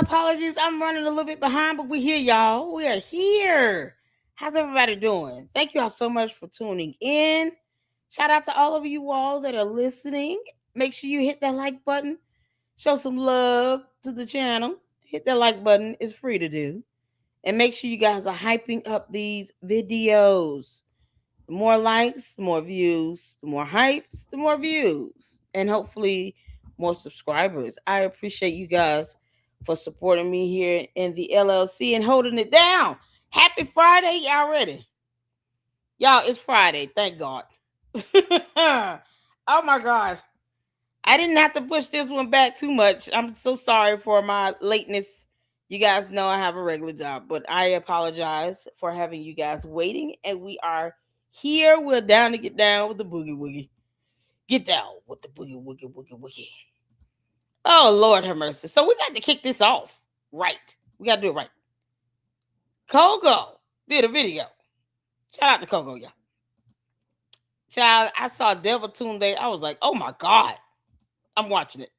apologies. I'm running a little bit behind, but we're here, y'all. We are here. How's everybody doing? Thank you all so much for tuning in. Shout out to all of you all that are listening. Make sure you hit that like button. Show some love to the channel. Hit that like button. It's free to do. And make sure you guys are hyping up these videos. The more likes, the more views. The more hypes, the more views. And hopefully more subscribers. I appreciate you guys for supporting me here in the LLC and holding it down. Happy Friday. Y'all ready? Y'all, it's Friday. Thank God. Oh my God. I didn't have to push this one back too much. I'm so sorry for my lateness. You guys know I have a regular job, but I apologize for having you guys waiting. And we are here. We're down to get down with the boogie woogie. Get down with the boogie woogie woogie woogie. Oh, Lord have mercy. So we got to kick this off right. We got to do it right. Coco did a video. Shout out to Coco, y'all. Child, I saw Devil Tunde. I was like, oh my God. I'm watching it.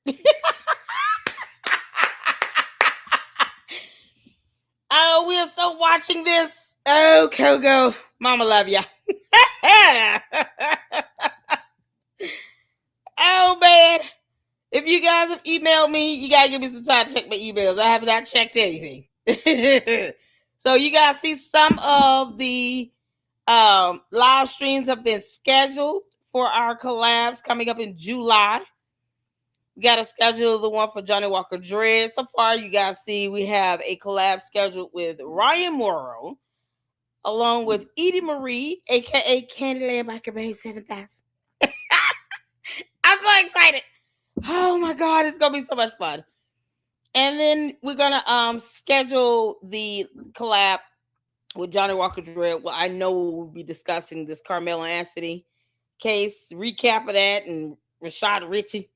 Oh, we are so watching this. Oh, Coco. Mama love ya. Oh, man. If you guys have emailed me, you got to give me some time to check my emails. I have not checked anything. So you guys see some of the live streams have been scheduled for our collabs coming up in July. We got to schedule the one for Johnny Walker Dread. So far, you guys see we have a collab scheduled with Ryan Morrow, along with Edie Marie, a.k.a. Candyland Biker Babe 7000. I'm so excited. Oh my God, it's going to be so much fun. And then we're going to schedule the collab with Johnny Walker Dread. Well, I know we'll be discussing this Carmelo Anthony case, recap of that, and Rashad Ritchie.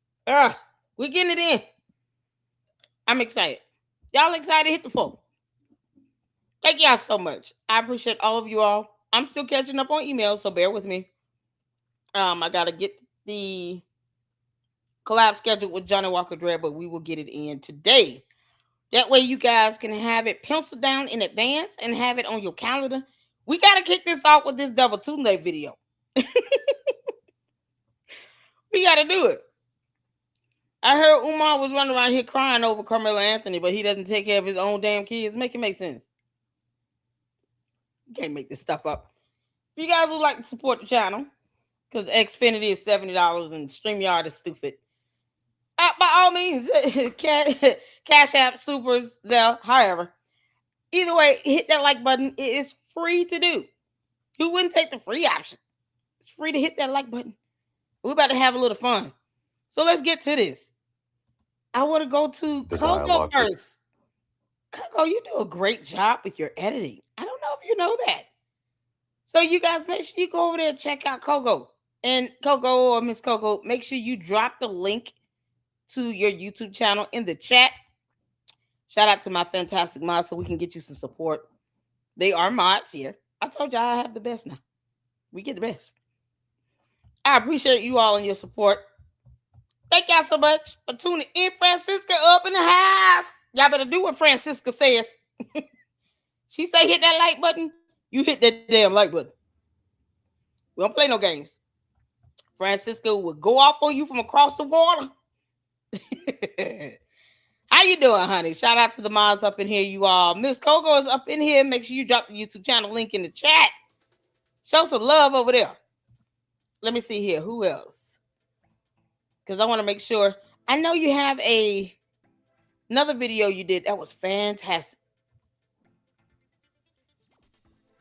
We're getting it in. I'm excited. Y'all excited? Hit the phone. Thank y'all so much. I appreciate all of you all. I'm still catching up on emails, so bear with me. I got to get the collab scheduled with Johnny Walker Dread, but we will get it in today. That way you guys can have it penciled down in advance and have it on your calendar. We got to kick this off with this Devil Tunde video. We got to do it. I heard Umar was running around here crying over Carmelo Anthony, but he doesn't take care of his own damn kids. Make it make sense. You can't make this stuff up. If you guys would like to support the channel, because Xfinity is $70 and StreamYard is stupid, by all means, Cash App, Supers, Zelle, however. Either way, hit that like button. It is free to do. Who wouldn't take the free option? It's free to hit that like button. We're about to have a little fun. So let's get to this. I want to go to Coco first. Coco, you do a great job with your editing. I don't know if you know that. So you guys, make sure you go over there and check out Coco. And Coco or Miss Coco, make sure you drop the link to your YouTube channel in the chat. Shout out to my fantastic mods so we can get you some support. They are mods here. I told y'all I have the best now. We get the best. I appreciate you all and your support. Thank y'all so much for tuning in. Francisca up in the house. Y'all better do what Francisca says. She say hit that like button. You hit that damn like button. We don't play no games. Francisca will go off on you from across the water. How you doing, honey? Shout out to the mods up in here, you all. Miss Coco is up in here. Make sure you drop the YouTube channel link in the chat. Show some love over there. Let me see here. Who else? Because I want to make sure. I know you have another video you did. That was fantastic.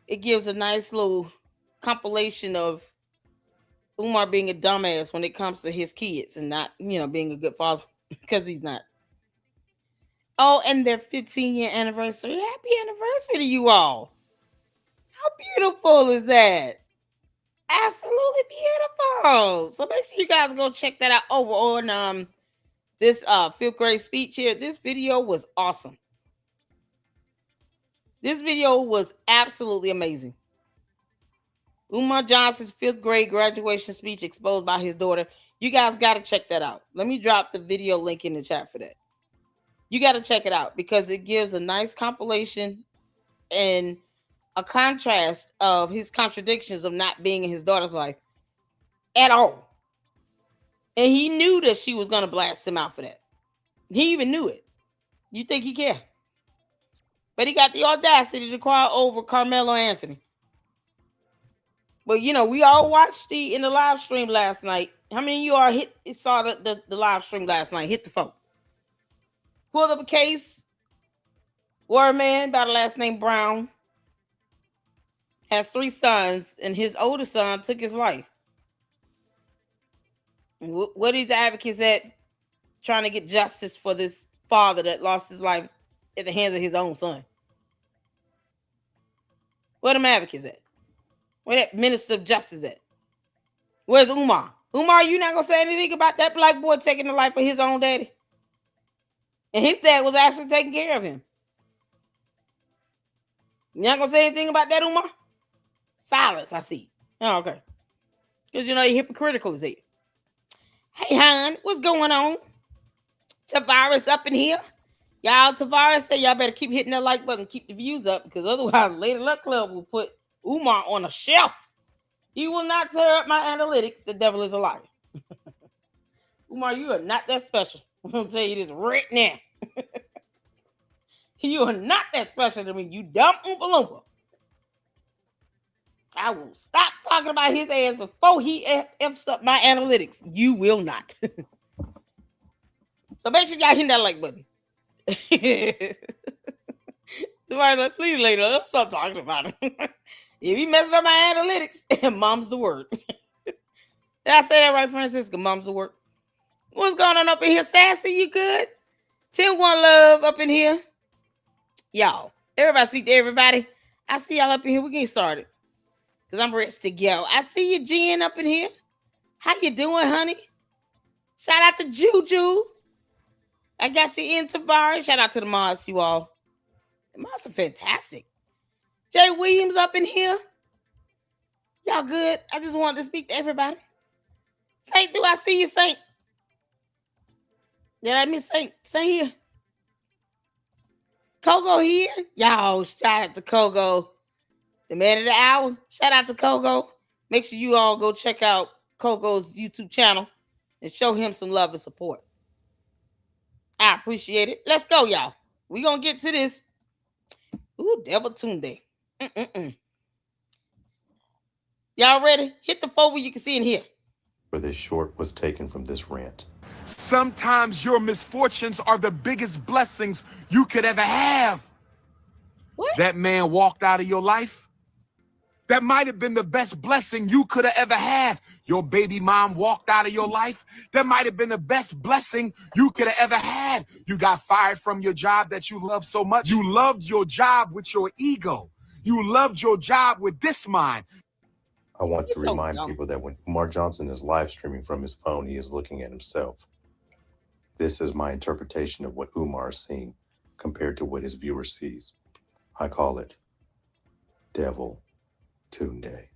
It gives a nice little compilation of Umar being a dumbass when it comes to his kids and not, being a good father, because he's not. Oh, and their 15-year anniversary. Happy anniversary to you all. How beautiful is that? Absolutely beautiful. So make sure you guys go check that out over on this 5th grade speech here. This video was awesome. This video was absolutely amazing. Umar Johnson's 5th grade graduation speech exposed by his daughter. You guys got to check that out. Let me drop the video link in the chat for that. You got to check it out because it gives a nice compilation and a contrast of his contradictions of not being in his daughter's life at all. And he knew that she was going to blast him out for that. He even knew it. You think he cared? But he got the audacity to cry over Carmelo Anthony. But you know, we all watched in the live stream last night. How many of you all saw the live stream last night? Hit the phone. Pulled up a case where a man by the last name Brown has 3 sons, and his oldest son took his life. What these advocates at trying to get justice for this father that lost his life at the hands of his own son? Where them advocates at? Where that minister of justice at? Where's Umar? Umar, you not gonna say anything about that black boy taking the life of his own daddy? And his dad was actually taking care of him. You not gonna say anything about that, Umar? Silence, I see. Oh, okay. Because you know you're hypocritical as it. Hey, hon, what's going on? Tavares up in here. Y'all, Tavares said y'all better keep hitting that like button, keep the views up, because otherwise Lady Luck Club will put Umar on a shelf. He will not tear up my analytics. The devil is a liar. Umar, you are not that special. I'm going to tell you this right now. You are not that special to me, you dumb Oompa Loompa. I will stop talking about his ass before he F's up my analytics. You will not. So make sure y'all hit that like button. Somebody's like, please, later, let's stop talking about it. If he messes up my analytics, mom's the word. Did I say that right, Francisca? Mom's the word. What's going on up in here, Sassy? You good? 10-1 love up in here. Y'all, everybody speak to everybody. I see y'all up in here. We're getting started. Because I'm ready to go. I see you, Jen, up in here. How you doing, honey? Shout out to Juju. I got you in Tavares. Shout out to the mods, you all. The mods are fantastic. Jay Williams up in here. Y'all good? I just wanted to speak to everybody. Saint, do I see you, Saint? Did I miss Saint? Saint here. Kogo here. Y'all, shout out to Kogo. The man of the hour. Shout out to Kogo. Make sure you all go check out Kogo's YouTube channel and show him some love and support. I appreciate it. Let's go, y'all. We're going to get to this. Ooh, Devil Tunde. Y'all ready? Hit the phone where you can see in here. Where this short was taken from this rant. Sometimes your misfortunes are the biggest blessings you could ever have. What? That man walked out of your life. That might have been the best blessing you could have ever had. Your baby mom walked out of your life. That might have been the best blessing you could have ever had. You got fired from your job that you love so much. You loved your job with your ego. You loved your job with this mind. I want to so remind dumb. people that when Umar Johnson is live streaming from his phone, he is looking at himself. This is my interpretation of what Umar is seeing compared to what his viewer sees. I call it Devil Tunde.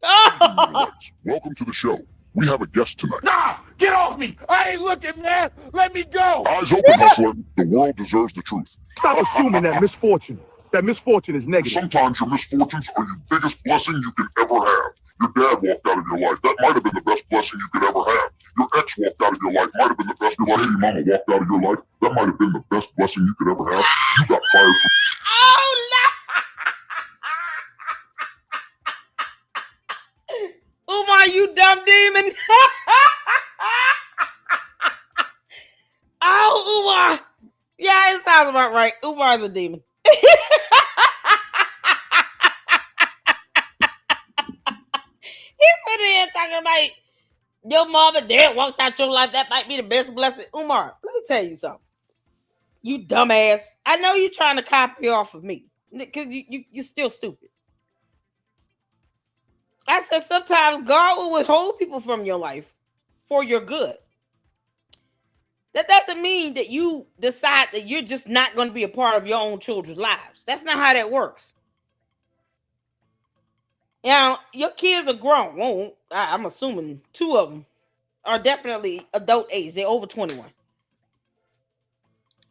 Oh! Welcome to the show. We have a guest tonight. Nah, get off me. I ain't looking, man. Let me go. Eyes open, hustler. The world deserves the truth. Stop assuming that misfortune is negative. Sometimes your misfortunes are your biggest blessing you can ever have. Your dad walked out of your life. That might have been the best blessing you could ever have. Your ex walked out of your life. Might have been the best blessing. Your mama walked out of your life. That might have been the best blessing you could ever have. You got fired from... Oh, no! Umar, you dumb demon! Oh, Umar! Yeah, it sounds about right. Umar's a demon. He's sitting here talking about your mom and dad walked out your life. That might be the best blessing. Umar, let me tell you something. You dumbass. I know you're trying to copy off of me because you're still stupid. I said sometimes God will withhold people from your life for your good. That doesn't mean that you decide that you're just not going to be a part of your own children's lives. That's not how that works. Now, your kids are grown. Well, I'm assuming 2 of them are definitely adult age. They're over 21.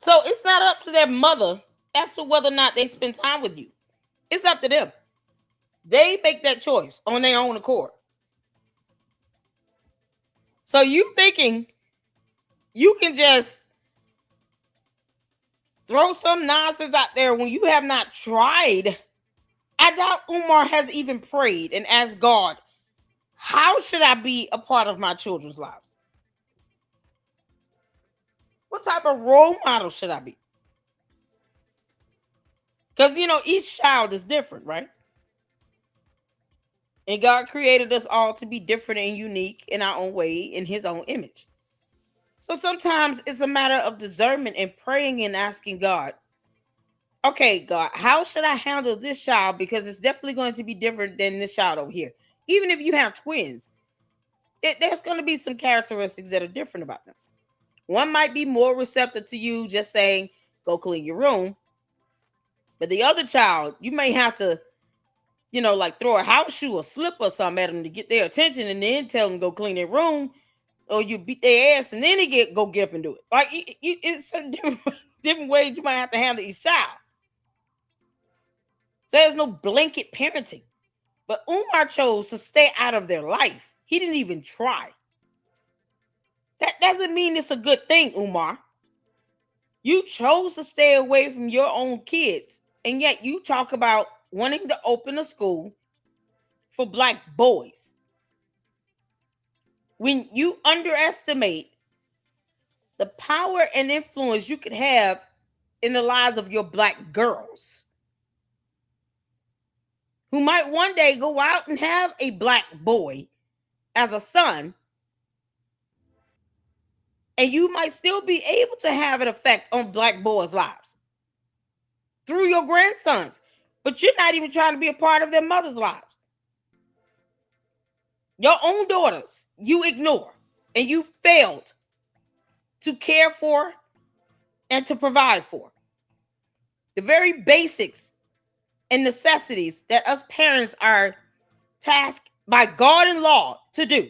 So it's not up to their mother as to whether or not they spend time with you. It's up to them. They make that choice on their own accord. So you thinking you can just throw some nonsense out there when you have not tried? I doubt Umar has even prayed and asked God, how should I be a part of my children's lives? What type of role model should I be? Because, you know, each child is different, right? And God created us all to be different and unique in our own way, in his own image. So sometimes it's a matter of discernment and praying and asking God, okay, God, how should I handle this child? Because it's definitely going to be different than this child over here. Even if you have twins, there's going to be some characteristics that are different about them. One might be more receptive to you just saying, go clean your room. But the other child, you may have to, you know, like throw a house shoe or slip or something at them to get their attention and then tell them go clean their room, or you beat their ass and then they go get up and do it. Like it's a different ways you might have to handle each child. So there's no blanket parenting. But Umar chose to stay out of their life. He didn't even try. That doesn't mean it's a good thing, Umar. You chose to stay away from your own kids, and yet you talk about wanting to open a school for black boys. When you underestimate the power and influence you could have in the lives of your black girls, who might one day go out and have a black boy as a son, and you might still be able to have an effect on black boys' lives through your grandsons, but you're not even trying to be a part of their mother's lives. Your own daughters, you ignore, and you failed to care for and to provide for. The very basics and necessities that us parents are tasked by God and law to do.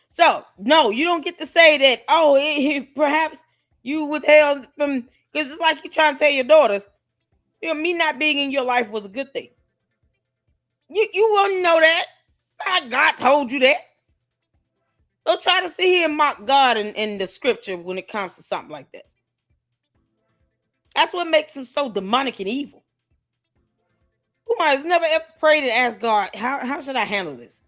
So, no, you don't get to say that, oh, perhaps you withheld from, because it's like you trying to tell your daughters, you know, me not being in your life was a good thing. You wouldn't know that. God told you that. Don't try to sit here and mock God in the scripture when it comes to something like that. That's what makes him so demonic and evil. Umar has never ever prayed and asked God, how should I handle this?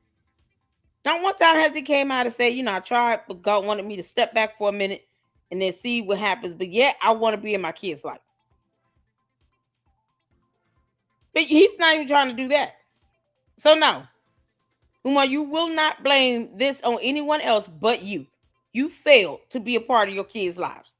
Not one time has he came out and said, you know, I tried, but God wanted me to step back for a minute and then see what happens. But yet, I want to be in my kids' life. But he's not even trying to do that. So no, Umar, you will not blame this on anyone else but you. You failed to be a part of your kids' lives.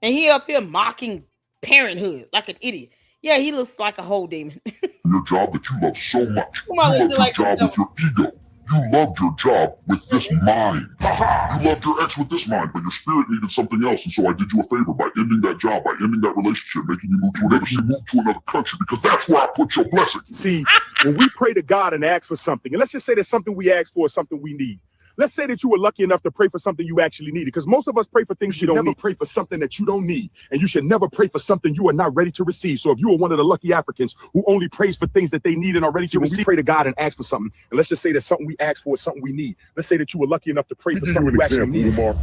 And he up here mocking parenthood like an idiot. Yeah, he looks like a whole demon. Your job that you love so much. Come on, You love your like job with your ego. You loved your job with this mind. You loved your ex with this mind, but your spirit needed something else, and so I did you a favor by ending that job, by ending that relationship, making you move to another country, because that's where I put your blessing. See, when we pray to God and ask for something, and let's just say there's something we ask for, something we need. Let's say that you were lucky enough to pray for something you actually needed, because most of us pray for things you don't need. Pray for something that you don't need, and you should never pray for something you are not ready to receive. So if you are one of the lucky Africans who only prays for things that they need and are ready to receive, we pray to God and ask for something, and let's just say that something we ask for is something we need. Let's say that you were lucky enough to pray for something you actually need. Umar.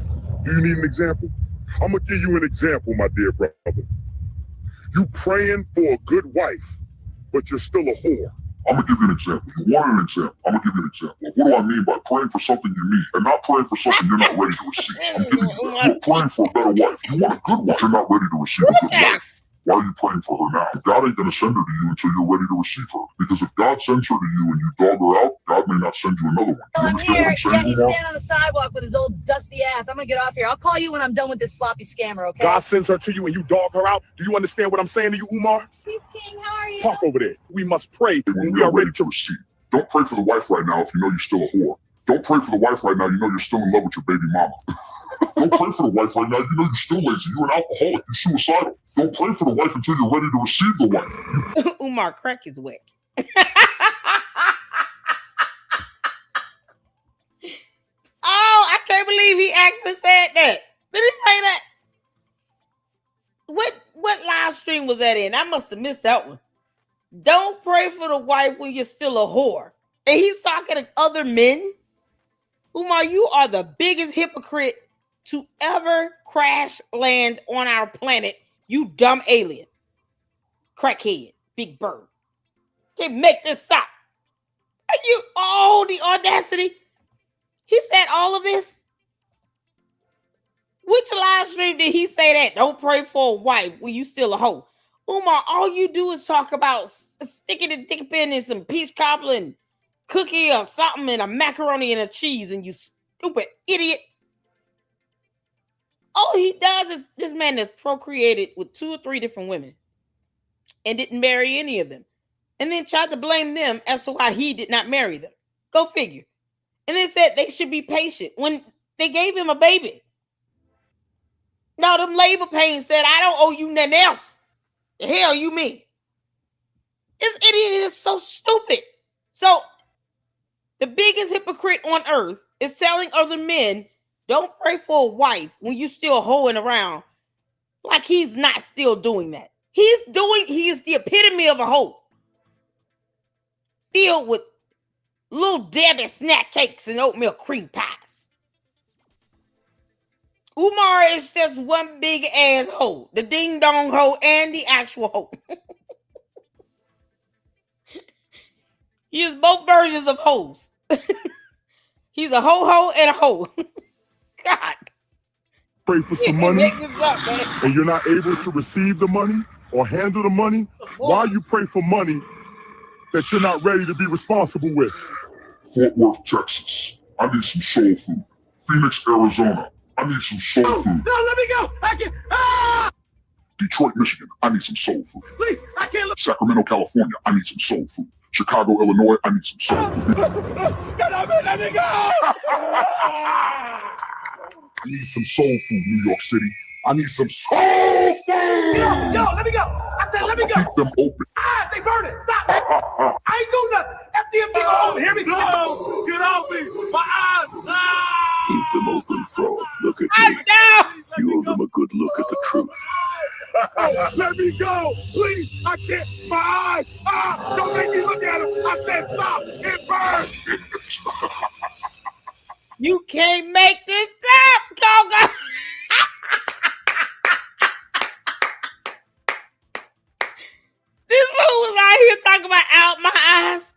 Do you need an example? I'm gonna give you an example, my dear brother. You praying for a good wife, but you're still a whore. I'm gonna give you an example. You want an example? I'm gonna give you an example. What do I mean by praying for something you need and not praying for something you're not ready to receive? I'm giving you that. You're praying for a better wife. You want a good wife. You're not ready to receive a good wife. Why are you praying for her now? God ain't gonna send her to you until you're ready to receive her. Because if God sends her to you and you dog her out, God may not send you another one. You understand what I'm saying? Yeah, he's standing on the sidewalk with his old dusty ass. I'm gonna get off here. I'll call you when I'm done with this sloppy scammer, okay? God sends her to you and you dog her out. Do you understand what I'm saying to you, Umar? Peace King, how are you? Park over there. We must pray when we are ready to receive. Don't pray for the wife right now if you know you're still a whore. Don't pray for the wife right now. You know you're still in love with your baby mama. Don't pray for the wife right now. You know you're still lazy. You're an alcoholic. You're suicidal. Don't pray for the wife until you're ready to receive the wife. Umar, crack is whack. believe he actually said that. Did he say that? What live stream was that in? I must have missed that one. Don't pray for the wife when you're still a whore. And he's talking to other men. Umar, you are the biggest hypocrite to ever crash land on our planet. You dumb alien. Crackhead. Big bird. Can't make this up. Are you the audacity? He said all of this. Which live stream did he say that? Don't pray for a wife when you still a hoe. Umar, all you do is talk about sticking a dick pin in some peach cobbler and cookie or something and a macaroni and a cheese, and you stupid idiot. All he does is this man has procreated with 2 or 3 different women and didn't marry any of them. And then tried to blame them as to why he did not marry them. Go figure. And then said they should be patient when they gave him a baby. Now, them labor pains said, I don't owe you nothing else. The hell you mean? This idiot is so stupid. So, the biggest hypocrite on earth is telling other men, don't pray for a wife when you still hoeing around. Like he's not still doing that. He is the epitome of a hoe. Filled with little Debbie snack cakes and oatmeal cream pies. Umar is just one big ass hoe. The ding dong hoe and the actual hoe. He is both versions of hoes. He's a ho and a hoe. God. Pray for some money and you're not able to receive the money or handle the money. Why you pray for money that you're not ready to be responsible with? Fort Worth, Texas. I need some soul food. Phoenix, Arizona. I need some soul food. No, let me go. I can't. Ah! Detroit, Michigan. I need some soul food. Please, I can't look. Sacramento, California. I need some soul food. Chicago, Illinois. I need some soul food. Let me go. I need some soul food, New York City. I need some soul food. Yo, let me go. I said, let me go. Keep them open. Ah, they burn it. Stop. I ain't do nothing. FDMT, go over. Hear me? No, get off me. My eyes. Ah! Keep them open, Fro. Look at me. You owe them a good look at the truth. Let me go, please. I can't. My eyes. Ah, don't make me look at him. I said stop. It burns. You can't make this up, Go. This fool was out here talking about out my eyes.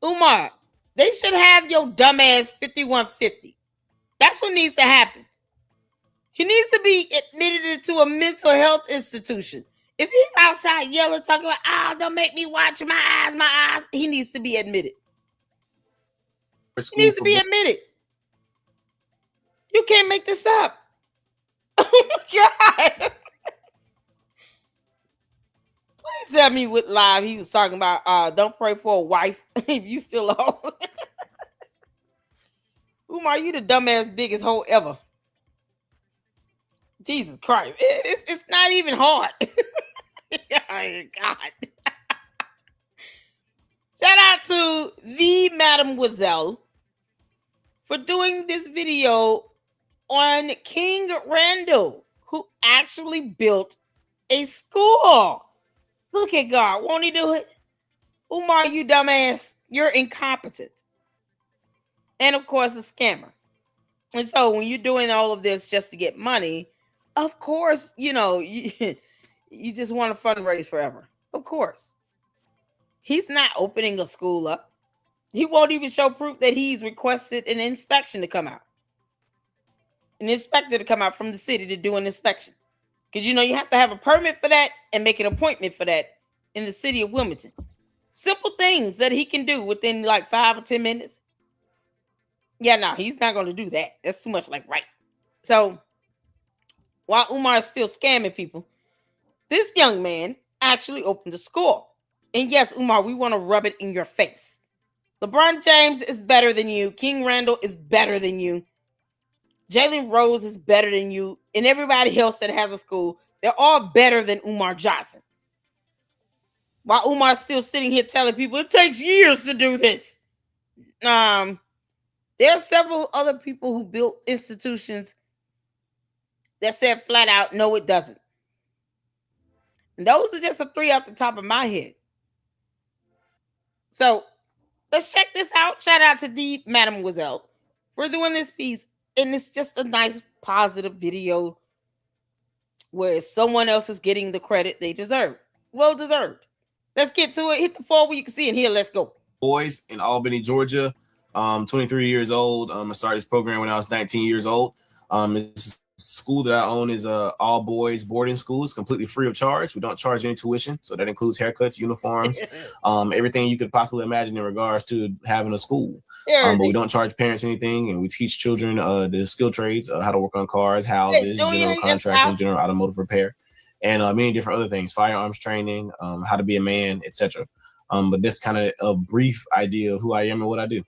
Umar, they should have your dumbass 5150. That's what needs to happen. He needs to be admitted into a mental health institution. If he's outside yelling, talking about, oh, don't make me watch my eyes, he needs to be admitted. He needs to be admitted. You can't make this up. Oh my God. Please tell me what live he was talking about. Don't pray for a wife if you still a hoe. Umar, you the dumbass biggest hoe ever. Jesus Christ. It's not even hard. Oh, God. Shout out to the Mademoiselle for doing this video on King Randall, who actually built a school. Look at God. Won't he do it? Umar, you dumbass. You're incompetent. And of course, a scammer. And so when you're doing all of this just to get money, of course, you know, you just want to fundraise forever. Of course. He's not opening a school up. He won't even show proof that he's requested an inspection to come out. An inspector to come out from the city to do an inspection. Because, you know, you have to have a permit for that and make an appointment for that in the city of Wilmington. Simple things that he can do within like 5 or 10 minutes. Yeah, no, he's not going to do that. That's too much like right. So, while Umar is still scamming people, this young man actually opened a school. And yes, Umar, we want to rub it in your face. LeBron James is better than you. King Randall is better than you. Jalen Rose is better than you. And everybody else that has a school, they're all better than Umar Johnson. While Umar's still sitting here telling people it takes years to do this. There There are several other people who built institutions that said flat out, no, it doesn't. And those are just the three off the top of my head. So let's check this out. Shout out to the Mademoiselle for doing this piece. And it's just a nice, positive video where someone else is getting the credit they deserve. Well deserved. Let's get to it. Hit the floor where you can see it here. Let's go. Boys in Albany, Georgia. 23 years old. I started this program when I was 19 years old. This school that I own is a all boys boarding school. It's completely free of charge. We don't charge any tuition, so that includes haircuts, uniforms, everything you could possibly imagine in regards to having a school. But we don't charge parents anything, and we teach children the skill trades, how to work on cars, houses, general contracting, general automotive repair, and many different other things, firearms training, how to be a man, etc. But that's kind of a brief idea of who I am and what I do.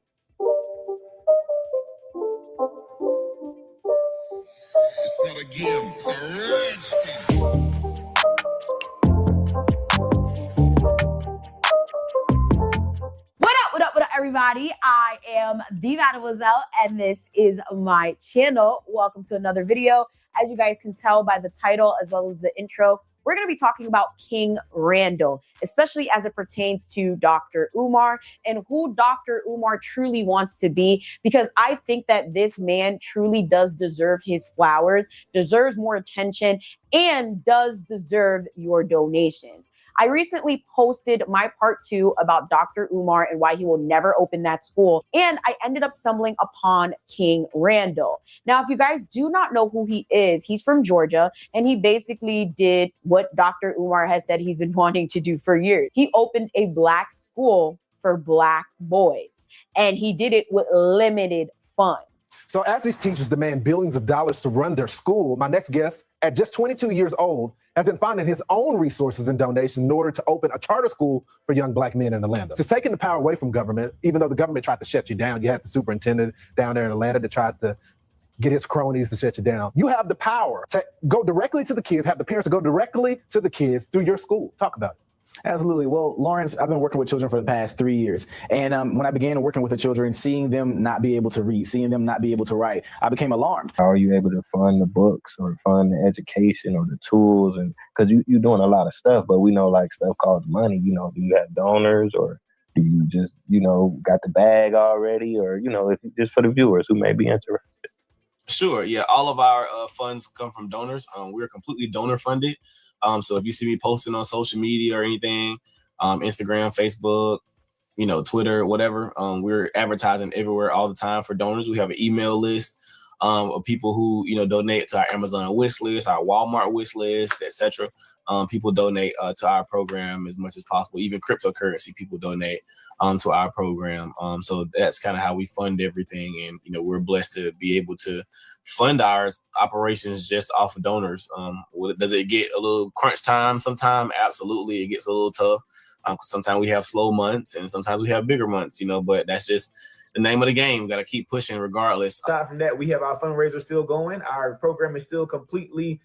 It's not a game, it's a rich thing. What up, everybody? I am the Mademoiselle, and this is my channel. Welcome to another video. As you guys can tell by the title as well as the intro, we're going to be talking about King Randall, especially as it pertains to Dr. Umar and who Dr. Umar truly wants to be, because I think that this man truly does deserve his flowers, deserves more attention, and does deserve your donations. I recently posted my part 2 about Dr. Umar and why he will never open that school. And I ended up stumbling upon King Randall. Now, if you guys do not know who he is, he's from Georgia, and he basically did what Dr. Umar has said he's been wanting to do for years. He opened a black school for black boys, and he did it with limited funds. So as these teachers demand billions of dollars to run their school, my next guest, at just 22 years old, has been finding his own resources and donations in order to open a charter school for young black men in Atlanta. Just taking the power away from government, even though the government tried to shut you down. You had the superintendent down there in Atlanta that tried to get his cronies to shut you down. You have the power to go directly to the kids, have the parents to go directly to the kids through your school. Talk about it. Absolutely. Well, Lawrence, I've been working with children for the past 3 years. And when I began working with the children, seeing them not be able to read, seeing them not be able to write, I became alarmed. How are you able to fund the books or fund the education or the tools? And because you're doing a lot of stuff, but we know like stuff costs money. You know, do you have donors, or do you just, got the bag already? Or, if just for the viewers who may be interested. Sure. Yeah. All of our funds come from donors. We're completely donor funded. So if you see me posting on social media or anything, Instagram, Facebook, Twitter, whatever, we're advertising everywhere all the time for donors. We have an email list of people who, donate to our Amazon wish list, our Walmart wish list, etc. People donate to our program as much as possible. Even cryptocurrency, people donate to our program. So that's kind of how we fund everything. And, we're blessed to be able to fund our operations just off of donors. Does it get a little crunch time sometime? Absolutely. It gets a little tough. Sometimes we have slow months and sometimes we have bigger months, but that's just the name of the game. We got to keep pushing regardless. Aside from that, we have our fundraiser still going. Our program is still completely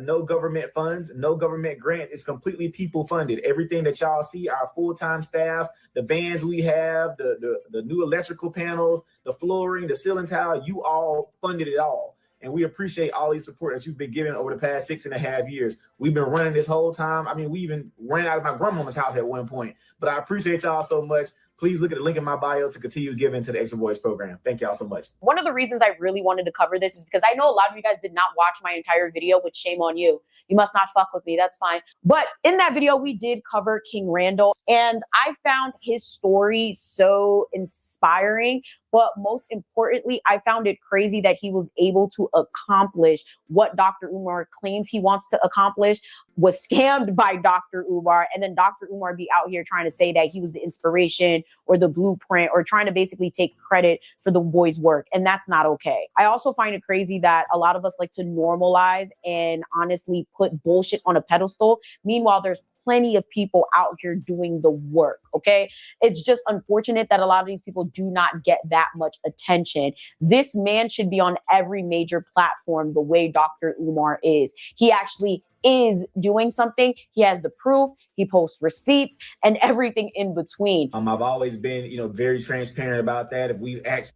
no government funds, no government grants. It's completely people funded. Everything that y'all see, our full-time staff, the vans we have, the new electrical panels, the flooring, the ceiling tile, you all funded it all. And we appreciate all the support that you've been giving over the past 6.5 years. We've been running this whole time. I mean, we even ran out of my grandmama's house at one point. But I appreciate y'all so much. Please look at the link in my bio to continue giving to the Extra Voice program. Thank y'all so much. One of the reasons I really wanted to cover this is because I know a lot of you guys did not watch my entire video, which shame on you. You must not fuck with me. That's fine. But in that video, we did cover King Randall, and I found his story so inspiring. But most importantly, I found it crazy that he was able to accomplish what Dr. Umar claims he wants to accomplish, was scammed by Dr. Umar, and then Dr. Umar be out here trying to say that he was the inspiration or the blueprint or trying to basically take credit for the boys' work. And that's not okay. I also find it crazy that a lot of us like to normalize and honestly put bullshit on a pedestal. Meanwhile, there's plenty of people out here doing the work, okay? It's just unfortunate that a lot of these people do not get that much attention. This man should be on every major platform the way Dr. Umar is. He actually is doing something. He has the proof. He posts receipts and everything in between. I've always been, very transparent about that. If we actually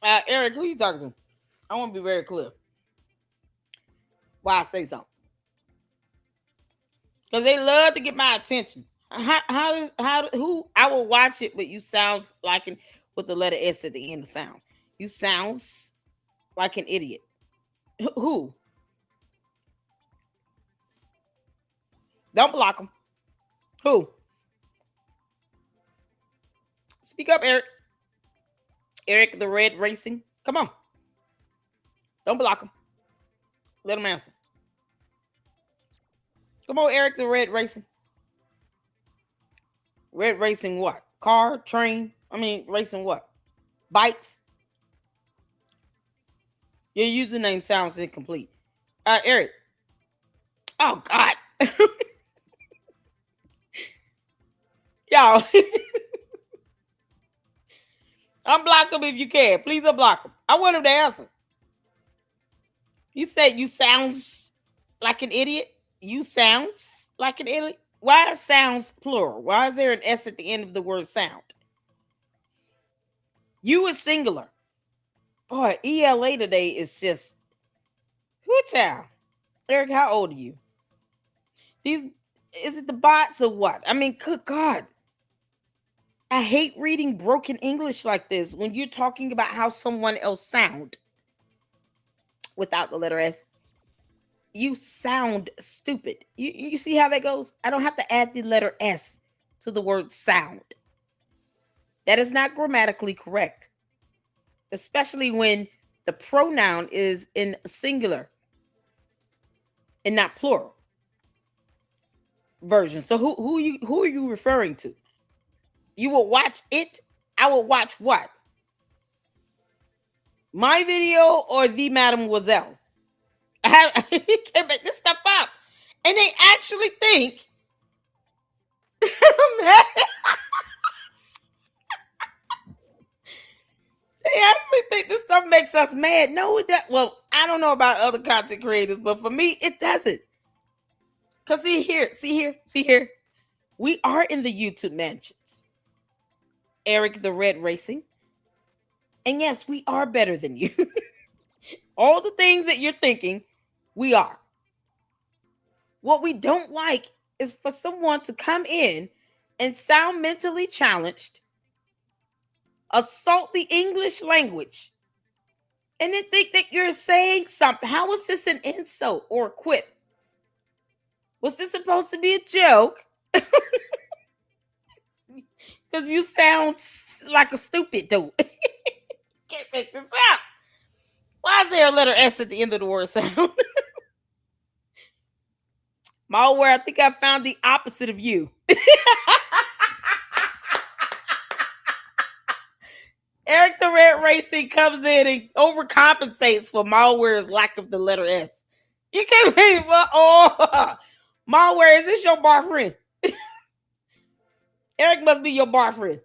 Eric, who you talking to? I want to be very clear. Why I say so? Because they love to get my attention. Who I will watch it, but you sounds like an with the letter S at the end of sound. You sounds like an idiot. Who? Don't block them. Who? Speak up, Eric. Eric the Red Racing. Come on. Don't block him. Let him answer. Come on, Eric the Red Racing. Red Racing what? Car, train? Racing what? Bikes? Your username sounds incomplete. Eric. Oh, God. Y'all. Unblock him if you can. Please unblock him. I want him to answer. He said you sounds like an idiot. You sounds like an idiot. Why is sounds plural? Why is there an S at the end of the word sound? You is singular. Boy, ELA today is just whoo child. Eric, how old are you? Is it the bots or what? Good God. I hate reading broken English like this when you're talking about how someone else sound without the letter S. You sound stupid. You see how that goes? I don't have to add the letter S to the word sound. That is not grammatically correct, especially when the pronoun is in singular and not plural version. So who are you referring to? You will watch it. I will watch what? My video or the Mademoiselle? You can't make this stuff up. And they actually think they actually think this stuff makes us mad. No, it doesn't. Well, I don't know about other content creators, but for me, it doesn't. Because see here. We are in the YouTube mansions. Eric the Red Racing. And yes, we are better than you. All the things that you're thinking, we are. What we don't like is for someone to come in and sound mentally challenged, assault the English language, and then think that you're saying something. How is this an insult or a quip? Was this supposed to be a joke? Because you sound like a stupid dude. Can't make this up. Why is there a letter S at the end of the word sound? Malware, I think I found the opposite of you. Eric the Red Racing comes in and overcompensates for Malware's lack of the letter S. You can't believe Malware, is this your boyfriend? Eric must be your boyfriend.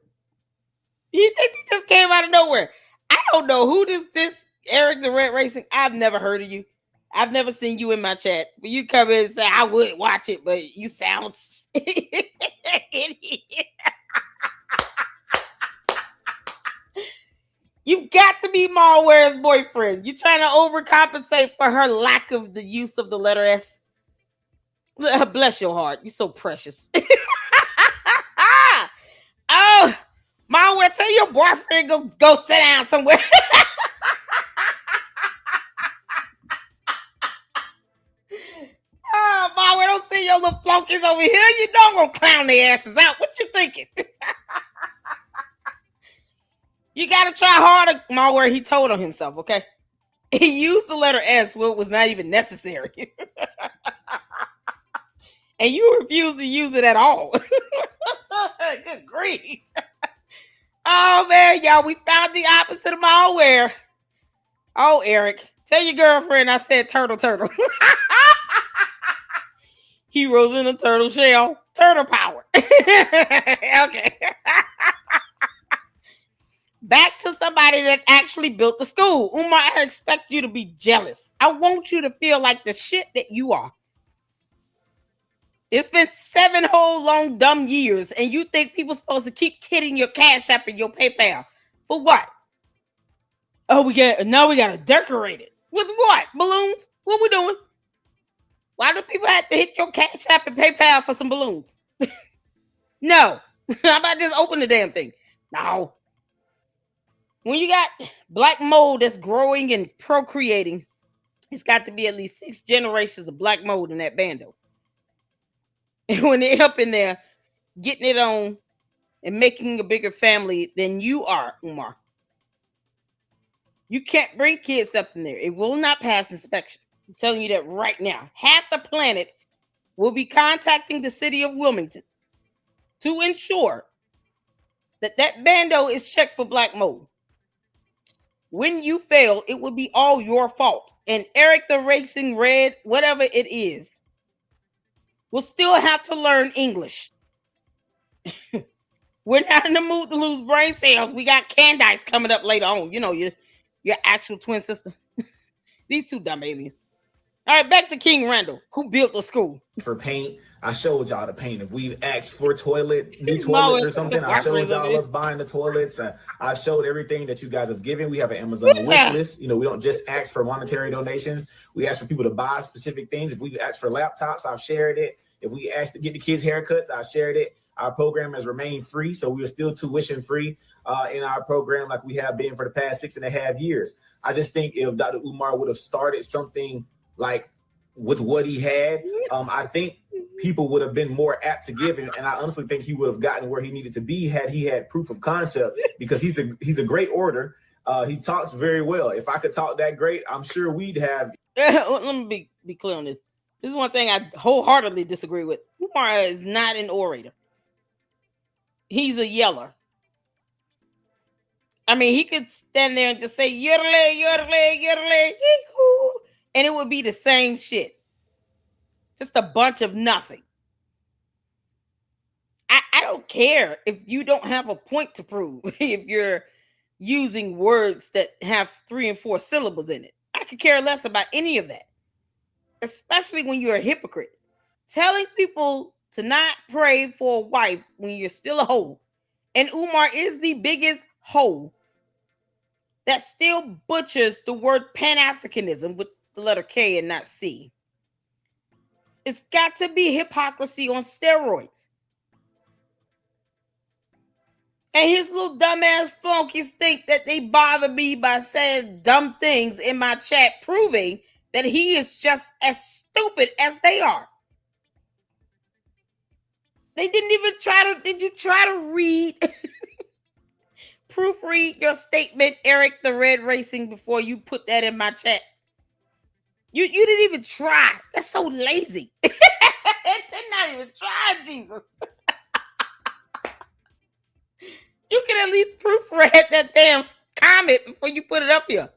You think he just came out of nowhere? I don't know who this Eric the Red Racing. I've never heard of you. I've never seen you in my chat. But you come in and say, I would watch it, but you sound idiot. You've got to be Malware's boyfriend. You're trying to overcompensate for her lack of the use of the letter S. Bless your heart. You're so precious. Oh, Malware, tell your boyfriend go sit down somewhere. Oh, Malware, don't see your little flunkies over here. You know I'm gonna clown their asses out. What you thinking? You gotta try harder, Malware. He told on himself, okay? He used the letter S where it was not even necessary. And you refuse to use it at all. Good grief. Oh, man, y'all, we found the opposite of Malware. Oh, Eric, tell your girlfriend I said turtle. Heroes in a turtle shell. Turtle power. Okay. Back to somebody that actually built the school. Umar, I expect you to be jealous. I want you to feel like the shit that you are. It's been 7 whole long dumb years, and you think people supposed to keep hitting your Cash App and your PayPal. For what? Oh, we gotta decorate it. With what? Balloons? What we doing? Why do people have to hit your Cash App and PayPal for some balloons? No. How about just open the damn thing? No. When you got black mold that's growing and procreating, it's got to be at least 6 generations of black mold in that bando. And when they're up in there getting it on and making a bigger family than you are, Umar, you can't bring kids up in there. It will not pass inspection. I'm telling you that right now. Half the planet will be contacting the city of Wilmington to ensure that that bando is checked for black mold. When you fail, it will be all your fault. And Eric the Racing Red, whatever it is, will still have to learn English. We're not in the mood to lose brain cells. We got Candice coming up later on. You know, your actual twin sister. These two dumb aliens. All right, back to King Randall, who built the school. For paint, I showed y'all the paint. If we've asked for new toilets or something, I showed y'all us buying the toilets. I showed everything that you guys have given. We have an Amazon wish list. You know, we don't just ask for monetary donations. We ask for people to buy specific things. If we ask for laptops, I've shared it. If we asked to get the kids haircuts, I've shared it. Our program has remained free, so we are still tuition free in our program like we have been for the past 6.5 years. I just think if Dr. Umar would have started something like with what he had, I think people would have been more apt to give him, and I honestly think he would have gotten where he needed to be had he had proof of concept, because he's a great orator. He talks very well. If I could talk that great, I'm sure we'd have. Let me be clear on this. This is one thing I wholeheartedly disagree with. Umar is not an orator. He's a yeller. I mean, he could stand there and just say yodelay, yodelay, yodelay, yee-hoo, and it would be the same shit. Just a bunch of nothing. I don't care if you don't have a point to prove. If you're using words that have 3 and 4 syllables in it, I could care less about any of that. Especially when you're a hypocrite. Telling people to not pray for a wife when you're still a hoe. And Umar is the biggest hoe that still butchers the word Pan-Africanism with the letter K and not C. It's got to be hypocrisy on steroids. And his little dumbass flunkies think that they bother me by saying dumb things in my chat, proving that he is just as stupid as they are. They didn't even did you try to read, proofread your statement, Eric the Red Racing, before you put that in my chat? You didn't even try. That's so lazy. Did not even try, Jesus. You can at least proofread that damn comment before you put it up here.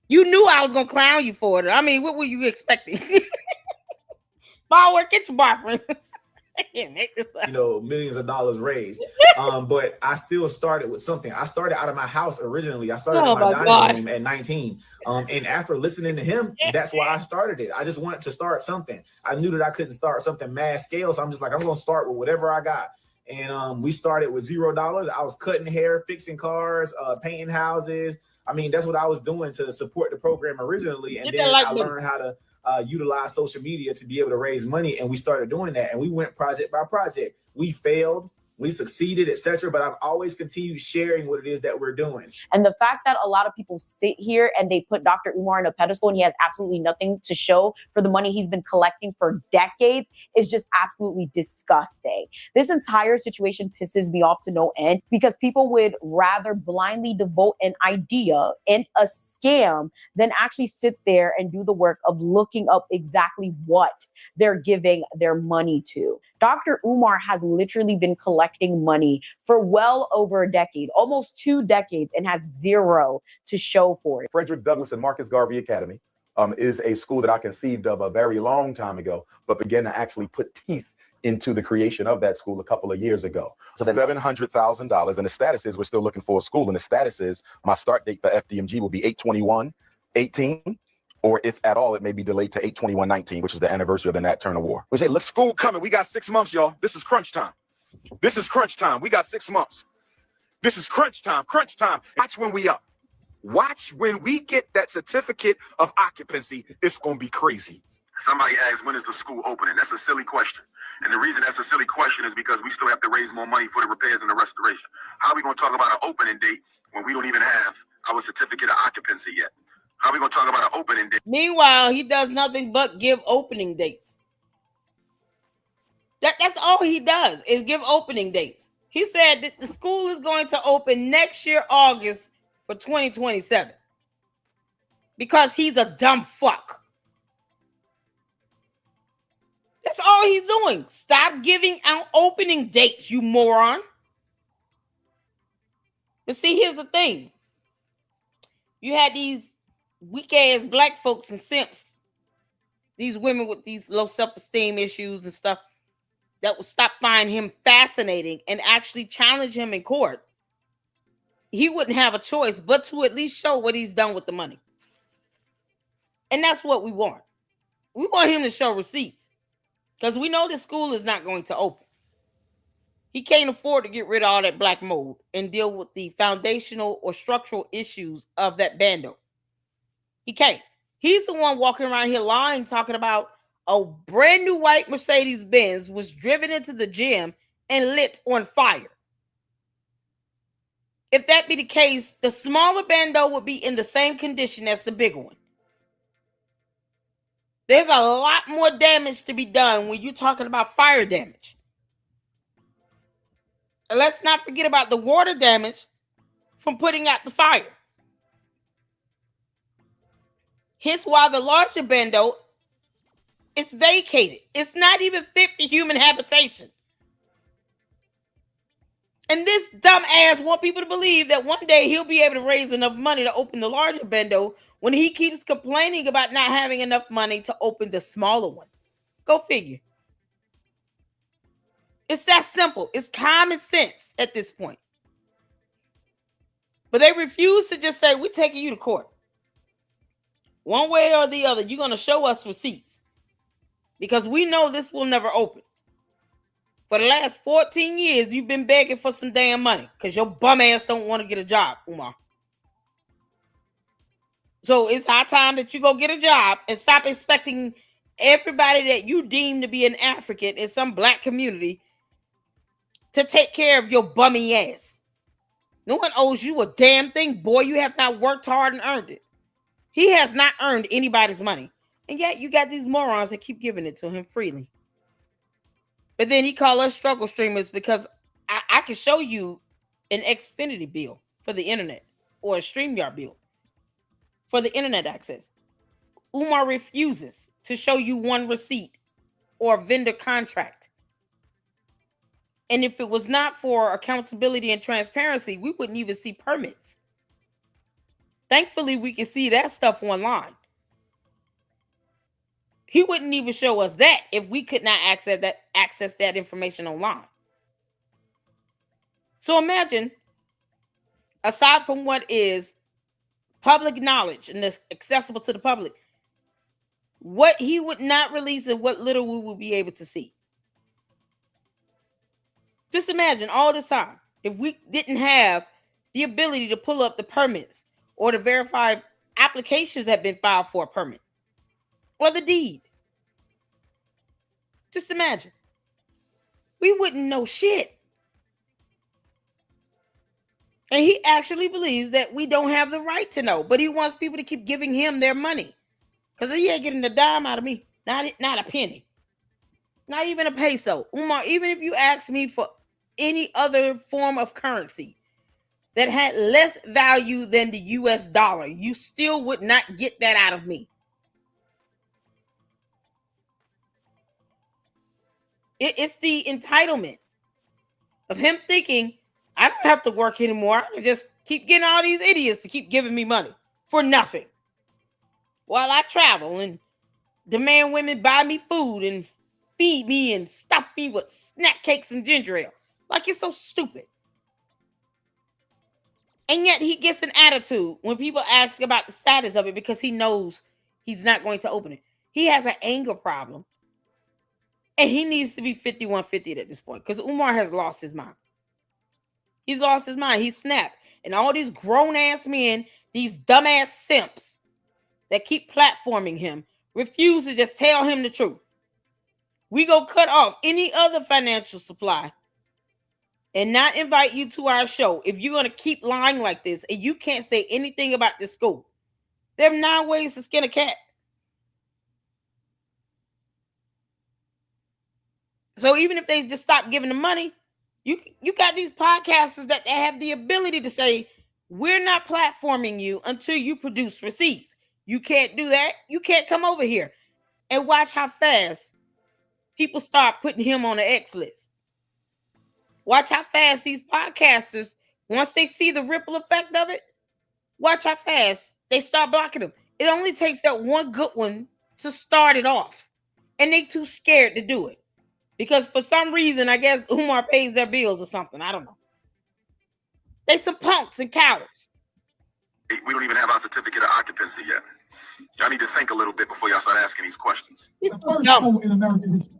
You knew I was gonna clown you for it. I mean, what were you expecting? Ballwork, get your boyfriends. I can't make this up. You know, millions of dollars raised. But I still started with something. I started out of my house originally. I started in my dining room at 19. And after listening to him, that's why I started it. I just wanted to start something. I knew that I couldn't start something mass scale. So I'm just like, I'm going to start with whatever I got. And we started with $0. I was cutting hair, fixing cars, painting houses. I mean, that's what I was doing to support the program originally. And then I learned how to utilize social media to be able to raise money, and we started doing that, and we went project by project. We failed, we succeeded, etc., but I've always continued sharing what it is that we're doing. And the fact that a lot of people sit here and they put Dr. Umar in a pedestal and he has absolutely nothing to show for the money he's been collecting for decades is just absolutely disgusting. This entire situation pisses me off to no end, because people would rather blindly devote an idea and a scam than actually sit there and do the work of looking up exactly what they're giving their money to. Dr. Umar has literally been collecting money for well over a decade, almost 2 decades, and has zero to show for it. Frederick Douglass and Marcus Garvey Academy is a school that I conceived of a very long time ago, but began to actually put teeth into the creation of that school a couple of years ago. So $700,000, and the status is we're still looking for a school, and the status is my start date for FDMG will be 8/21/18. Or if at all, it may be delayed to 8/21/19, which is the anniversary of the Nat Turner War. We say, let's school coming. We got 6 months, y'all. This is crunch time. This is crunch time. We got 6 months. This is crunch time. Crunch time. That's when we up. Watch when we get that certificate of occupancy, it's going to be crazy. Somebody asked, when is the school opening? That's a silly question. And the reason that's a silly question is because we still have to raise more money for the repairs and the restoration. How are we going to talk about an opening date when we don't even have our certificate of occupancy yet? How are we going to talk about an opening date? Meanwhile, he does nothing but give opening dates. That's all he does is give opening dates. He said that the school is going to open next year, August, for 2027. Because he's a dumb fuck. That's all he's doing. Stop giving out opening dates, you moron. But see, here's the thing. You had these weak-ass black folks and simps, these women with these low self-esteem issues and stuff, that would stop finding him fascinating and actually challenge him in court. He wouldn't have a choice but to at least show what he's done with the money. And that's what we want. We want him to show receipts. Because we know the school is not going to open. He can't afford to get rid of all that black mold and deal with the foundational or structural issues of that bando. He can't. He's the one walking around here lying, talking about a brand new white Mercedes-Benz was driven into the gym and lit on fire. If that be the case, the smaller bando would be in the same condition as the bigger one. There's a lot more damage to be done when you're talking about fire damage. And let's not forget about the water damage from putting out the fire. Hence why the larger bando is vacated. It's not even fit for human habitation. And this dumb ass want people to believe that one day he'll be able to raise enough money to open the larger bando when he keeps complaining about not having enough money to open the smaller one. Go figure. It's that simple. It's common sense at this point. But they refuse to just say, we're taking you to court. One way or the other, you're going to show us receipts. Because we know this will never open. For the last 14 years, you've been begging for some damn money. Because your bum ass don't want to get a job, Umar. So it's high time that you go get a job and stop expecting everybody that you deem to be an African in some black community to take care of your bummy ass. No one owes you a damn thing, boy. You have not worked hard and earned it. He has not earned anybody's money. And yet you got these morons that keep giving it to him freely. But then he call us struggle streamers because I can show you an Xfinity bill for the internet or a StreamYard bill for the internet access. Umar refuses to show you one receipt or vendor contract. And if it was not for accountability and transparency, we wouldn't even see permits. Thankfully, we can see that stuff online. He wouldn't even show us that if we could not access that information online. So imagine, aside from what is public knowledge and that's accessible to the public, what he would not release and what little we would be able to see. Just imagine all this time, if we didn't have the ability to pull up the permits or to verify applications that have been filed for a permit or the deed. Just imagine. We wouldn't know shit. And he actually believes that we don't have the right to know, but he wants people to keep giving him their money. Because he ain't getting a dime out of me. Not a penny. Not even a peso. Umar, even if you ask me for any other form of currency that had less value than the US dollar, you still would not get that out of me. It's the entitlement of him thinking, I don't have to work anymore. I can just keep getting all these idiots to keep giving me money for nothing while I travel and demand women buy me food and feed me and stuff me with snack cakes and ginger ale. Like, it's so stupid. And yet he gets an attitude when people ask about the status of it because he knows he's not going to open it. He has an anger problem. And he needs to be 5150 at this point because Umar has lost his mind. He's lost his mind. He snapped. and all these grown-ass men, these dumbass simps that keep platforming him, refuse to just tell him the truth. We go cut off any other financial supply and not invite you to our show if you're going to keep lying like this and you can't say anything about this school. There are 9 ways to skin a cat. So even if they just stop giving the money, you got these podcasters that have the ability to say, we're not platforming you until you produce receipts. You can't do that. You can't come over here. And watch how fast people start putting him on the X list. Watch how fast these podcasters, once they see the ripple effect of it, watch how fast they start blocking him. It only takes that one good one to start it off. And they too scared to do it. Because for some reason, I guess Umar pays their bills or something. I don't know. They some punks and cowards. We don't even have our certificate of occupancy yet. Y'all need to think a little bit before y'all start asking these questions. It's the first school in American history,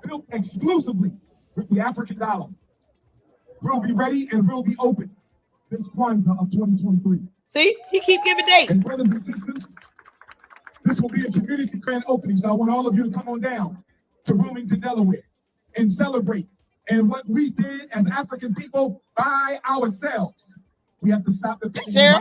built exclusively with the African dollar. We'll be ready and we'll be open this Kwanzaa of 2023. See, he keep giving dates. And brothers and sisters, this will be a community grand opening, so I want all of you to come on down to Wilmington, Delaware, and celebrate. And what we did as African people by ourselves, we have to stop the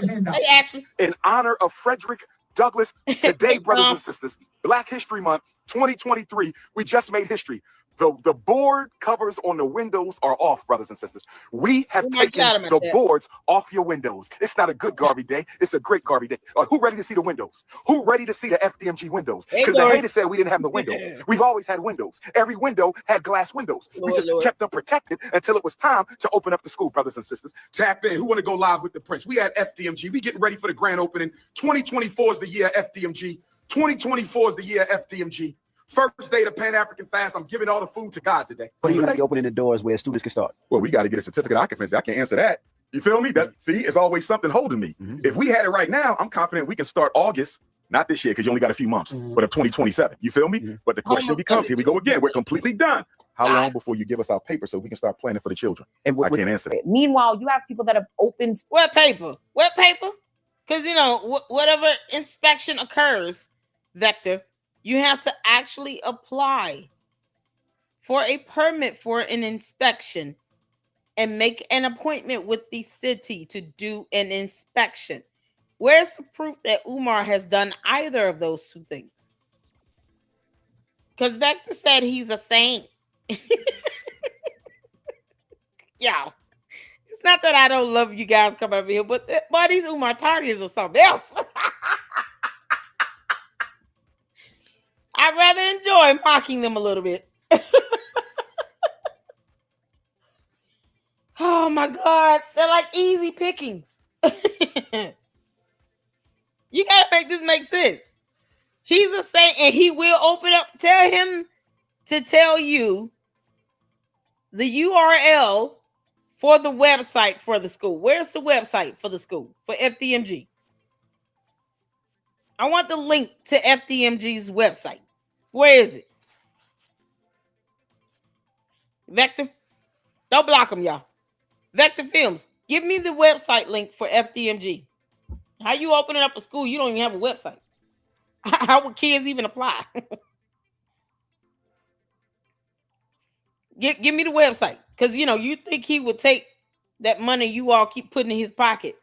handouts. In honor of Frederick Douglass, today, brothers and sisters, Black History Month 2023, we just made history. The board covers on the windows are off, brothers and sisters. We have taken the boards off your windows. It's not a good Garvey day. It's a great Garvey day. Who ready to see the windows? Who ready to see the FDMG windows? Because the haters said we didn't have the windows. We've always had windows. Every window had glass windows. We just kept them protected until it was time to open up the school, brothers and sisters. Tap in. Who want to go live with the Prince? We had FDMG. We getting ready for the grand opening. 2024 is the year FDMG. 2024 is the year FDMG. First day of the Pan-African fast. I'm giving all the food to God today. But you got to be opening the doors where students can start. Well, we got to get a certificate of occupancy. I can't answer that. You feel me? That see, it's always something holding me. If we had it right now, I'm confident we can start August, not this year because you only got a few months, but of 2027. You feel me? But the question becomes, here we go again. We're completely done. How long before you give us our paper so we can start planning for the children? And I can't answer that. Meanwhile, you have people that have opened what paper? What paper? Because you know whatever inspection occurs, Vector, you have to actually apply for a permit for an inspection and make an appointment with the city to do an inspection. Where's the proof that Umar has done either of those two things? Because Vector said he's a saint. Yo, it's not that I don't love you guys coming over here, but boy, these Umar Tardians or something else. I'd rather enjoy mocking them a little bit. Oh my God. They're like easy pickings. You gotta make this make sense. He's a saint and he will open up. Tell him to tell you the URL for the website for the school. Where's the website for the school for FDMG? I want the link to FDMG's website. Where is it? Vector? Don't block them, y'all. Vector Films, give me the website link for FDMG. How you opening up a school? You don't even have a website. How would kids even apply? Give me the website. Because, you know, you think he would take that money you all keep putting in his pocket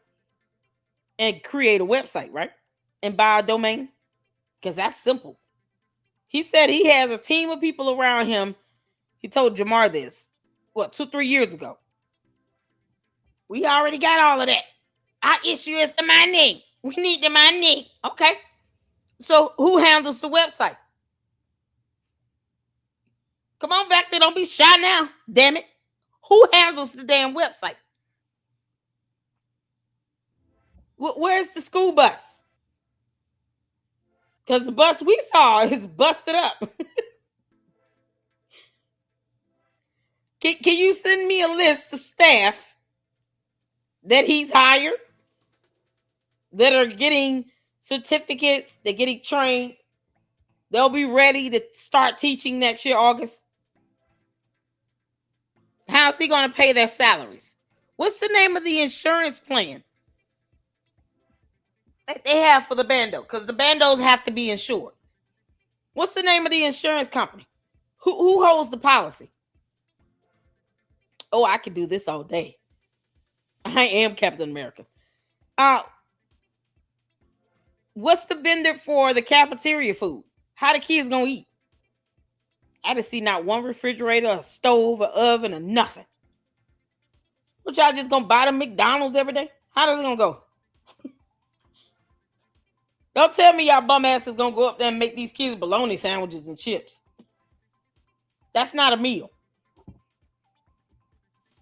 and create a website, right? And buy a domain? Because that's simple. He said he has a team of people around him. He told Jamar this, 2-3 years ago. We already got all of that. Our issue is the money. We need the money. Okay. So who handles the website? Come on, Vector. Don't be shy now. Damn it. Who handles the damn website? Where's the school bus? Because the bus we saw is busted up. Can you send me a list of staff that he's hired that are getting certificates, they're getting trained, they'll be ready to start teaching next year, August? How's he going to pay their salaries? What's the name of the insurance plan that they have for the bando? Because the bandos have to be insured. What's the name of the insurance company? Who holds the policy? Oh, I could do this all day. I am Captain America. What's the vendor for the cafeteria food? How the kids gonna eat? I didn't see not one refrigerator, a stove, an oven, or nothing. What, y'all just gonna buy them McDonald's every day? How does it gonna go? Don't tell me y'all bum asses gonna go up there and make these kids bologna sandwiches and chips. That's not a meal.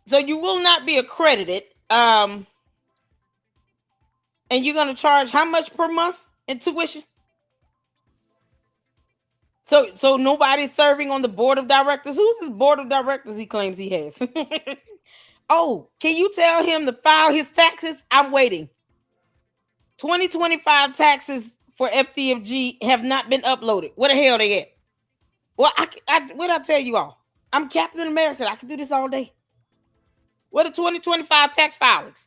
So you will not be accredited. And you're gonna charge how much per month in tuition? So nobody's serving on the board of directors. Who's this board of directors he claims he has? Oh, can you tell him to file his taxes? I'm waiting. 2025 taxes for FDFG have not been uploaded. Where the hell they at? Well, what I tell you all? I'm Captain America. I can do this all day. What are 2025 tax filings?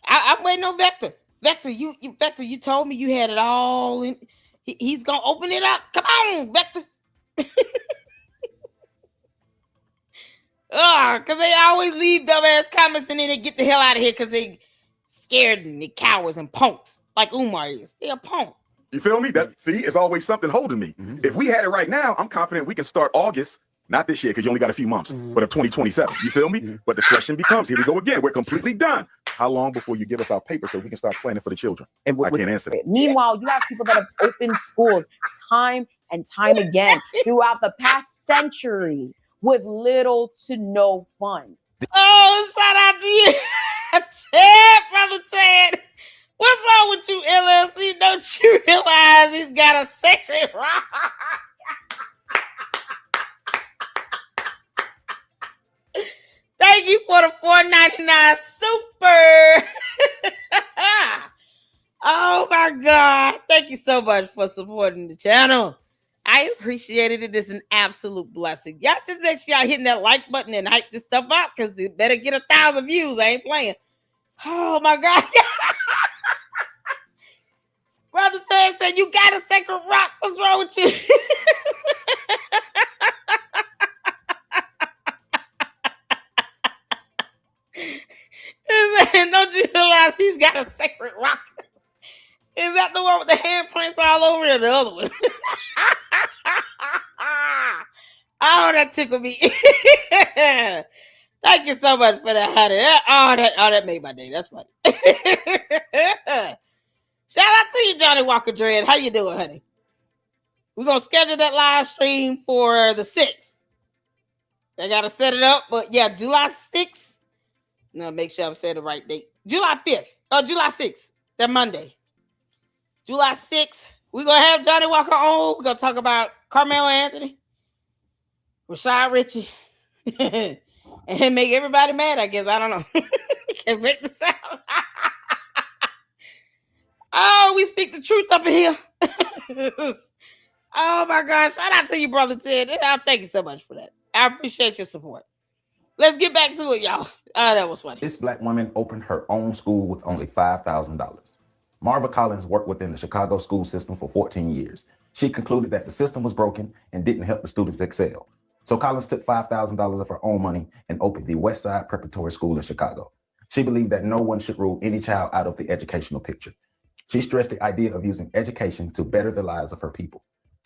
I'm waiting on Vector. Vector, Vector, you told me you had it all in. He's gonna open it up. Come on, Vector. Because they always leave dumbass comments and then they get the hell out of here because they scared and they cowards and punks like Umar is. They're a punk. You feel me? That see, it's always something holding me. If we had it right now, I'm confident we can start August. Not this year, because you only got a few months, but of 2027. You feel me? But the question becomes, here we go again. We're completely done. How long before you give us our paper so we can start planning for the children? And I can't answer that. Meanwhile, you have people that have opened schools time and time again throughout the past century with little to no funds. Oh, shout out to you, Ted, brother Ted. What's wrong with you, LLC? Don't you realize he's got a sacred rock? Thank you for the $4.99 super. Oh my God. Thank you so much for supporting the channel. I appreciate it. It is an absolute blessing. Y'all just make sure y'all hitting that like button and hype this stuff up because it better get 1,000 views. I ain't playing. Oh my God. Brother Ted said, you got a sacred rock. What's wrong with you? Don't you realize he's got a sacred rock? Is that the one with the handprints all over it or the other one? Oh, that tickled me. Thank you so much for that, honey. That made my day. That's funny. Shout out to you, Johnny Walker Dread. How you doing, honey? We're going to schedule that live stream for the 6th. I got to set it up. But yeah, July 6th. No, make sure I'm saying the right date. July 5th. July 6th. That Monday. July 6th. We're going to have Johnny Walker on. We're going to talk about Carmelo Anthony, Rashad Richie, and make everybody mad, I guess. I don't know. Can't make this out. Oh, we speak the truth up in here. Oh, my gosh. Shout out to you, Brother Ted. Thank you so much for that. I appreciate your support. Let's get back to it, y'all. Oh, that was funny. This Black woman opened her own school with only $5,000. Marva Collins worked within the Chicago school system for 14 years. She concluded that the system was broken and didn't help the students excel. So Collins took $5,000 of her own money and opened the West Side Preparatory School in Chicago. She believed that no one should rule any child out of the educational picture. She stressed the idea of using education to better the lives of her people.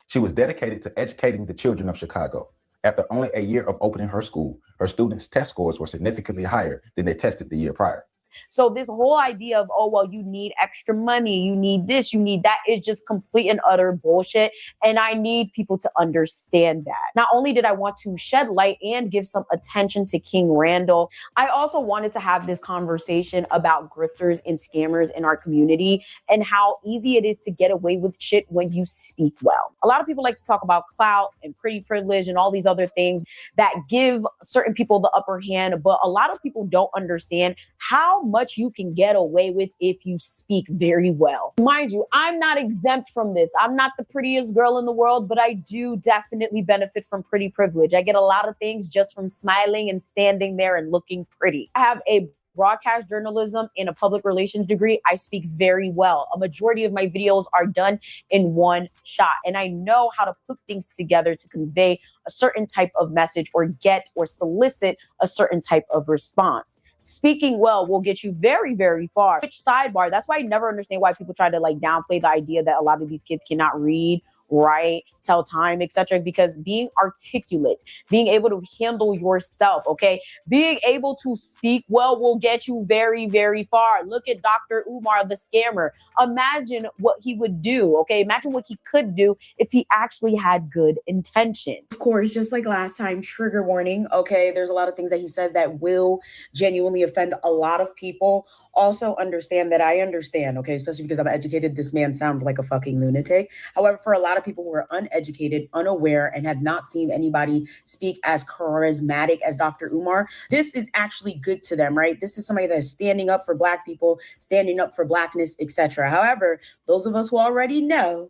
She was dedicated to educating the children of Chicago. After only a year of opening her school, her students' test scores were significantly higher than they tested the year prior. So this whole idea of, oh, well, you need extra money, you need this, you need that, is just complete and utter bullshit. And I need people to understand that. Not only did I want to shed light and give some attention to King Randall, I also wanted to have this conversation about grifters and scammers in our community and how easy it is to get away with shit when you speak well. A lot of people like to talk about clout and pretty privilege and all these other things that give certain people the upper hand, but a lot of people don't understand how how much you can get away with if you speak very well. Mind you, I'm not exempt from this. I'm not the prettiest girl in the world, but I do definitely benefit from pretty privilege. I get a lot of things just from smiling and standing there and looking pretty. I have a broadcast journalism and a public relations degree. I speak very well. A majority of my videos are done in one shot, and I know how to put things together to convey a certain type of message or get or solicit a certain type of response. Speaking well will get you very, very far. Which sidebar, that's why I never understand why people try to like downplay the idea that a lot of these kids cannot read, write, tell time, etc. Because being articulate, being able to handle yourself, okay, being able to speak well will get you very, very far. Look at Dr. Umar, the scammer. Imagine what he would do, okay? Imagine what he could do if he actually had good intentions. Of course, just like last time, trigger warning, okay? There's a lot of things that he says that will genuinely offend a lot of people. Also understand that I understand, okay? Especially because I'm educated, this man sounds like a fucking lunatic. However, for a lot of people who are uneducated, unaware, and have not seen anybody speak as charismatic as Dr. Umar, this is actually good to them, right? This is somebody that is standing up for Black people, standing up for Blackness, etc. However, those of us who already know.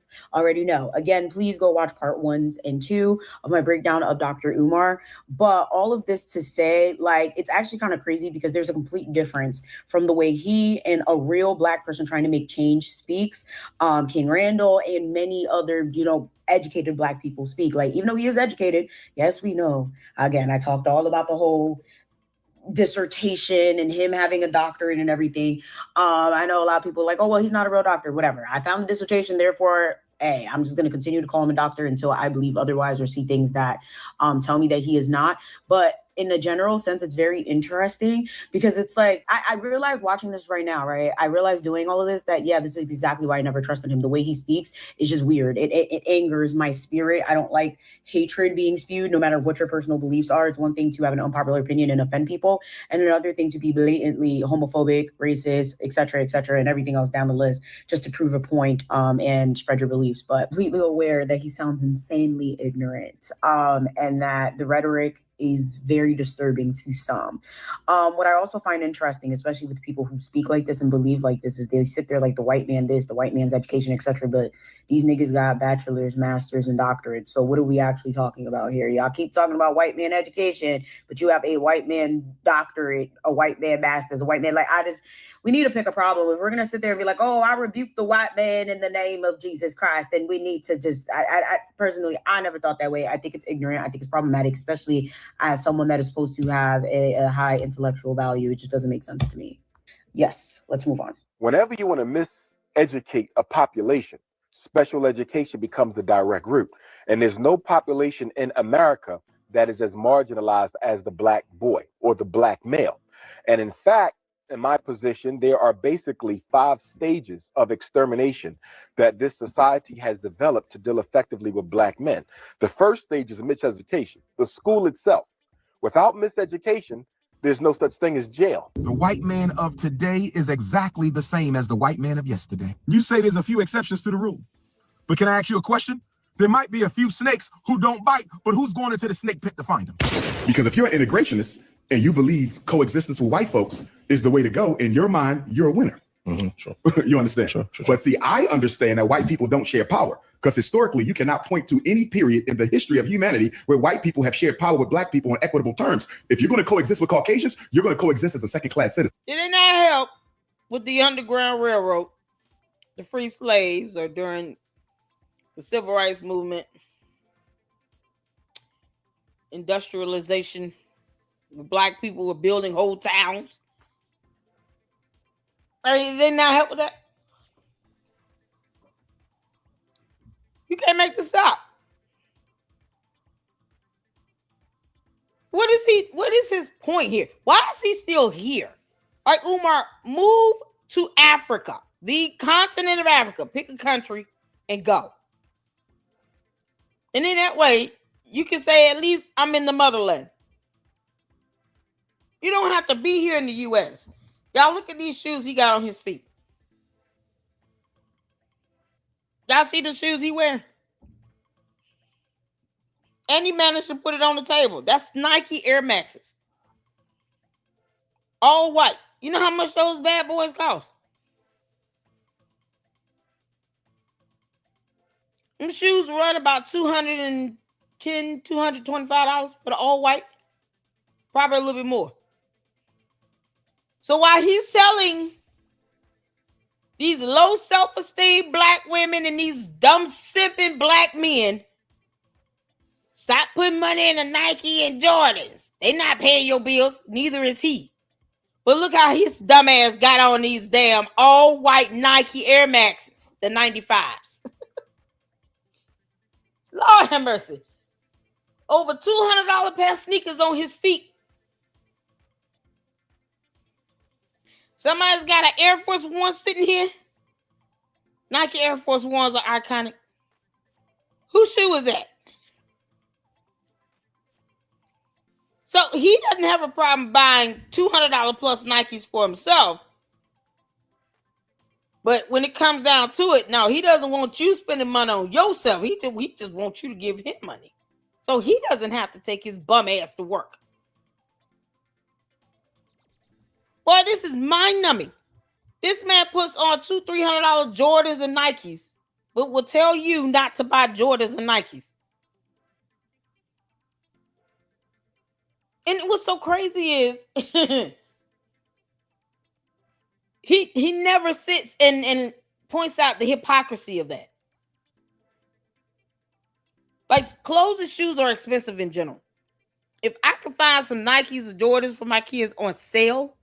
Again, please go watch part 1 and 2 of my breakdown of Dr. Umar. But all of this to say, like, it's actually kind of crazy because there's a complete difference from the way he and a real Black person trying to make change speaks, King Randall and many other, educated Black people speak. Like, even though he is educated, yes, we know. Again, I talked all about the whole dissertation and him having a doctorate and everything. I know a lot of people are like, oh, well, he's not a real doctor, whatever. I found the dissertation, therefore, hey, I'm just going to continue to call him a doctor until I believe otherwise or see things that tell me that he is not. But in a general sense, it's very interesting because it's like, I realize watching this right now, right? I realize doing all of this that, yeah, this is exactly why I never trusted him. The way he speaks is just weird. It angers my spirit. I don't like hatred being spewed, no matter what your personal beliefs are. It's one thing to have an unpopular opinion and offend people, and another thing to be blatantly homophobic, racist, etc., and everything else down the list just to prove a point and spread your beliefs. But completely aware that he sounds insanely ignorant and that the rhetoric is very disturbing to some. What I also find interesting, especially with people who speak like this and believe like this, is they sit there like the white man this, the white man's education, etc. But these niggas got bachelors, masters, and doctorates. So what are we actually talking about here? Y'all keep talking about white man education, but you have a white man doctorate, a white man master's, a white man. We need to pick a problem. If we're going to sit there and be like, oh, I rebuke the white man in the name of Jesus Christ, then we need to just, I personally, I never thought that way. I think it's ignorant. I think it's problematic, especially as someone that is supposed to have a high intellectual value. It just doesn't make sense to me. Yes, let's move on. Whenever you want to miseducate a population, special education becomes the direct route. And there's no population in America that is as marginalized as the Black boy or the Black male. And in fact, in my position, there are basically 5 stages of extermination that this society has developed to deal effectively with Black men. The first stage is miseducation, the school itself. Without miseducation, there's no such thing as jail. The white man of today is exactly the same as the white man of yesterday. You say there's a few exceptions to the rule, but can I ask you a question? There might be a few snakes who don't bite, but who's going into the snake pit to find them? Because if you're an integrationist and you believe coexistence with white folks is the way to go, in your mind, you're a winner. Sure. You understand? Sure. But see, I understand that white people don't share power, because historically, you cannot point to any period in the history of humanity where white people have shared power with Black people on equitable terms. If you're going to coexist with Caucasians, you're going to coexist as a second-class citizen. Did it not help with the Underground Railroad, the free slaves, or during the Civil Rights Movement, industrialization? Black people were building whole towns. I mean, did not help with that? You can't make this up. What is his point here? Why is he still here? All right, Umar, move to Africa, the continent of Africa. Pick a country and go. And in that way, you can say, at least I'm in the motherland. You don't have to be here in the U.S. Y'all look at these shoes he got on his feet. Y'all see the shoes he wearing? And he managed to put it on the table. That's Nike Air Maxes. All white. You know how much those bad boys cost? Them shoes run about $210, $225 for the all white. Probably a little bit more. So while he's selling these low self-esteem black women and these dumb simping black men, stop putting money in the Nike and Jordans. They not paying your bills. Neither is he. But look how his dumbass got on these damn all white Nike Air Maxes, the 95s. Lord have mercy. Over $200 pair of sneakers on his feet. Somebody's got an Air Force One sitting here. Nike Air Force Ones are iconic. Whose shoe is that? So he doesn't have a problem buying $200 plus Nikes for himself. But when it comes down to it, no, he doesn't want you spending money on yourself. He just wants you to give him money. So he doesn't have to take his bum ass to work. Boy, this is mind-numbing. This man puts on $200-$300 Jordans and Nikes, but will tell you not to buy Jordans and Nikes. And what's so crazy is he never sits and points out the hypocrisy of that. Like, clothes and shoes are expensive in general. If I can find some Nikes or Jordans for my kids on sale,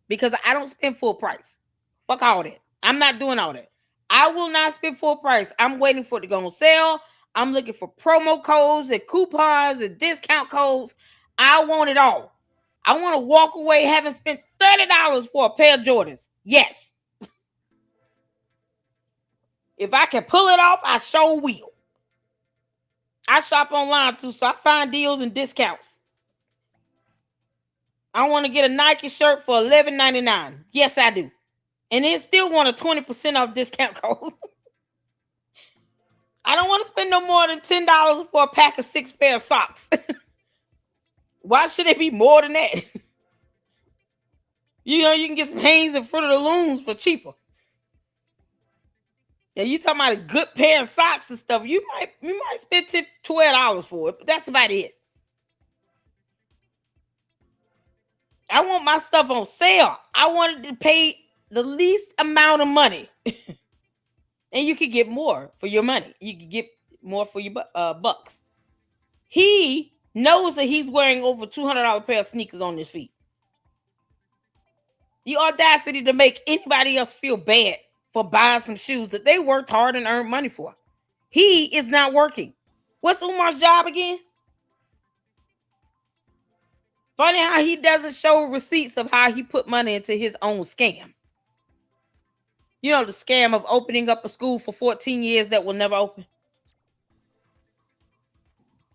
because I don't spend full price. Fuck all that. I'm not doing all that. I will not spend full price. I'm waiting for it to go on sale. I'm looking for promo codes and coupons and discount codes. I want it all. I want to walk away having spent $30 for a pair of Jordans. Yes. If I can pull it off, I sure will. I shop online too, so I find deals and discounts. I want to get a Nike shirt for $11.99. Yes, I do. And then still want a 20% off discount code. I don't want to spend no more than $10 for a pack of 6 pair of socks. Why should it be more than that? You know, you can get some Hanes and Fruit of the Looms for cheaper. And you talking about a good pair of socks and stuff, you might spend $12 for it, but that's about it. I want my stuff on sale. I wanted to pay the least amount of money. And you could get more for your money. You could get more for your bucks. He knows that he's wearing over $200 pair of sneakers on his feet. The audacity to make anybody else feel bad for buying some shoes that they worked hard and earned money for. He is not working. What's Umar's job again? Funny how he doesn't show receipts of how he put money into his own scam. You know, the scam of opening up a school for 14 years that will never open.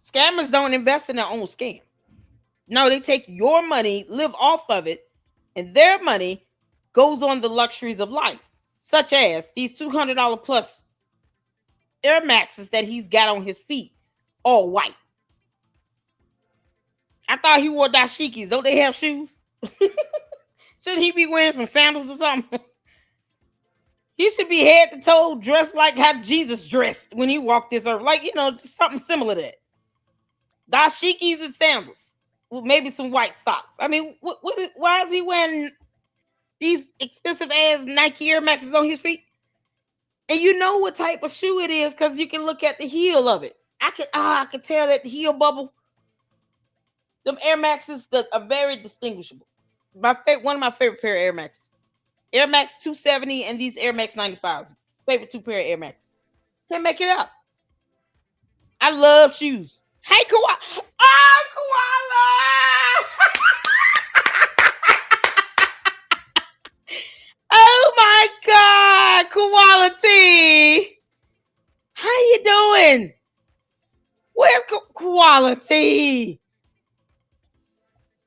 Scammers don't invest in their own scam. No, they take your money, live off of it, and their money goes on the luxuries of life, such as these $200 plus Air Maxes that he's got on his feet, all white. I thought he wore dashikis. Don't they have shoes? Shouldn't he be wearing some sandals or something? He should be head to toe dressed like how Jesus dressed when he walked this earth. Like, you know, just something similar to that. Dashikis and sandals. Well, maybe some white socks. I mean, why is he wearing these expensive ass Nike Air Maxes on his feet? And you know what type of shoe it is because you can look at the heel of it. I could tell that heel bubble. Them Air Maxes that are very distinguishable. One of my favorite pair of Air Maxes. Air Max 270 and these Air Max 95s. Favorite 2 pair of Air Max. Can't make it up. I love shoes. Hey, Koala. Oh, Koala. Oh, my God. Koala T. How you doing? Where's Koala T?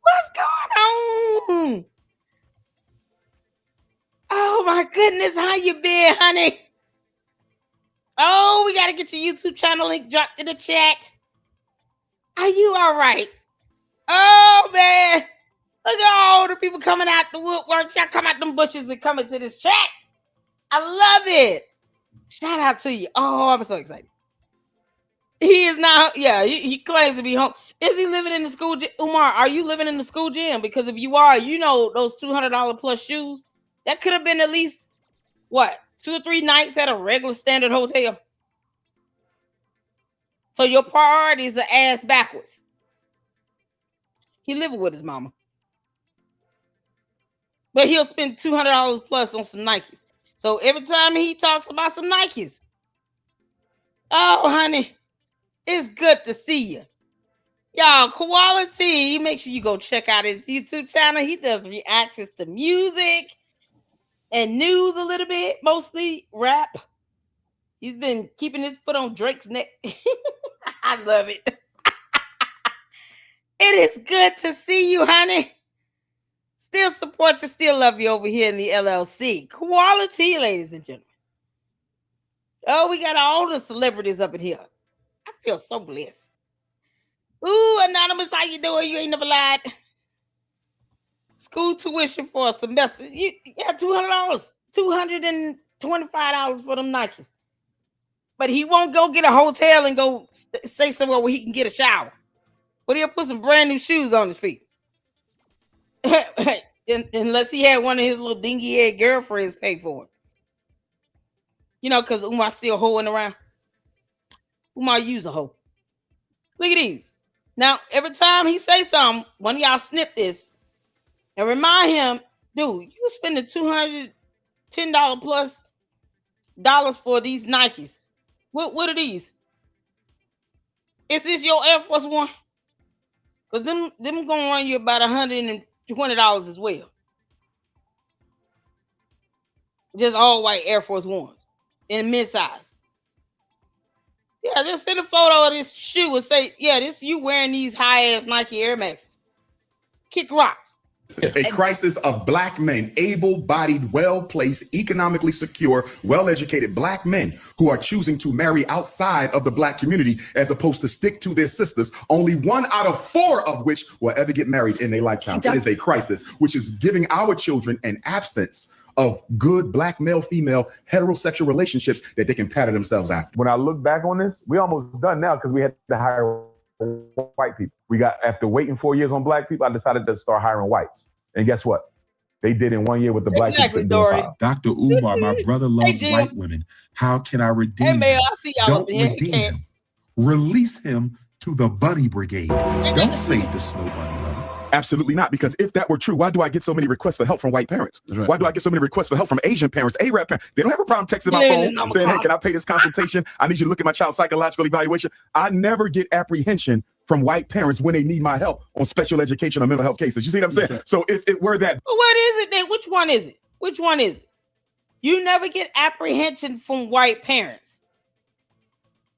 What's going on? Oh my goodness, how you been, honey? Oh, we gotta get your YouTube channel link dropped in the chat. Are you all right? Oh man, Look at all the people coming out the woodwork. Y'all come out them bushes and come into this chat. I love it. Shout out to you. Oh, I'm so excited. He is now, yeah, he claims to be home. Is he living in the school gym? Umar, are you living in the school gym? Because if you are, you know those $200 plus shoes, that could have been at least, what, 2 or 3 nights at a regular standard hotel. So your priorities are ass backwards. He living with his mama. But he'll spend $200 plus on some Nikes. So every time he talks about some Nikes, oh, honey, it's good to see you. Y'all, quality. Make sure you go check out his YouTube channel. He does reactions to music and news a little bit, mostly rap. He's been keeping his foot on Drake's neck. I love it. It is good to see you, honey. Still support you, still love you over here in the LLC. Quality, ladies and gentlemen. Oh, we got all the celebrities up in here. I feel so blessed. Ooh, Anonymous, how you doing? You ain't never lied. School tuition for a semester. Yeah, $200. $225 for them Nikes. But he won't go get a hotel and go stay somewhere where he can get a shower. But he'll put some brand new shoes on his feet. Unless he had one of his little dingy-head girlfriends pay for it. You know, because Umar's still hoeing around. Umar use a hoe. Look at these. Now, every time he say something, one of y'all snip this and remind him, dude, you spending $210 plus dollars for these Nikes. What are these? Is this your Air Force One? Because them gonna run you about $120 as well. Just all white Air Force Ones in mid-size. Yeah, just send a photo of this shoe and say, yeah, this you wearing these high-ass Nike Air Maxes. Kick rocks. A crisis of black men, able-bodied, well-placed, economically secure, well-educated black men who are choosing to marry outside of the black community as opposed to stick to their sisters, only 1 out of 4 of which will ever get married in their lifetime. It is a crisis, which is giving our children an absence of good black male-female heterosexual relationships that they can pattern themselves after. When I look back on this, we almost done now because we had to hire white people. After waiting 4 years on black people, I decided to start hiring whites. And guess what? They did in 1 year with the black people. Dr. Umar, my brother loves white women. How can I redeem him? Don't redeem him. Release him to the bunny brigade. Don't save the snow bunny lover. Absolutely not, because if that were true, why do I get so many requests for help from white parents? Right. Why do I get so many requests for help from Asian parents, Arab parents? They don't have a problem texting my phone saying, hey, can I pay this consultation? I need you to look at my child's psychological evaluation. I never get apprehension from white parents when they need my help on special education or mental health cases. You see what I'm saying? Right. So if it were that. Well, what is it then? Which one is it? Which one is it? You never get apprehension from white parents.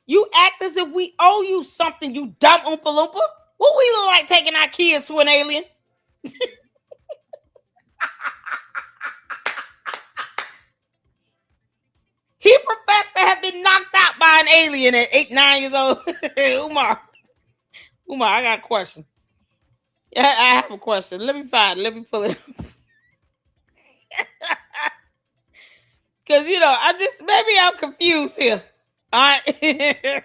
You act as if we owe you something, you dumb Oompa Loompa. What we look like taking our kids to an alien? He professed to have been knocked out by an alien at 8, 9 years old. Umar, I got a question. I have a question. Let me pull it up. Because, maybe I'm confused here. All right.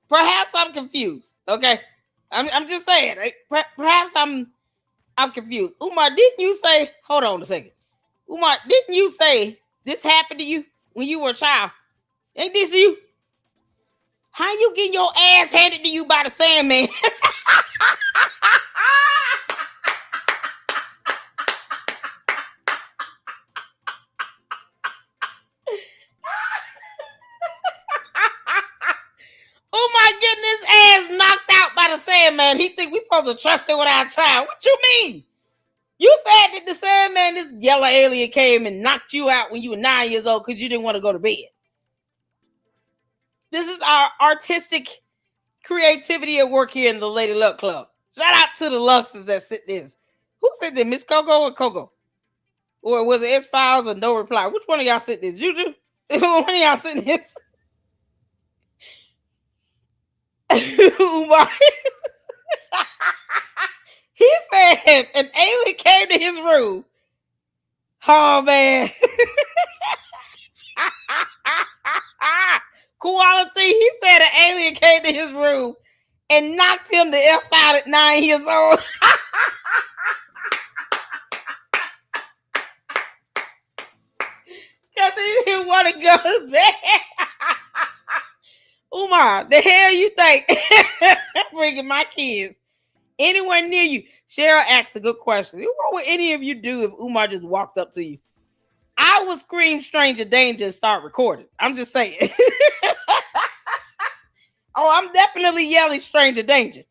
Perhaps I'm confused. Okay. I'm just saying. Right? Perhaps I'm confused. Umar, didn't you say, hold on a second. Umar, didn't you say this happened to you when you were a child? Ain't this you? How you getting your ass handed to you by the Sandman? Umar getting his ass knocked out by the Sandman. He think we supposed to trust him with our child. What you mean? You said that the Sandman, this yellow alien, came and knocked you out when you were 9 years old because you didn't want to go to bed. This is our artistic creativity at work here in the Lady Luck Club. Shout out to the Luxes that sit this. Who said that? Miss Coco or Coco? Or was it X-Files or No Reply? Which one of y'all said this? Juju? One of y'all said this? Umar. He said an alien came to his room. Oh man. Quality. He said an alien came to his room and knocked him the F out at 9 years old. Because he didn't want to go to bed. Umar, the hell you think? Bringing my kids anywhere near you. Cheryl asked a good question. What would any of you do if Umar just walked up to you? I would scream stranger danger and start recording. I'm just saying. Oh, I'm definitely yelling stranger danger.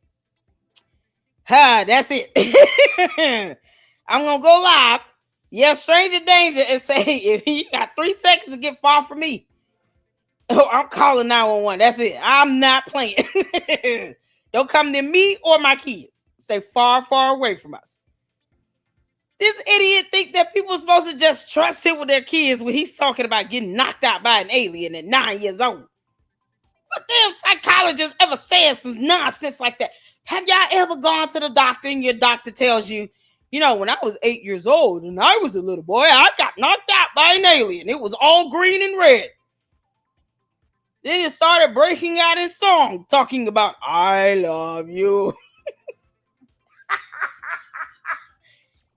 That's it. I'm going to go live, yell stranger danger, and say, if you got 3 seconds to get far from me, oh, I'm calling 911. That's it. I'm not playing. Don't come near me or my kids. Stay far, far away from us. This idiot think that people are supposed to just trust him with their kids when he's talking about getting knocked out by an alien at 9 years old. What damn psychologist ever said some nonsense like that? Have y'all ever gone to the doctor and your doctor tells you, you know, when I was 8 years old and I was a little boy, I got knocked out by an alien. It was all green and red. Then it started breaking out in song, talking about, I love you.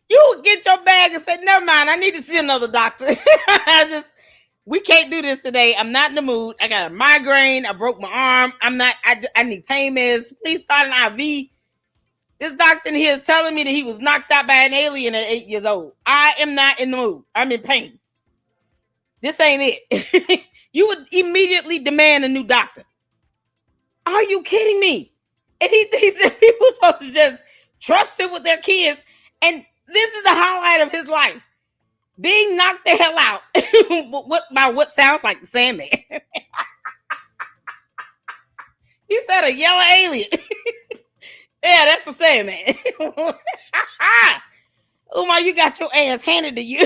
You would get your bag and say, never mind, I need to see another doctor. We can't do this today. I'm not in the mood. I got a migraine. I broke my arm. I need pain meds. Please start an IV. This doctor in here is telling me that he was knocked out by an alien at 8 years old. I am not in the mood. I'm in pain. This ain't it. You would immediately demand a new doctor. Are you kidding me? And he said people are supposed to just trust him with their kids. And this is the highlight of his life. Being knocked the hell out by what sounds like the Sandman. He said a yellow alien. Yeah, that's the Sandman. Umar, you got your ass handed to you.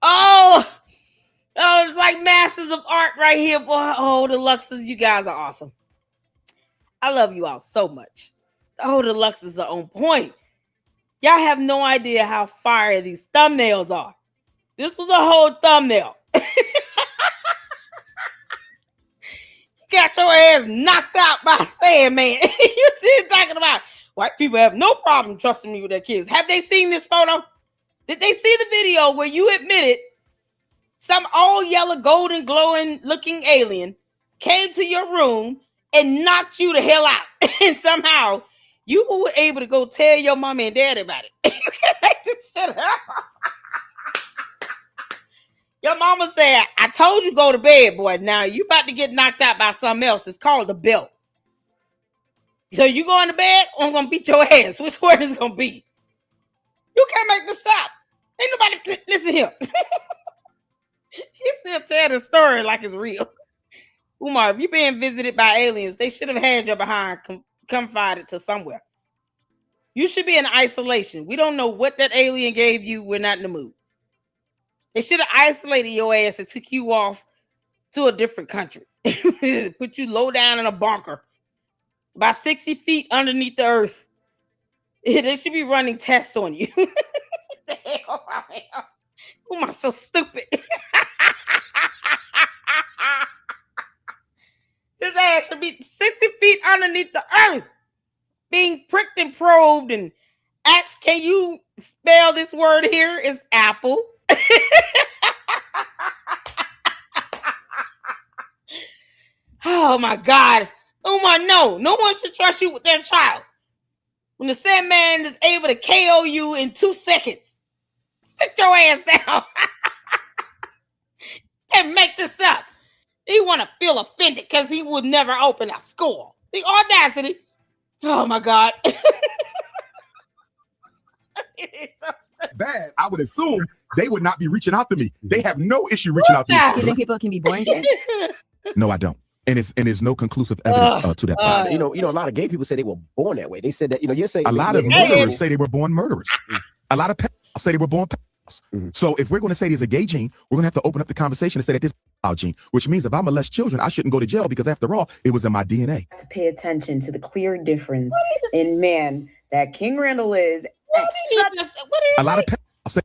Oh, it's like masters of art right here, boy. Oh, the Luxes, you guys are awesome. I love you all so much. Oh, the Luxes are on point. Y'all have no idea how fire these thumbnails are. This was a whole thumbnail. Got your ass knocked out by Sandman. You see talking about white people have no problem trusting me with their kids. Have they seen this photo? Did they see the video where you admitted some all yellow, golden, glowing looking alien came to your room and knocked you the hell out? And somehow you were able to go tell your mommy and daddy about it. You can't make this shit up. Your mama said, I told you go to bed, boy. Now you about to get knocked out by something else. It's called the belt. So you going to bed or I'm going to beat your ass? Which one is it going to be? You can't make this up. Ain't nobody, listen here. He still tell the story like it's real. Umar, if you being visited by aliens, they should have had your behind confided to somewhere. You should be in isolation. We don't know what that alien gave you. We're not in the mood. They should have isolated your ass and took you off to a different country. Put you low down in a bunker about 60 feet underneath the earth. They should be running tests on you. Who am I so stupid? His ass should be 60 feet underneath the earth, being pricked and probed and asked, can you spell this word here? It's apple. Oh my God. Umar, no one should trust you with their child. When the Sandman is able to KO you in 2 seconds, sit your ass down. Can't make this up. He want to feel offended because he would never open a school. The audacity. Oh my God. Bad, I would assume they would not be reaching out to me. They have no issue reaching out to me. You think people can be born gay? No, I don't. And there's no conclusive evidence to that. You know, a lot of gay people say they were born that way. They said that, you're saying a lot of murderers say they were born murderers. A lot of pedophiles say they were born pedophiles. So if we're going to say there's a gay gene, we're going to have to open up the conversation and say that this gene, which means if I molest children, I shouldn't go to jail because after all, it was in my DNA. To pay attention to the clear difference in man that King Randall is. A lot of parents say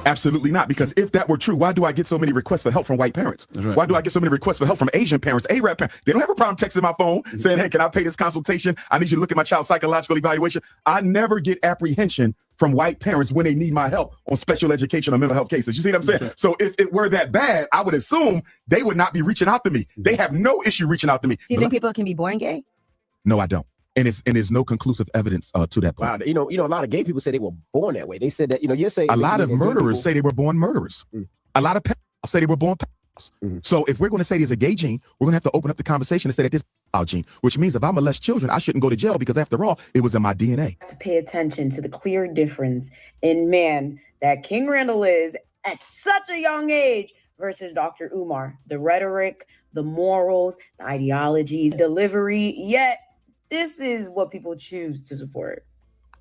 absolutely not, because if that were true, why do I get so many requests for help from white parents? Right. Why do I get so many requests for help from Asian parents, Arab parents? They don't have a problem texting my phone saying, hey, can I pay this consultation? I need you to look at my child's psychological evaluation. I never get apprehension from white parents when they need my help on special education or mental health cases. You see what I'm saying? So if it were that bad, I would assume they would not be reaching out to me. They have no issue reaching out to me. Do you think people can be born gay? No, I don't. And there's no conclusive evidence to that point. Wow, you know, a lot of gay people say they were born that way. They said that, you're saying a lot of murderers say they were born murderers. A lot of pedophiles say they were born pedophiles. So if we're going to say there's a gay gene, we're going to have to open up the conversation and say that this gene, which means if I molest children, I shouldn't go to jail because after all, it was in my DNA. To pay attention to the clear difference in man that King Randall is at such a young age versus Dr. Umar. The rhetoric, the morals, the ideologies, delivery, yet this is what people choose to support.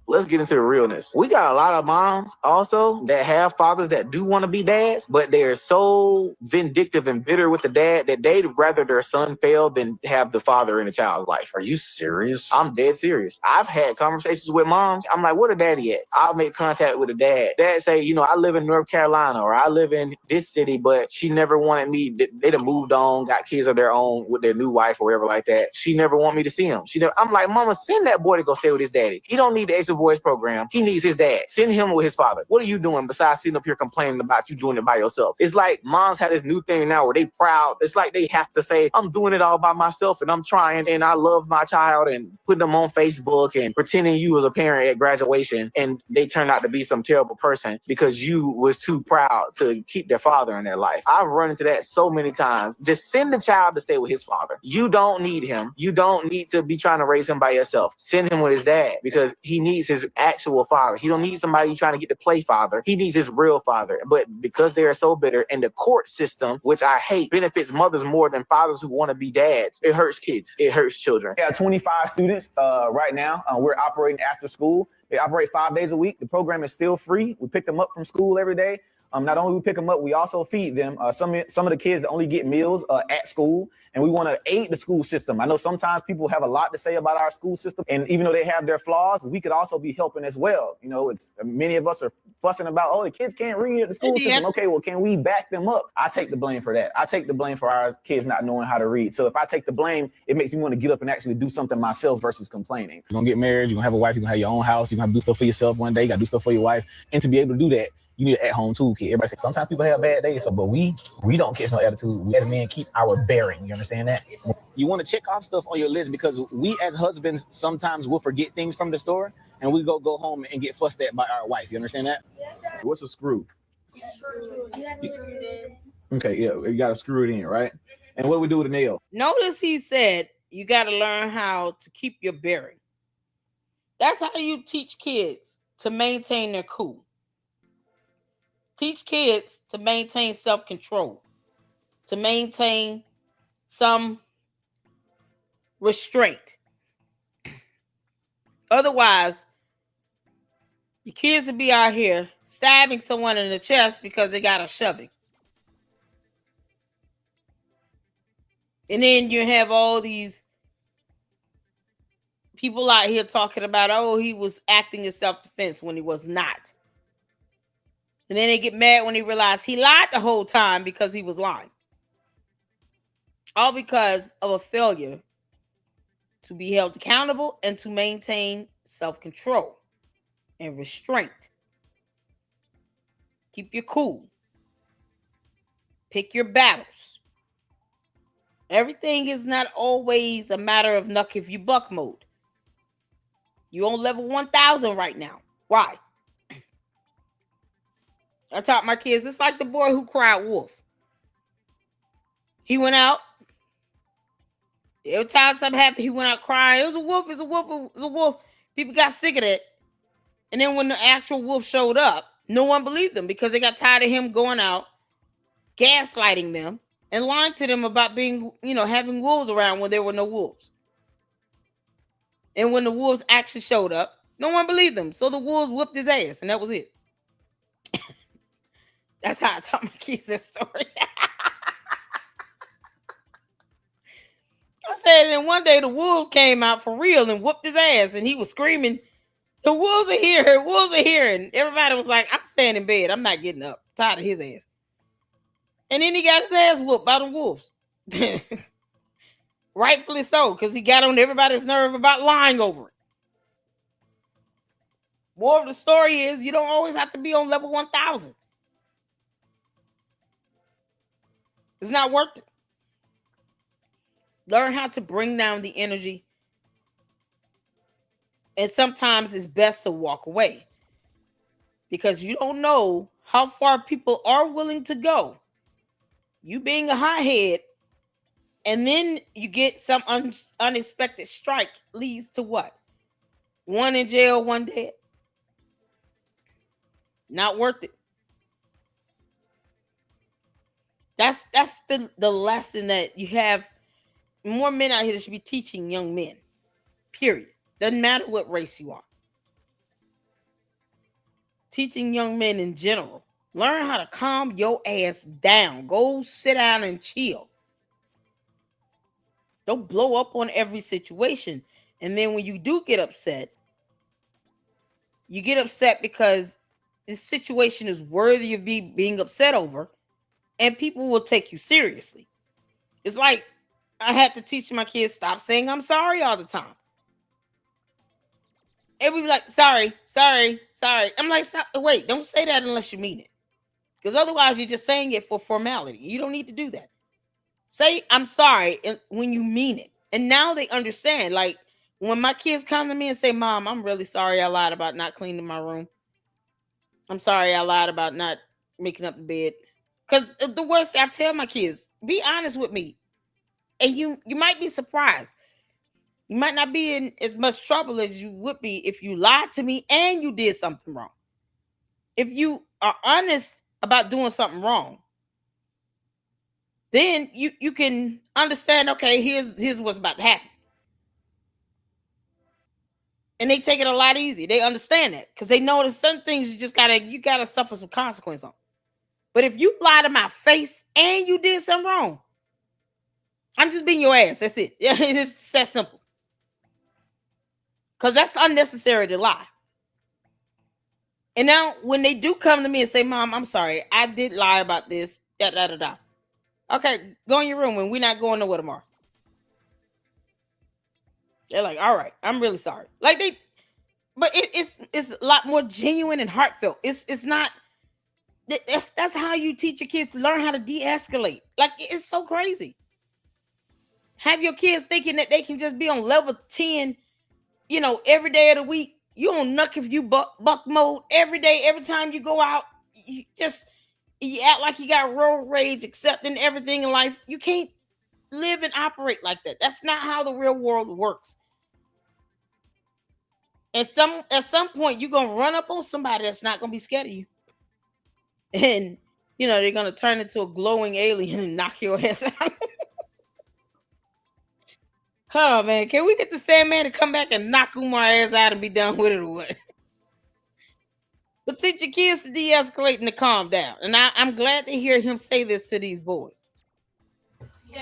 Let's get into the realness. We got a lot of moms also that have fathers that do want to be dads, but they're so vindictive and bitter with the dad that they'd rather their son fail than have the father in the child's life. Are you serious? I'm dead serious. I've had conversations with moms. I'm like, where the daddy at? I'll make contact with the dad. Dad say, I live in North Carolina or I live in this city, but she never wanted me. They'd have moved on, got kids of their own with their new wife or whatever like that. She never want me to see him. I'm like, mama, send that boy to go stay with his daddy. He don't need the Extra Boys program. He needs his dad. Send him with his father. What are you doing besides sitting up here complaining about you doing it by yourself? It's like moms have this new thing now where they proud. It's like they have to say, I'm doing it all by myself and I'm trying and I love my child and putting them on Facebook and pretending you was a parent at graduation and they turned out to be some terrible person because you was too proud to keep their father in their life. I've run into that so many times. Just send the child to stay with his father. You don't need him. You don't need to be trying to raise him by yourself. Send him with his dad because he needs his actual father. He don't need somebody trying to get to play father. He needs his real father. But because they are so bitter and the court system, which I hate, benefits mothers more than fathers who want to be dads. It hurts kids. It hurts children. We have 25 students right now. We're operating after school. They operate 5 days a week. The program is still free. We pick them up from school every day. Not only we pick them up, we also feed them. Some of the kids only get meals at school, and we want to aid the school system. I know sometimes people have a lot to say about our school system, and even though they have their flaws, we could also be helping as well. It's many of us are fussing about, oh, the kids can't read at the school system. Okay, well, can we back them up? I take the blame for that. I take the blame for our kids not knowing how to read. So if I take the blame, it makes me want to get up and actually do something myself versus complaining. You're gonna get married, you're gonna have a wife, you're gonna have your own house, you're gonna have to do stuff for yourself one day, you gotta do stuff for your wife, and to be able to do that, you need an at-home toolkit. Everybody says sometimes people have bad days, but we don't catch no attitude. We as men keep our bearing. You understand that? You want to check off stuff on your list because we as husbands sometimes will forget things from the store and we go home and get fussed at by our wife. You understand that? Yes, sir. What's a screw? Okay, yeah, you got to screw it in, right? And what do we do with a nail? Notice he said you got to learn how to keep your bearing. That's how you teach kids to maintain their cool. Teach kids to maintain self-control, to maintain some restraint. Otherwise, your kids will be out here stabbing someone in the chest because they got a shoving. And then you have all these people out here talking about, oh, he was acting in self-defense when he was not. And then they get mad when they realize he lied the whole time because he was lying. All because of a failure to be held accountable and to maintain self-control and restraint. Keep your cool. Pick your battles. Everything is not always a matter of knuck if you buck mode. You're on level 1000 right now. Why? I taught my kids, it's like the boy who cried wolf. He went out. Every time something happened, he went out crying. It was a wolf, it's a wolf, it was a wolf. People got sick of that. And then when the actual wolf showed up, no one believed them because they got tired of him going out, gaslighting them, and lying to them about being, having wolves around when there were no wolves. And when the wolves actually showed up, no one believed them. So the wolves whooped his ass, and that was it. That's how I taught my kids that story. I said, and one day the wolves came out for real and whooped his ass, and he was screaming, "The wolves are here! Wolves are here!" And everybody was like, "I'm staying in bed. I'm not getting up. I'm tired of his ass." And then he got his ass whooped by the wolves. Rightfully so, because he got on everybody's nerve about lying over it. More of the story is you don't always have to be on level 1000. It's not worth it. Learn how to bring down the energy. And sometimes it's best to walk away because you don't know how far people are willing to go. You being a hothead, and then you get some unexpected strike leads to what? One in jail, one dead. Not worth it. That's the lesson that you have. More men out here that should be teaching young men. Period. Doesn't matter what race you are. Teaching young men in general. Learn how to calm your ass down. Go sit down and chill. Don't blow up on every situation. And then when you do get upset, you get upset because this situation is worthy of being upset over, and people will take you seriously. It's like I had to teach my kids, stop saying I'm sorry all the time. And we be like, sorry. I'm like, stop, wait, don't say that unless you mean it. Because otherwise you're just saying it for formality. You don't need to do that. Say I'm sorry when you mean it. And now they understand. Like when my kids come to me and say, Mom, I'm really sorry I lied about not cleaning my room. I'm sorry I lied about not making up the bed. Because the worst I tell my kids, be honest with me. And you might be surprised. You might not be in as much trouble as you would be if you lied to me and you did something wrong. If you are honest about doing something wrong, then you can understand, okay, here's what's about to happen. And they take it a lot easier. They understand that because they know there's certain things you gotta suffer some consequence on. But if you lie to my face and you did something wrong, I'm just beating your ass. That's it. Yeah, it's that simple. Because that's unnecessary to lie. And now when they do come to me and say, Mom, I'm sorry, I did lie about this, da. Okay, go in your room and we're not going nowhere tomorrow. They're like, all right, I'm really sorry. Like but it's a lot more genuine and heartfelt. It's not, that's how you teach your kids to learn how to de-escalate. Like, it's so crazy. Have your kids thinking that they can just be on level 10, every day of the week. You on knuck if you buck mode every day, every time you go out. You act like you got road rage, accepting everything in life. You can't live and operate like that. That's not how the real world works. At some point, you're gonna run up on somebody that's not gonna be scared of you, and they're gonna turn into a glowing alien and knock your ass out. Oh man, can we get the Sandman to come back and knock Umar ass out and be done with it or what? But teach your kids to de-escalate and to calm down. And I'm glad to hear him say this to these boys. We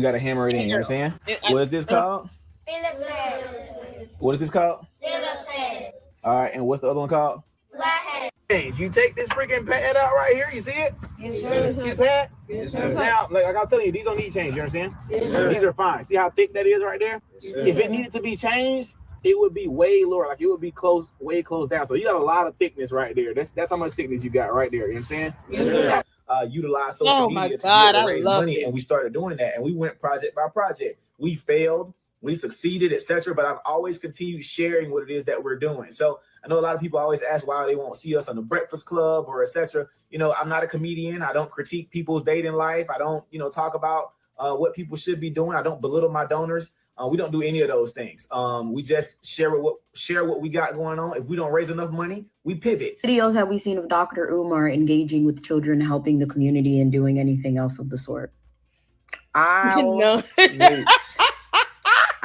got to hammer it in. You understand? What is this called? Phillips head. What is this called? Phillips head. All right, and what's the other one called? Flathead. Hey, you take this freaking pad out right here. You see it? Yes, sir. See the pad? Yes, sir. Now, like I'm telling you, these don't need change. You understand? Yes, sir. These are fine. See how thick that is right there? Yes, sir. If it needed to be changed, it would be way lower. Like it would be way close down. So you got a lot of thickness right there. That's how much thickness you got right there. You understand? Yes, sir. Utilize social media to be able to raise money, and we started doing that. And we went project by project. We failed, we succeeded, etc. But I've always continued sharing what it is that we're doing. So I know a lot of people always ask why they won't see us on the Breakfast Club or etc. I'm not a comedian. I don't critique people's dating life. I don't, talk about what people should be doing. I don't belittle my donors. We don't do any of those things. We just share what we got going on. If we don't raise enough money, we pivot. Videos have we seen of Dr. Umar engaging with children, helping the community, and doing anything else of the sort? I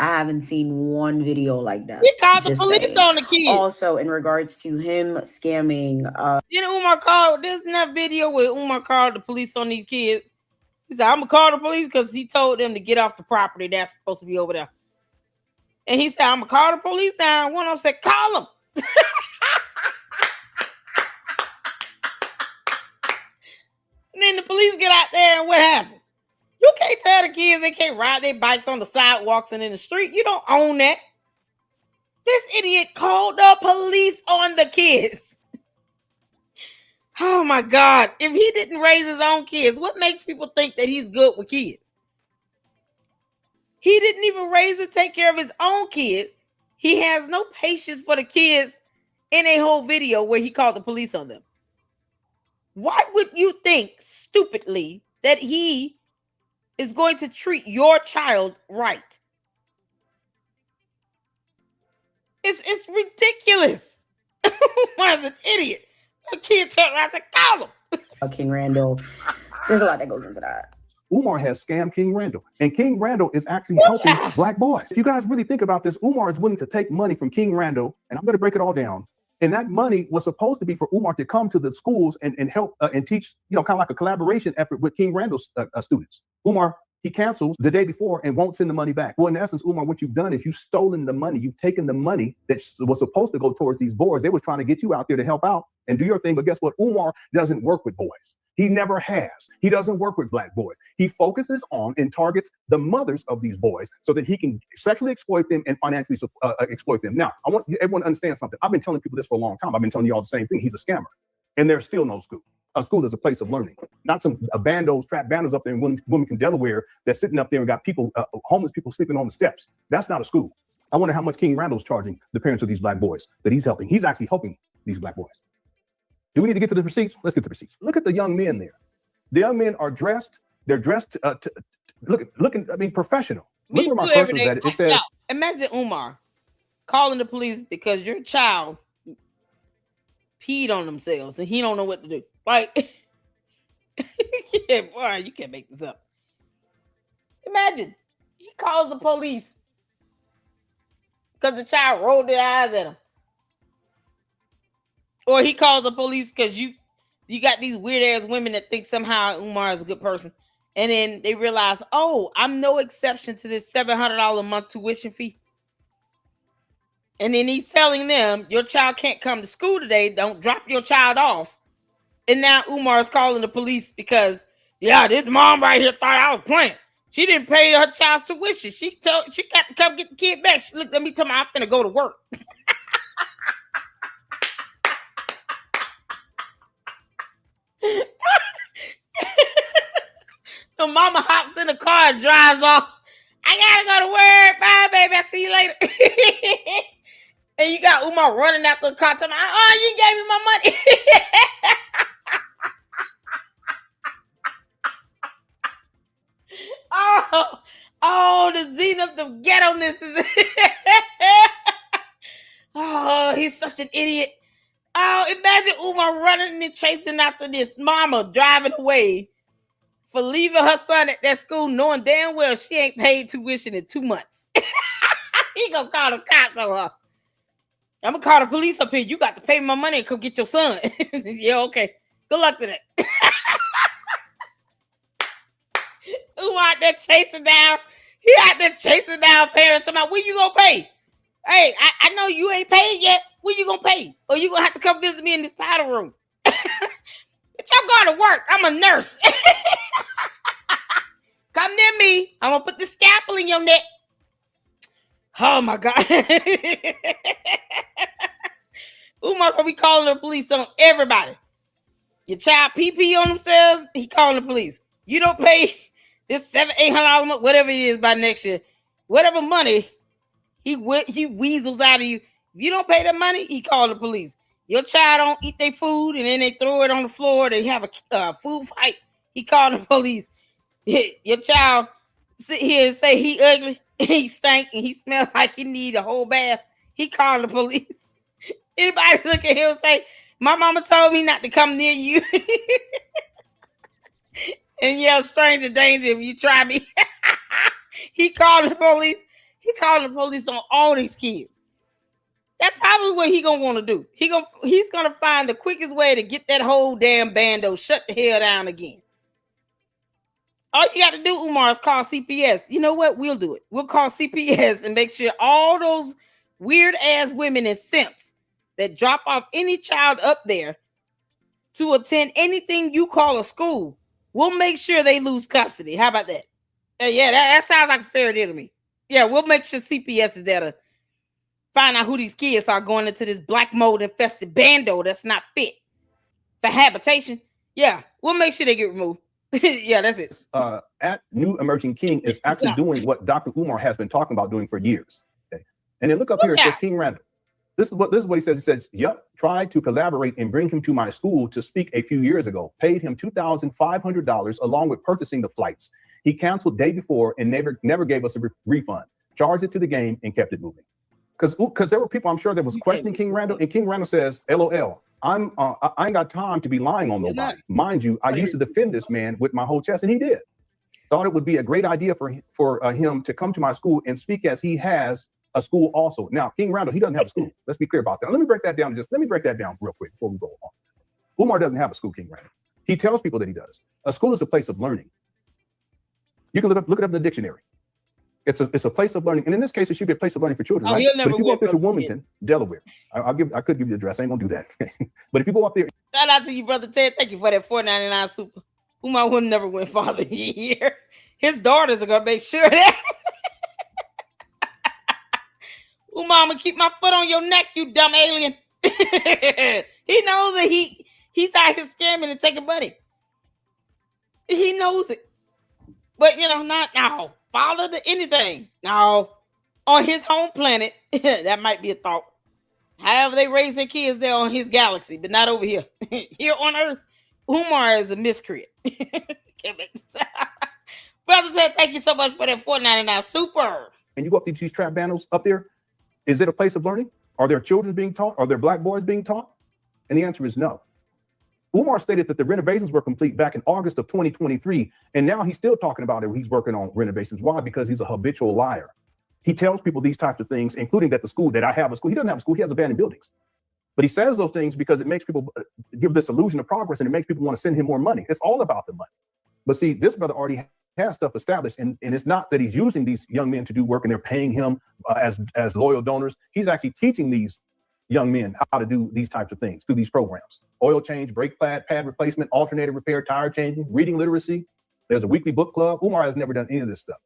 I haven't seen one video like that. He called the Just police saying. on the kid. Also, in regards to him scamming, Then Umar called. There's that video where Umar called the police on these kids. He said, "I'm gonna call the police because he told them to get off the property that's supposed to be over there." And he said, "I'm gonna call the police now." One of them said, "Call them." And then the police get out there, and what happened? You can't tell the kids they can't ride their bikes on the sidewalks and in the street. You don't own that. This idiot called the police on the kids. Oh my God. If he didn't raise his own kids, what makes people think that he's good with kids? He didn't even raise and take care of his own kids. He has no patience for the kids in a whole video where he called the police on them. Why would you think stupidly that he is going to treat your child right? It's ridiculous. Umar's an idiot. The kid turned around and said, "Call him." King Randall, there's a lot that goes into that. Umar has scammed King Randall, and King Randall is actually helping black boys. If you guys really think about this, Umar is willing to take money from King Randall, and I'm going to break it all down. And that money was supposed to be for Umar to come to the schools and help and teach, kind of like a collaboration effort with King Randall's students. Umar, he cancels the day before and won't send the money back. Well, in essence, Umar, what you've done is you've stolen the money. You've taken the money that was supposed to go towards these boys. They were trying to get you out there to help out and do your thing. But guess what? Umar doesn't work with boys. He never has. He doesn't work with black boys. He focuses on and targets the mothers of these boys so that he can sexually exploit them and financially exploit them. Now, I want everyone to understand something. I've been telling people this for a long time. I've been telling you all the same thing. He's a scammer. And there's still no school. A school is a place of learning, not some bandos, trap bandos up there in Wilmington, Delaware, that's sitting up there and got people, homeless people sleeping on the steps. That's not a school. I wonder how much King Randall's charging the parents of these black boys that he's helping. He's actually helping these black boys. Do we need to get to the receipts? Let's get the receipts. Look at the young men there. The young men are dressed. They're dressed looking. I mean, professional. Look where my cursor's at. It says. Imagine Umar calling the police because your child peed on themselves and he don't know what to do. Like, yeah, boy, you can't make this up. Imagine he calls the police because the child rolled their eyes at him. Or he calls the police because you got these weird ass women that think somehow Umar is a good person. And then they realize, oh, I'm no exception to this $700 a month tuition fee. And then he's telling them, your child can't come to school today. Don't drop your child off. And now Umar is calling the police because, yeah, this mom right here thought I was playing. She didn't pay her child's tuition. She got to come get the kid back. She looked at me, told me I'm finna go to work. The mama hops in the car and drives off. I gotta go to work. Bye, baby. I'll see you later. And you got Umar running after the car, telling me, "Oh, you gave me my money." The zenith of ghetto-ness is. Oh, he's such an idiot. Oh, imagine Umar running and chasing after this mama driving away for leaving her son at that school, knowing damn well she ain't paid tuition in 2 months. He gonna call the cops on her. I'm gonna call the police up here. You got to pay my money and come get your son. Yeah, okay. Good luck to that. Umar out there chasing down. He out there chasing down parents. I'm like, when you gonna pay? Hey, I know you ain't paid yet. When you gonna pay? Or you gonna have to come visit me in this powder room. Bitch, I'm going to work. I'm a nurse. Come near me. I'm gonna put the scalpel in your neck. Oh my God. Umar gonna be calling the police on everybody. Your child pee on themselves, he calling the police. You don't pay this $700-800 a month, whatever it is by next year. Whatever money he weasels out of you. If you don't pay the money, he calling the police. Your child don't eat their food and then they throw it on the floor. They have a food fight. He called the police. Your child sit here and say he ugly, and he stank, and he smells like he need a whole bath. He called the police. Anybody look at him and say, my mama told me not to come near you. And yell stranger danger if you try me. He called the police. He calling the police on all these kids. That's probably what he gonna want to do. He's gonna find the quickest way to get that whole damn bando shut the hell down again. All you got to do, Umar, is call CPS. You know what? We'll do it. We'll call CPS and make sure all those weird ass women and simps that drop off any child up there to attend anything you call a school, we'll make sure they lose custody. How about that? Yeah, that sounds like a fair deal to me. Yeah, we'll make sure CPS is there to find out who these kids are going into this black mold infested bando that's not fit for habitation. Yeah, we'll make sure they get removed. Yeah, that's it. At New Emerging King is actually doing what Dr. Umar has been talking about doing for years. Okay, and then look up here. It says King Randall. This is what he says. He says, "Yep, tried to collaborate and bring him to my school to speak a few years ago. Paid him $2,500 along with purchasing the flights. He canceled day before and never gave us a refund. Charged it to the game and kept it moving." Because there were people, I'm sure, that was questioning King Randall, and King Randall says, "LOL, I ain't got time to be lying on nobody. Mind you, I used to defend this man with my whole chest," and he did. Thought it would be a great idea for him to come to my school and speak, as he has a school also. Now, King Randall, he doesn't have a school. Let's be clear about that. Let me break that down real quick before we go on. Umar doesn't have a school, King Randall. He tells people that he does. A school is a place of learning. You can look it up in the dictionary. It's a place of learning, and in this case, it should be a place of learning for children, right? But if you go up there to Wilmington, Delaware, I could give you the address. I ain't gonna do that. But if you go up there, shout out to you, brother Ted. Thank you for that $4.99 super. Umar would never win Father of the Year. His daughters are gonna make sure that. Umar, I'm gonna keep my foot on your neck, you dumb alien. He knows that he's out here scamming and taking money. He knows it, but not now. Father to anything. Now, on his home planet, that might be a thought. However, they raise their kids there on his galaxy, but not over here. Here on Earth, Umar is a miscreant. Brother Ted, thank you so much for that $4.99 super. And you go up to these trap bandos up there, is it a place of learning? Are there children being taught? Are there black boys being taught? And the answer is no. Umar stated that the renovations were complete back in August of 2023, and now he's still talking about it. He's working on renovations. Why? Because he's a habitual liar. He tells people these types of things, including that that I have a school. He doesn't have a school. He has abandoned buildings. But he says those things because it makes people give this illusion of progress, and it makes people want to send him more money. It's all about the money. But see, this brother already has stuff established, and it's not that he's using these young men to do work and they're paying him as loyal donors. He's actually teaching these young men how to do these types of things through these programs. Oil change, brake pad replacement, alternator repair, tire changing, reading literacy. There's a weekly book club. Umar has never done any of this stuff.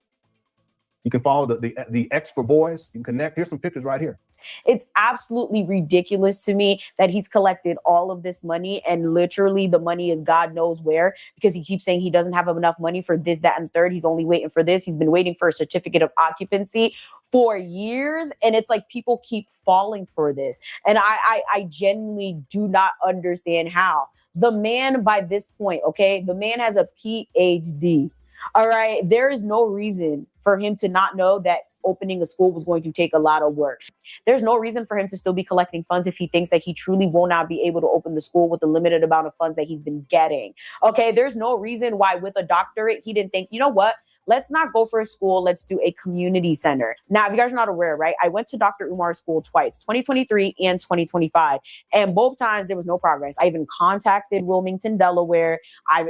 You can follow the X for Boys. You can connect. Here's some pictures right here. It's absolutely ridiculous to me that he's collected all of this money, and literally the money is God knows where, because he keeps saying he doesn't have enough money for this, that, and third. He's only waiting for this. He's been waiting for a certificate of occupancy for years, and it's like people keep falling for this. And I genuinely do not understand how. The man, by this point, okay, the man has a PhD. All right, there is no reason for him to not know that opening a school was going to take a lot of work. There's no reason for him to still be collecting funds if he thinks that he truly will not be able to open the school with the limited amount of funds that he's been getting. Okay, there's no reason why with a doctorate, he didn't think, you know what? Let's not go for a school. Let's do a community center. Now, if you guys are not aware, right, I went to Dr. Umar's school twice, 2023 and 2025. And both times there was no progress. I even contacted Wilmington, Delaware. I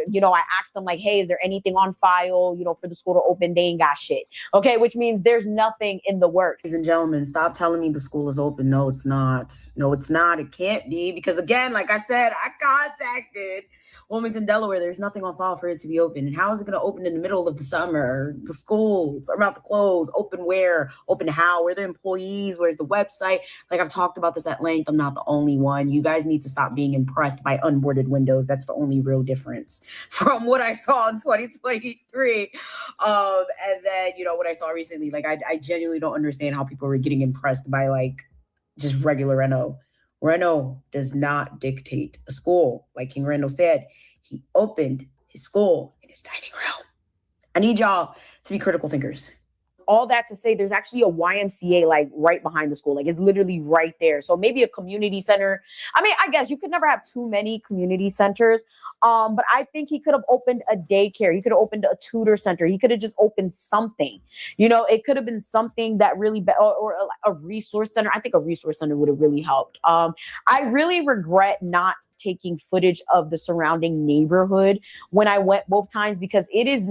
asked them like, hey, is there anything on file, for the school to open? They ain't got shit. Okay, which means there's nothing in the works. Ladies and gentlemen, stop telling me the school is open. No, it's not. No, it's not. It can't be. Because again, like I said, I contacted Wilmington, Delaware. There's nothing on file for it to be open. And how is it going to open in the middle of the summer? The schools are about to close. Open where? Open how? Where are the employees? Where's the website? Like, I've talked about this at length. I'm not the only one. You guys need to stop being impressed by unboarded windows. That's the only real difference from what I saw in 2023. And then, what I saw recently. Like, I genuinely don't understand how people are getting impressed by, like, just regular Reno. Reno does not dictate a school. Like King Randall said, he opened his school in his dining room. I need y'all to be critical thinkers. all that to say, there's actually a YMCA like right behind the school. Like it's literally right there. So maybe a community center. I mean, I guess you could never have too many community centers. But I think he could have opened a daycare. He could have opened a tutor center. He could have just opened something. You know, it could have been something that really, or a resource center. I think a resource center would have really helped. I really regret not taking footage of the surrounding neighborhood when I went both times, because it's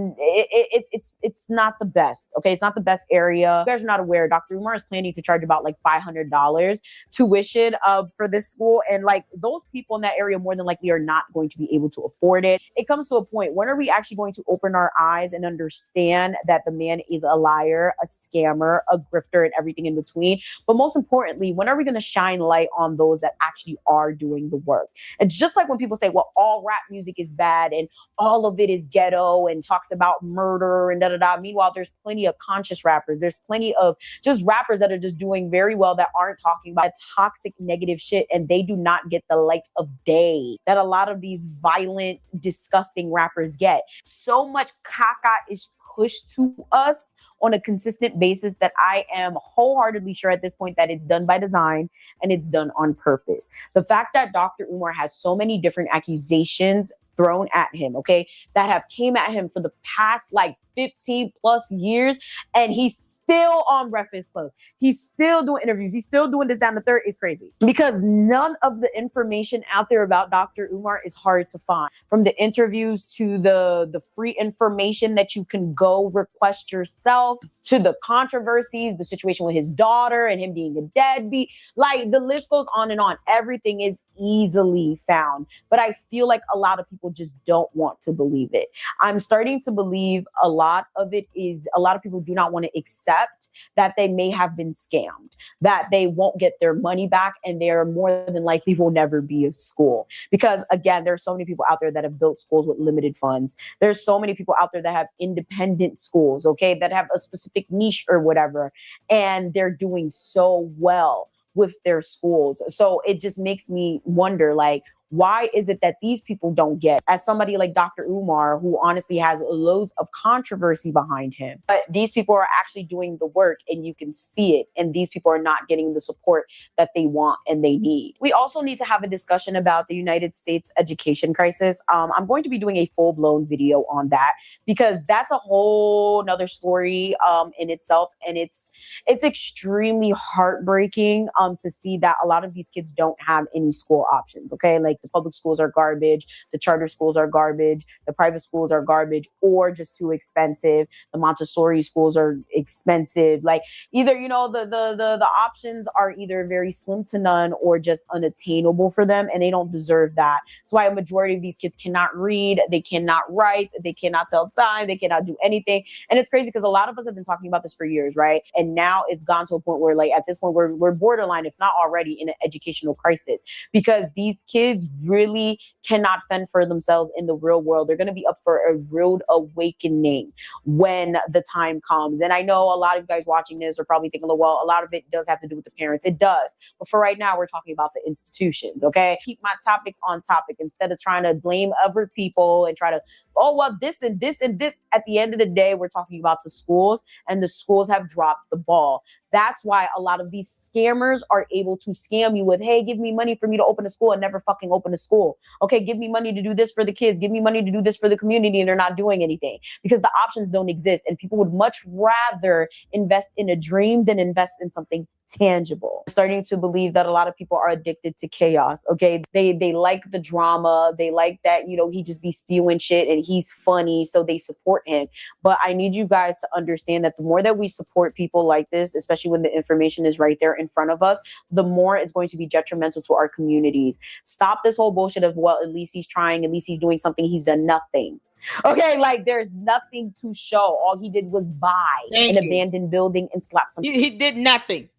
not the best. Okay, it's not the best area. You guys are not aware. Dr. Umar is planning to charge about like $500 tuition for this school, and like those people in that area more than likely are not going to be able to afford it. It comes to a point, when are we actually going to open our eyes and understand that the man is a liar, a scammer, a grifter, and everything in between? But most importantly, when are we going to shine light on those that actually are doing the work? It's just like when people say, well, all rap music is bad and all of it is ghetto and talks about murder and da-da-da. Meanwhile, there's plenty of conscious rappers. There's plenty of just rappers that are just doing very well that aren't talking about toxic, negative shit, and they do not get the light of day that a lot of these violent, disgusting rappers get. So much caca is pushed to us on a consistent basis that I am wholeheartedly sure at this point that it's done by design and it's done on purpose. The fact that Dr. Umar has so many different accusations thrown at him, okay, that have came at him for the past like 15 plus years, and he's still on Breakfast Club. He's still doing interviews. He's still doing this down the third. Is crazy, because none of the information out there about Dr. Umar is hard to find. From the interviews to the free information that you can go request yourself, to the controversies, the situation with his daughter and him being a deadbeat, like the list goes on and on. Everything is easily found, but I feel like a lot of people just don't want to believe it. I'm starting to believe a lot of people do not want to accept that they may have been scammed, that they won't get their money back, and they're more than likely will never be a school. Because again, there's so many people out there that have built schools with limited funds. There's so many people out there that have independent schools, okay, that have a specific niche or whatever, and they're doing so well with their schools. So it just makes me wonder, like, why is it that these people don't get, as somebody like Dr. Umar, who honestly has loads of controversy behind him, but these people are actually doing the work and you can see it, and these people are not getting the support that they want and they need. We also need to have a discussion about the United States education crisis. I'm going to be doing a full-blown video on that, because that's a whole nother story in itself, and it's extremely heartbreaking to see that a lot of these kids don't have any school options, okay? Like, the public schools are garbage, the charter schools are garbage, the private schools are garbage or just too expensive. The Montessori schools are expensive. Like, either, you know, the options are either very slim to none or just unattainable for them, and they don't deserve that. That's why a majority of these kids cannot read, they cannot write, they cannot tell time, they cannot do anything. And it's crazy because a lot of us have been talking about this for years, right? And now it's gone to a point where, like, at this point, we're borderline, if not already, in an educational crisis, because these kids really cannot fend for themselves in the real world. They're going to be up for a rude awakening when the time comes. And I know a lot of you guys watching this are probably thinking, well, a lot of it does have to do with the parents. It does. But for right now, we're talking about the institutions, okay? Keep my topics on topic instead of trying to blame other people and try to, oh, well, this and this and this. At the end of the day, we're talking about the schools, and the schools have dropped the ball. That's why a lot of these scammers are able to scam you with, hey, give me money for me to open a school, and never fucking open a school. Okay, give me money to do this for the kids. Give me money to do this for the community, and they're not doing anything because the options don't exist. And people would much rather invest in a dream than invest in something tangible. I'm starting to believe that a lot of people are addicted to chaos. Okay, they like the drama. They like that, you know, he just be spewing shit and he's funny, so they support him. But I need you guys to understand that the more that we support people like this, especially when the information is right there in front of us, the more it's going to be detrimental to our communities. Stop this whole bullshit of, well, at least he's trying, at least he's doing something. He's done nothing. Okay, like, there's nothing to show. All he did was buy an abandoned building and slap some. He did nothing.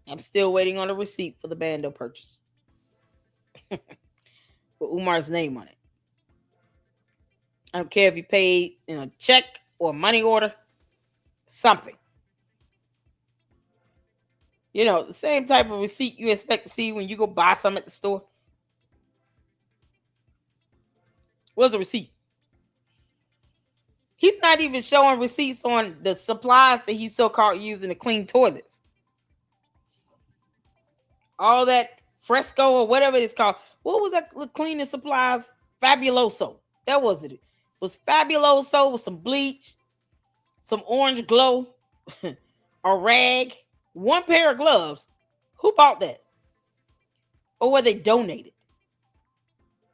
I'm still waiting on a receipt for the bando purchase with Umar's name on it. I don't care if you paid in a check or a money order, something. You know, the same type of receipt you expect to see when you go buy something at the store. Where's the receipt? He's he's not even showing receipts on the supplies that he's so-called using to clean toilets. All that Fresco or whatever it's called. What was that cleaning supplies? Fabuloso. That was it. It was Fabuloso with some bleach, some orange glow, a rag, one pair of gloves. Who bought that? Or were they donated?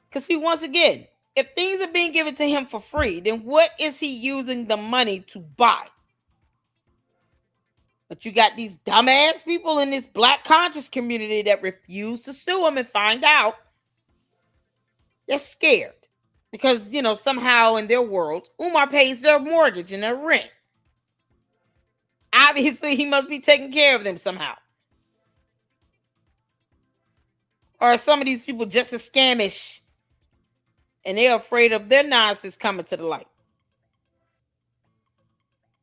Because see, once again, if things are being given to him for free, then what is he using the money to buy? But you got these dumbass people in this black conscious community that refuse to sue him and find out. They're scared because, you know, somehow in their world, Umar pays their mortgage and their rent. Obviously, he must be taking care of them somehow. Or are some of these people just as scamish and they're afraid of their nonsense coming to the light?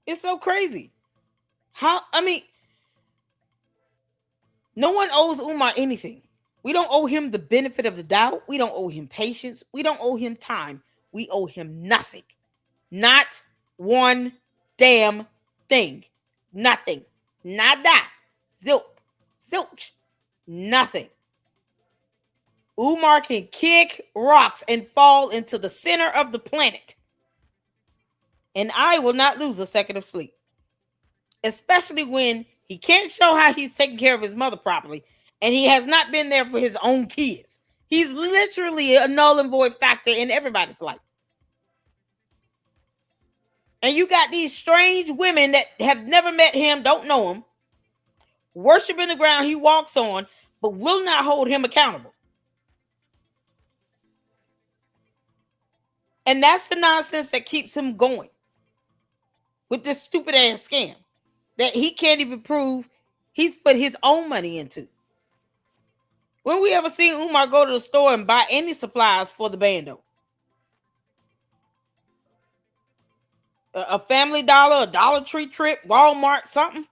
It's so crazy. No one owes Umar anything. We don't owe him the benefit of the doubt. We don't owe him patience. We don't owe him time. We owe him nothing. Not one damn thing. Nothing. Nada. Zilch. Zilch. Nothing. Umar can kick rocks and fall into the center of the planet. And I will not lose a second of sleep. Especially when he can't show how he's taking care of his mother properly. And he has not been there for his own kids. He's literally a null and void factor in everybody's life. And you got these strange women that have never met him, don't know him, worshiping the ground he walks on, but will not hold him accountable. And that's the nonsense that keeps him going with this stupid ass scam that he can't even prove he's put his own money into. When we ever seen Umar go to the store and buy any supplies for the bando? A Family Dollar, a Dollar Tree trip, Walmart, something?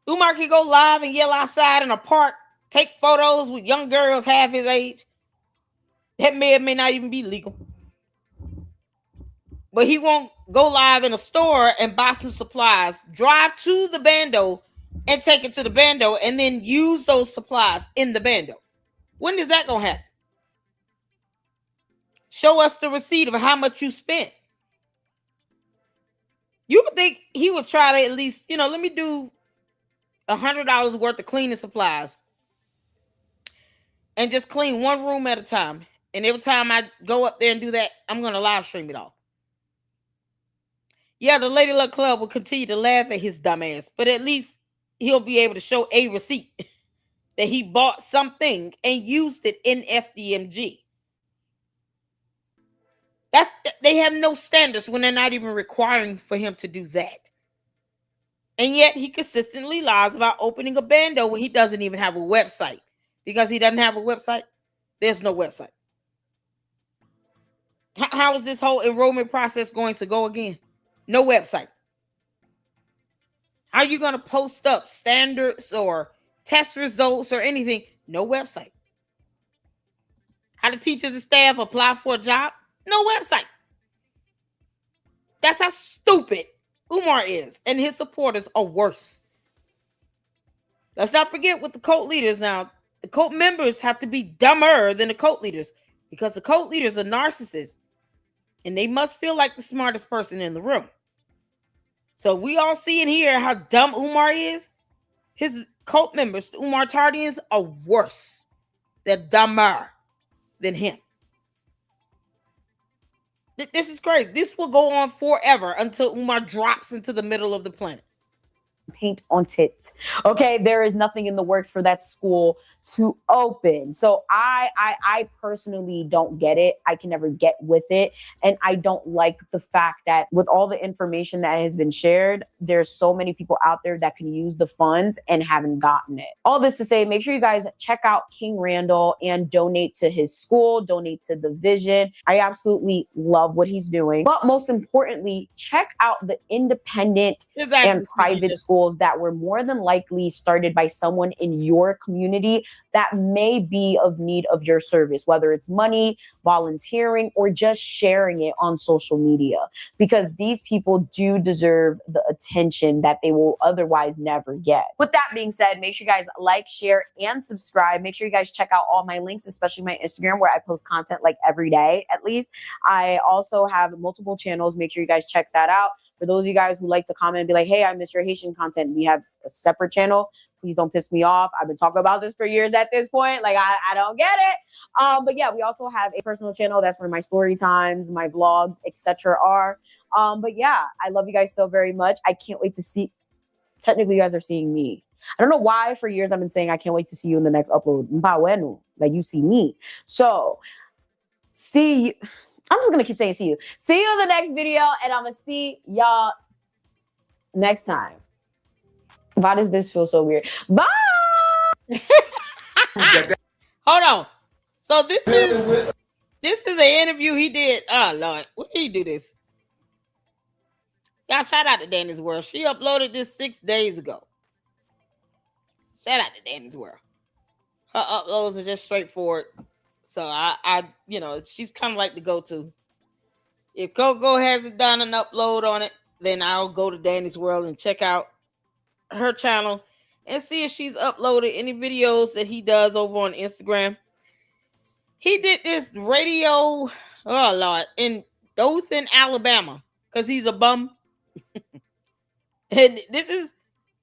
Umar can go live and yell outside in a park, take photos with young girls half his age. That may or may not even be legal. But he won't go live in a store and buy some supplies, drive to the bando and take it to the bando and then use those supplies in the bando. When is that going to happen? Show us the receipt of how much you spent. You would think he would try to at least, let me do $100 worth of cleaning supplies and just clean one room at a time. And every time I go up there and do that, I'm going to live stream it all. Yeah, the Lady Luck Club will continue to laugh at his dumb ass, but at least he'll be able to show a receipt that he bought something and used it in FDMG. They have no standards when they're not even requiring for him to do that. And yet he consistently lies about opening a bando when he doesn't even have a website. Because he doesn't have a website, there's no website. How is this whole enrollment process going to go again? No website. How are you going to post up standards or test results or anything? No website. How do teachers and staff apply for a job? No website. That's how stupid Umar is, and his supporters are worse. Let's not forget with the cult leaders now. The cult members have to be dumber than the cult leaders because the cult leaders are narcissists, and they must feel like the smartest person in the room. So we all see and hear how dumb Umar is. His cult members, the Umar Tardians, are worse. They're dumber than him. This is crazy. This will go on forever until Umar drops into the middle of the planet. Paint on tits. Okay, there is nothing in the works for that school to open. So I personally don't get it. I can never get with it. And I don't like the fact that with all the information that has been shared, there's so many people out there that can use the funds and haven't gotten it. All this to say, make sure you guys check out King Randall and donate to his school, donate to the vision. I absolutely love what he's doing. But most importantly, check out the independent and private school schools that were more than likely started by someone in your community that may be of need of your service, whether it's money, volunteering, or just sharing it on social media, because these people do deserve the attention that they will otherwise never get. With that being said, make sure you guys like, share, and subscribe. Make sure you guys check out all my links, especially my Instagram, where I post content like every day at least. I also have multiple channels. Make sure you guys check that out. For those of you guys who like to comment and be like, hey, I miss your Haitian content, we have a separate channel. Please don't piss me off. I've been talking about this for years at this point. Like, I don't get it. But yeah, we also have a personal channel. That's where my story times, my vlogs, etc. are. But yeah, I love you guys so very much. I can't wait to see. Technically, you guys are seeing me. I don't know why for years I've been saying I can't wait to see you in the next upload. Like, you see me. So, see you. I'm just going to keep saying see you. See you in the next video, and I'm going to see y'all next time. Why does this feel so weird? Bye! Hold on. So this is an interview he did. Oh, Lord. When did he do this? Y'all, shout out to Danny's World. She uploaded this 6 days ago. Shout out to Danny's World. Her uploads are just straightforward. So I you know, she's kind of like the go-to. If Coco hasn't done an upload on it, then I'll go to Danny's World and check out her channel and see if she's uploaded any videos that he does over on Instagram. He did this radio, oh Lord, in Dothan, Alabama, because he's a bum. And this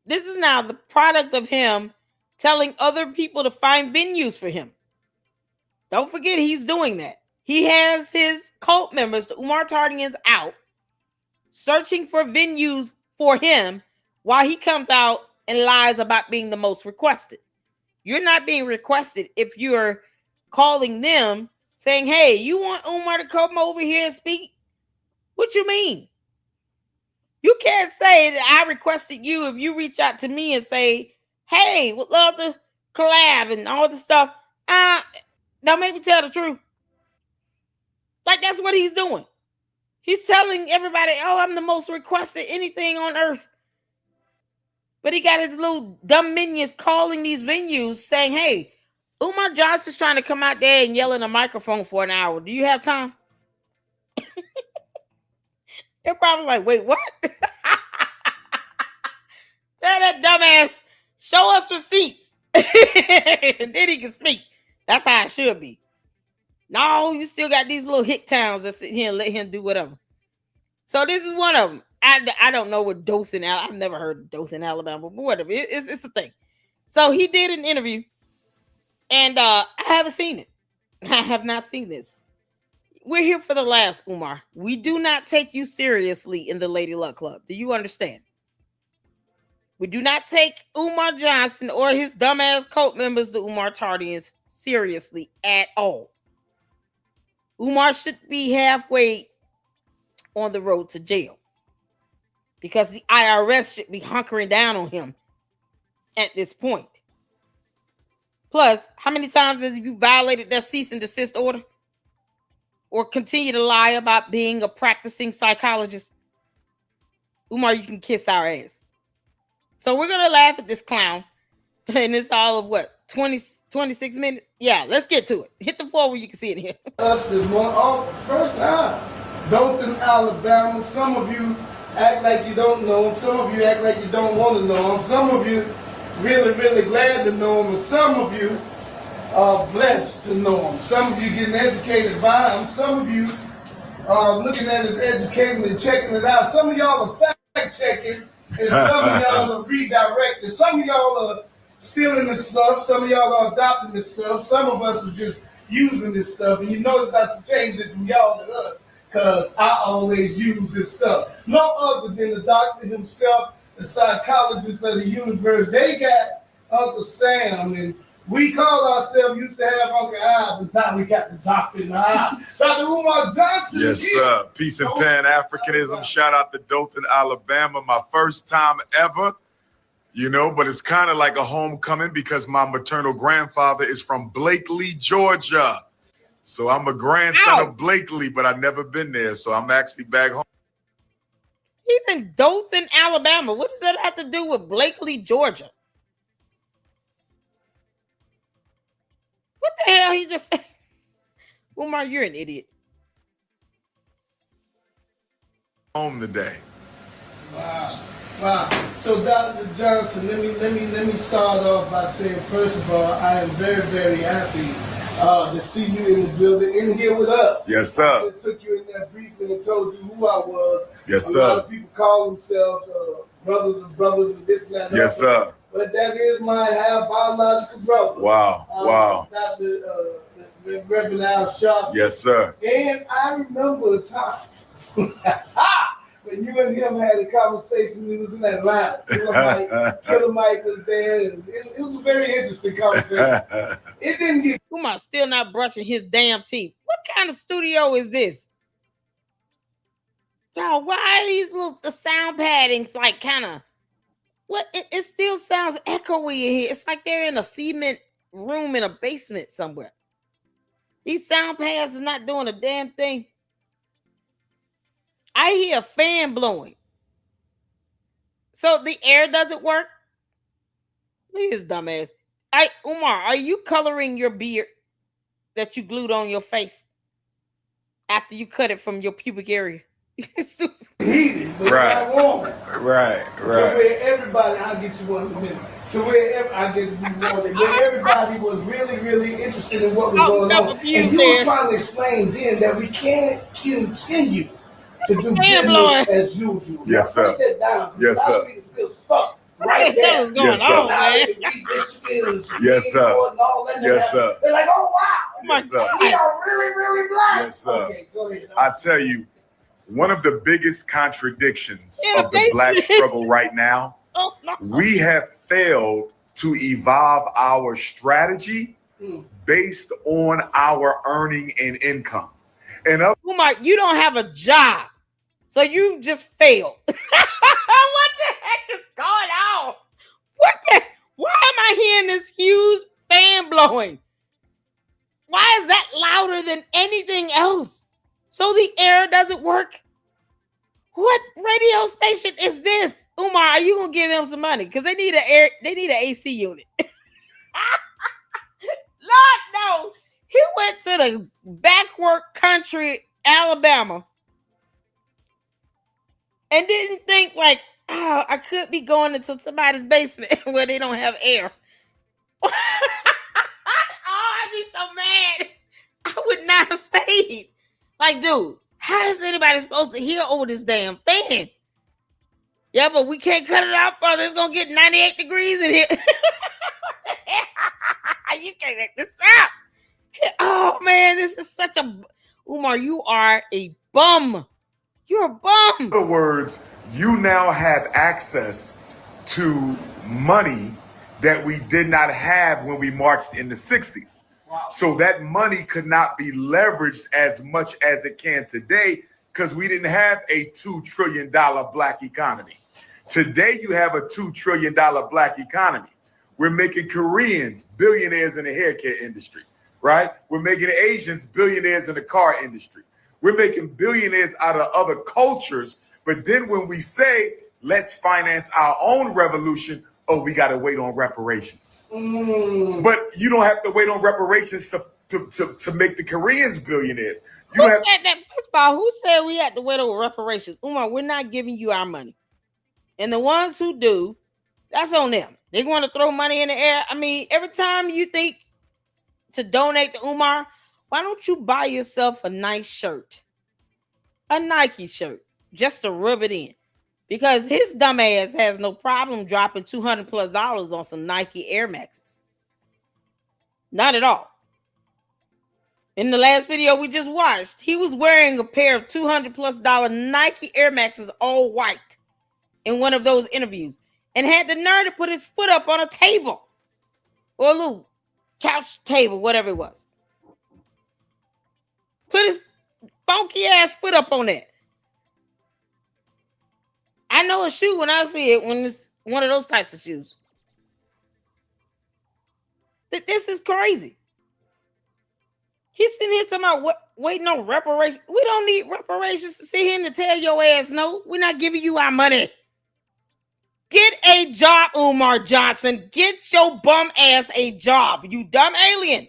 is now the product of him telling other people to find venues for him. Don't forget he's doing that. He has his cult members, the Umar Tardians, out searching for venues for him while he comes out and lies about being the most requested. You're not being requested if you're calling them saying, hey, you want Umar to come over here and speak? What you mean? You can't say that I requested you if you reach out to me and say, hey, would love to collab and all this stuff. Now make me tell the truth. Like, that's what he's doing. He's telling everybody, oh, I'm the most requested anything on earth. But he got his little dumb minions calling these venues saying, hey, Umar Johnson's trying to come out there and yell in a microphone for an hour. Do you have time? They're probably like, wait, what? Tell that dumbass, show us receipts. And then he can speak. That's how it should be. No, you still got these little hick towns that sit here and let him do whatever. So this is one of them. I don't know what Dothan, I've never heard of Dothan, Alabama, but whatever. It's a thing. So he did an interview, and I haven't seen it. I have not seen this. We're here for the laughs, Umar. We do not take you seriously in the Lady Luck Club. Do you understand? We do not take Umar Johnson or his dumbass cult members, the Umar Tardians, seriously at all. Umar should be halfway on the road to jail because the IRS should be hunkering down on him at this point. Plus, how many times have you violated their cease and desist order or continue to lie about being a practicing psychologist? Umar, you can kiss our ass. So we're going to laugh at this clown. And it's all of what? 26 minutes? Yeah, let's get to it. Hit the floor where you can see it here. Us this morning, first time. Dothan, Alabama. Some of you act like you don't know him. Some of you act like you don't want to know him. Some of you really, really glad to know him. And some of you are blessed to know him. Some of you getting educated by him. Some of you are looking at his education and checking it out. Some of y'all are fact checking, and some of y'all are redirecting. Some of y'all are stealing this stuff. Some of y'all are adopting this stuff. Some of us are just using this stuff. And you notice I changed it from y'all to us because I always use this stuff. No other than the doctor himself, the psychologist of the universe. They got Uncle Sam, and we called ourselves, used to have Uncle Al, but now we got the doctor in the eye. Dr. Umar Johnson. Yes, sir. Peace and Pan-Africanism. Shout out to Dothan, Alabama. My first time ever. You know, but it's kind of like a homecoming because my maternal grandfather is from Blakely, Georgia. So I'm a grandson of Blakely, but I've never been there. So I'm actually back home. He's in Dothan, Alabama. What does that have to do with Blakely, Georgia? What the hell? He just said, Umar, you're an idiot. Home today. Wow. So Dr. Johnson, let me start off by saying, first of all, I am very, very happy to see you in the building, in here with us. Yes, sir. I just took you in there briefly and told you who I was. Yes, A lot sir. of people call themselves brothers and this and that. Yes, sir. But that is my half biological brother. Wow. Wow. Dr. Reverend Al Sharp. Yes, sir. And I remember a time when you and him had a conversation. It was in Atlanta. Killer Mike was there, and it was a very interesting conversation. It didn't get. Umar still not brushing his damn teeth. What kind of studio is this? Yo, why are these the sound paddings like kind of what? It still sounds echoey in here. It's like they're in a cement room in a basement somewhere. These sound pads are not doing a damn thing. I hear a fan blowing. So the air doesn't work? Look at his dumb ass. Umar, are you coloring your beard that you glued on your face after you cut it from your pubic area? Heated, but Right. not warm. Right. So where everybody, I'll get you one in a minute. So where everybody was really, really interested in what was going on. And you were trying to explain then that we can't continue to do business as usual. Yes, sir. Break that down. Yes, sir. People still stuck right there. Yes, sir. Yes, sir. Yes, sir. They're like, oh, wow. Yes, sir. We are really, really black. Yes, sir. Okay, go ahead. I tell you, one of the biggest contradictions of the black struggle right now, we have failed to evolve our strategy based on our earning and income. And Umar, you don't have a job, so you just failed. What the heck is going on? Why am I hearing this huge fan blowing? Why is that louder than anything else? So the air doesn't work? What radio station is this? Umar, are you gonna give them some money? Because they need an AC unit. Lord, no. He went to the backward country, Alabama, and didn't think like, oh, I could be going into somebody's basement where they don't have air. Oh, I'd be so mad. I would not have stayed. Like, dude, how is anybody supposed to hear over this damn fan? Yeah, but we can't cut it out, brother. It's gonna get 98 degrees in here. You can't make this up. Oh man, this is such a Umar. You are a bum. You're a bum. in other words, you now have access to money that we did not have when we marched in the 60s. Wow. So that money could not be leveraged as much as it can today because we didn't have a $2 trillion black economy. Today, you have a $2 trillion black economy. We're making Koreans billionaires in the hair care industry, right? We're making Asians billionaires in the car industry. We're making billionaires out of other cultures. But then when we say, let's finance our own revolution, oh, we got to wait on reparations. But you don't have to wait on reparations to make the Koreans billionaires. Who said that? First of all, who said we had to wait on reparations? Umar, we're not giving you our money. And the ones who do, that's on them. They want to throw money in the air. I mean, every time you think to donate to Umar, why don't you buy yourself a nice shirt? A Nike shirt, just to rub it in. Because his dumb ass has no problem dropping $200+ on some Nike Air Maxes. Not at all. In the last video we just watched, he was wearing a pair of $200+ Nike Air Maxes, all white, in one of those interviews, and had the nerve to put his foot up on a table or a little couch table, whatever it was. Put his funky ass foot up on that. I know a shoe when I see it, when it's one of those types of shoes. This is crazy. He's sitting here talking about waiting on reparations. We don't need reparations to sit here and tell your ass no. We're not giving you our money. Get a job, Umar Johnson. Get your bum ass a job, you dumb alien.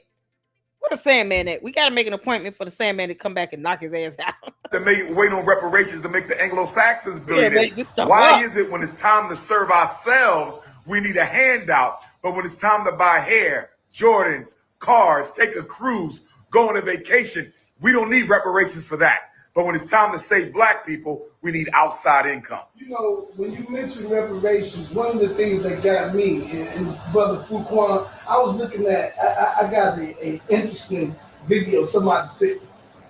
What a Sandman at? We got to make an appointment for the Sandman to come back and knock his ass out. To wait on reparations to make the Anglo-Saxons billionaires. Why is it when it's time to serve ourselves, we need a handout, but when it's time to buy hair, Jordans, cars, take a cruise, go on a vacation, we don't need reparations for that. But when it's time to save black people, we need outside income. You know, when you mentioned reparations, one of the things that got me, and Brother Fuquan, I was looking at, I got an interesting video somebody sent me.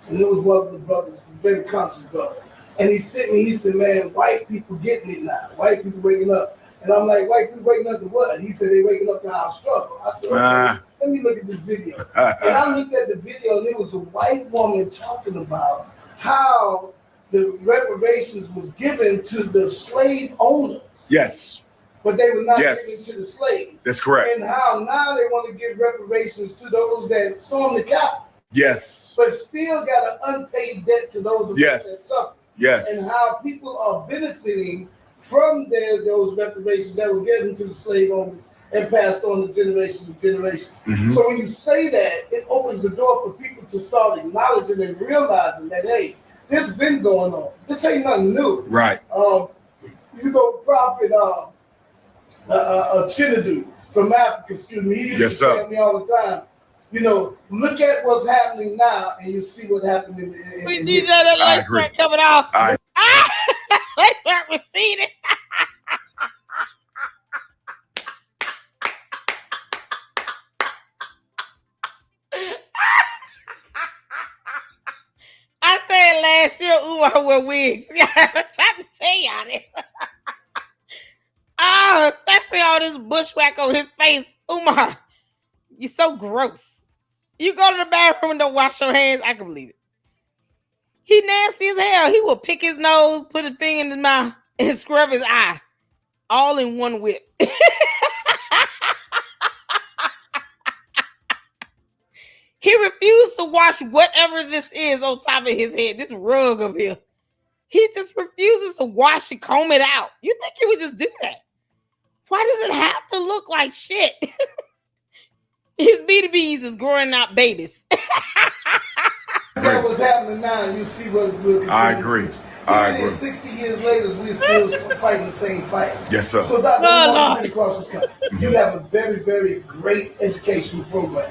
And it was one of the brothers, very conscious brother. And he sent me, he said, man, white people getting it now. White people waking up. And I'm like, white people waking up to what? He said, they waking up to our struggle. I said, okay, let me look at this video. And I looked at the video, and it was a white woman talking about how the reparations was given to the slave owners. Yes. But they were not given to the slaves. That's correct. And how now they want to give reparations to those that stormed the Capitol. Yes. But still got an unpaid debt to those of us that suffer. Yes. And how people are benefiting from those reparations that were given to the slave owners and passed on to generation to generation. Mm-hmm. So when you say that, it opens the door for people to start acknowledging and realizing that, hey, this been going on. This ain't nothing new. Right. You go Prophet Chinadu from Africa, excuse me, he used to tell me all the time, you know, look at what's happening now and you see what happened in I agree. Coming off. Let's start receding. I said last year Umar wear wigs. Yeah, I'm trying to tell y'all that. Oh, especially all this bushwhack on his face. Umar, you're so gross. You go to the bathroom and don't wash your hands. I can believe it. He nasty as hell. He will pick his nose, put his finger in his mouth, and scrub his eye. All in one whip. He refused to wash whatever this is on top of his head. This rug up here. He just refuses to wash and comb it out. You think he would just do that? Why does it have to look like shit? His BDBs is growing out babies. That was happening now, and you see what we'll continue. I agree. I agree. 60 years later, we're still fighting the same fight. Yes, sir. So, Dr. Umar, across this country, you have a very, very great educational program.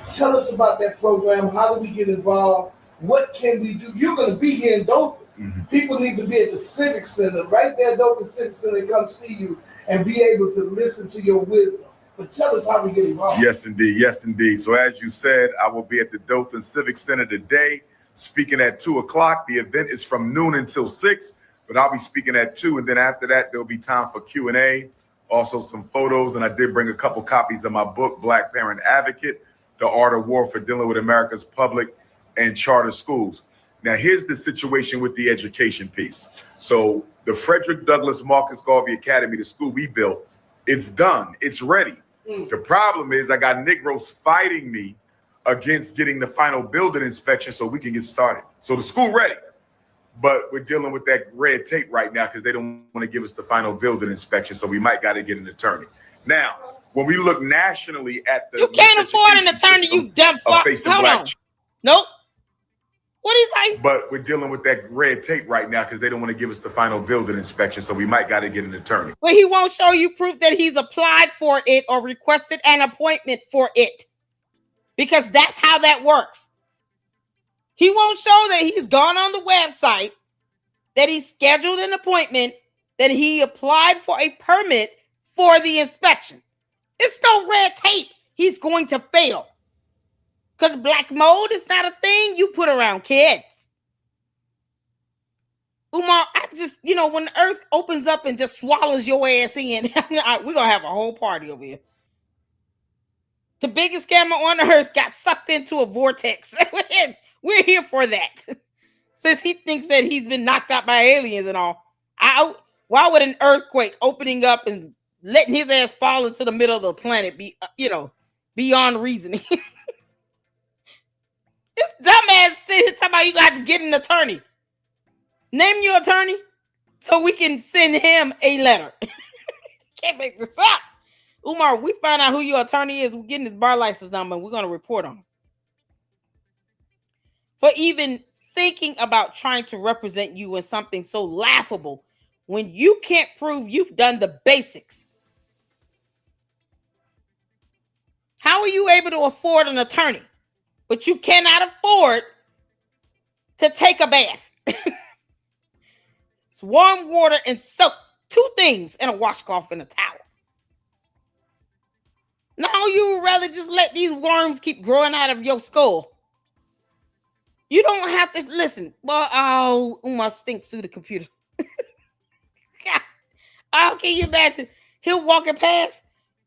Tell us about that program. How do we get involved? What can we do? You're going to be here in Dothan. People need to be at the Civic Center, right there, Dothan Civic Center, and come see you and be able to listen to your wisdom. But tell us how we get involved. Yes, indeed. Yes, indeed. So as you said, I will be at the Dothan Civic Center today, speaking at 2 o'clock. The event is from noon until 6, but I'll be speaking at 2. And then after that, there'll be time for Q&A, also some photos. And I did bring a couple copies of my book, Black Parent Advocate, The Art of War for Dealing with America's Public and Charter Schools. Now, here's the situation with the education piece. So the Frederick Douglass Marcus Garvey Academy, the school we built, it's done. It's ready. The problem is I got Negroes fighting me against getting the final building inspection so we can get started. So the school ready, but we're dealing with that red tape right now because they don't want to give us the final building inspection. So we might got to get an attorney. Now, when we look nationally at the— You can't afford an attorney, you dumb fuck. Hold on. Nope. What do you say? But we're dealing with that red tape right now because they don't want to give us the final building inspection. So we might got to get an attorney. But he won't show you proof that he's applied for it or requested an appointment for it. Because that's how that works. He won't show that he's gone on the website, that he scheduled an appointment, that he applied for a permit for the inspection. It's no red tape. He's going to fail. Because black mold is not a thing you put around kids. Umar, I just, you know, when the earth opens up and just swallows your ass in, we're going to have a whole party over here. The biggest scammer on the earth got sucked into a vortex. We're here for that. Since he thinks that he's been knocked out by aliens and all. Why would an earthquake opening up and letting his ass fall into the middle of the planet be, beyond reasoning? It's about you got to get an attorney. Name your attorney so we can send him a letter. Can't make this up. Umar, we find out who your attorney is. We're getting his bar license number and we're going to report on him. For even thinking about trying to represent you in something so laughable when you can't prove you've done the basics. How are you able to afford an attorney, but you cannot afford to take a bath? It's warm water and soap. 2 things and a washcloth and a towel. No, you would rather just let these worms keep growing out of your skull. You don't have to listen. Well, oh, Umar stinks through the computer. Oh, can you imagine? He'll walking past.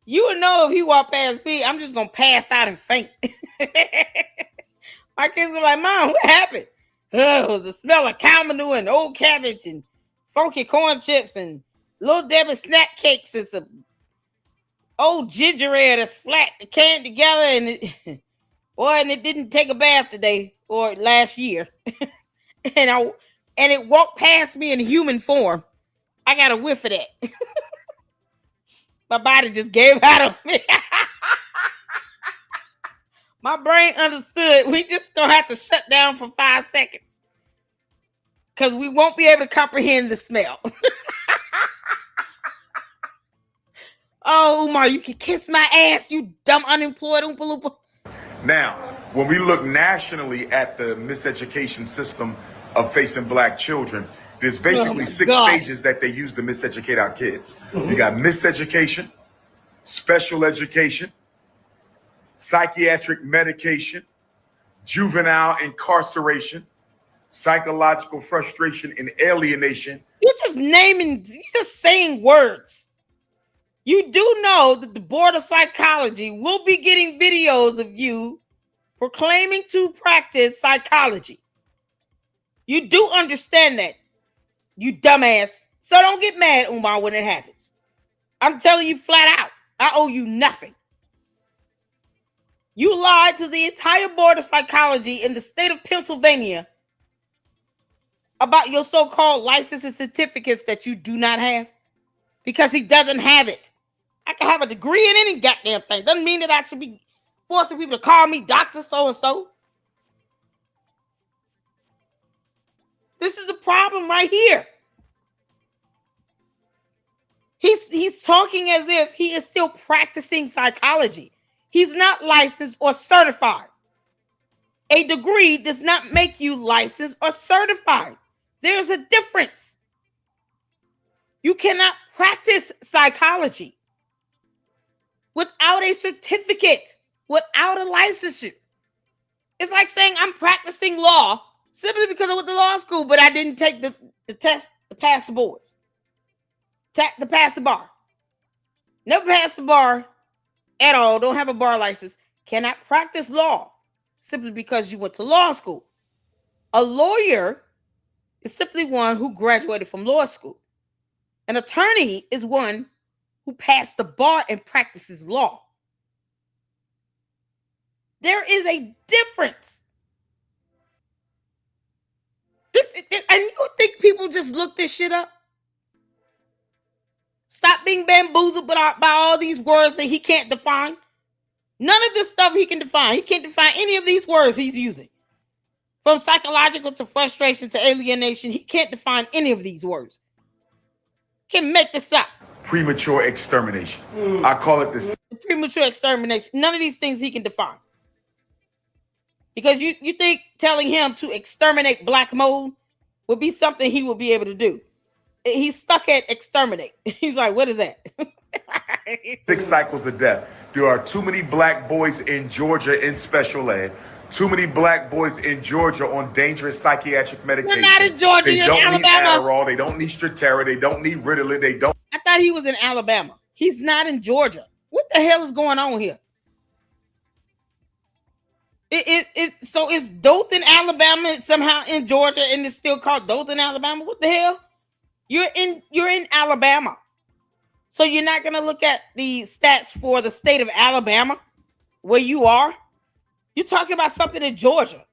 You would know if he walked past me, I'm just gonna pass out and faint. My kids are like, Mom, what happened? Oh, it was the smell of cow manure and old cabbage and funky corn chips and Little Debbie snack cakes and some old ginger ale that's flat came together and it didn't take a bath today or last year. and it walked past me in human form. I got a whiff of that. My body just gave out of me. My brain understood. We just gonna have to shut down for 5 seconds because we won't be able to comprehend the smell. Oh, Umar, you can kiss my ass, you dumb unemployed Oompa Loompa. Now, when we look nationally at the miseducation system of facing black children, there's basically 6 stages that they use to miseducate our kids. You got miseducation, special education, psychiatric medication, juvenile incarceration, psychological frustration and alienation. You're just saying words. You do know that the Board of Psychology will be getting videos of you proclaiming to practice psychology. You do understand that, you dumbass. So don't get mad, Umar, when it happens. I'm telling you flat out, I owe you nothing. You lied to the entire Board of Psychology in the state of Pennsylvania about your so-called license and certificates that you do not have because he doesn't have it. I can have a degree in any goddamn thing. Doesn't mean that I should be forcing people to call me Dr. So-and-so. This is the problem right here. He's talking as if he is still practicing psychology. He's not licensed or certified. A degree does not make you licensed or certified. There's a difference. You cannot practice psychology without a certificate, without a licensure. It's like saying I'm practicing law simply because I went to law school, but I didn't take the test to pass the boards, to pass the bar. Never passed the bar at all, don't have a bar license, cannot practice law simply because you went to law school. A lawyer is simply one who graduated from law school. An attorney is one who passed the bar and practices law. There is a difference. And you think people just look this shit up? Stop being bamboozled by all these words that he can't define. None of this stuff he can define. He can't define any of these words he's using. From psychological to frustration to alienation, he can't define any of these words. Can make this up. Premature extermination. I call it the Premature extermination. None of these things he can define. Because you think telling him to exterminate black mold would be something he will be able to do. He's stuck at exterminate. He's like, what is that? 6 cycles of death. There are too many black boys in Georgia in special ed. Too many black boys in Georgia on dangerous psychiatric medication. They're not in Georgia, they you're don't in need Alabama. Adderall. They don't need Strattera. They don't need Ritalin. They don't. I thought he was in Alabama. He's not in Georgia. What the hell is going on here? So it's Dothan, Alabama, somehow in Georgia, and it's still called Dothan, Alabama. What the hell? You're in Alabama. So you're not gonna look at the stats for the state of Alabama, where you are. You're talking about something in Georgia.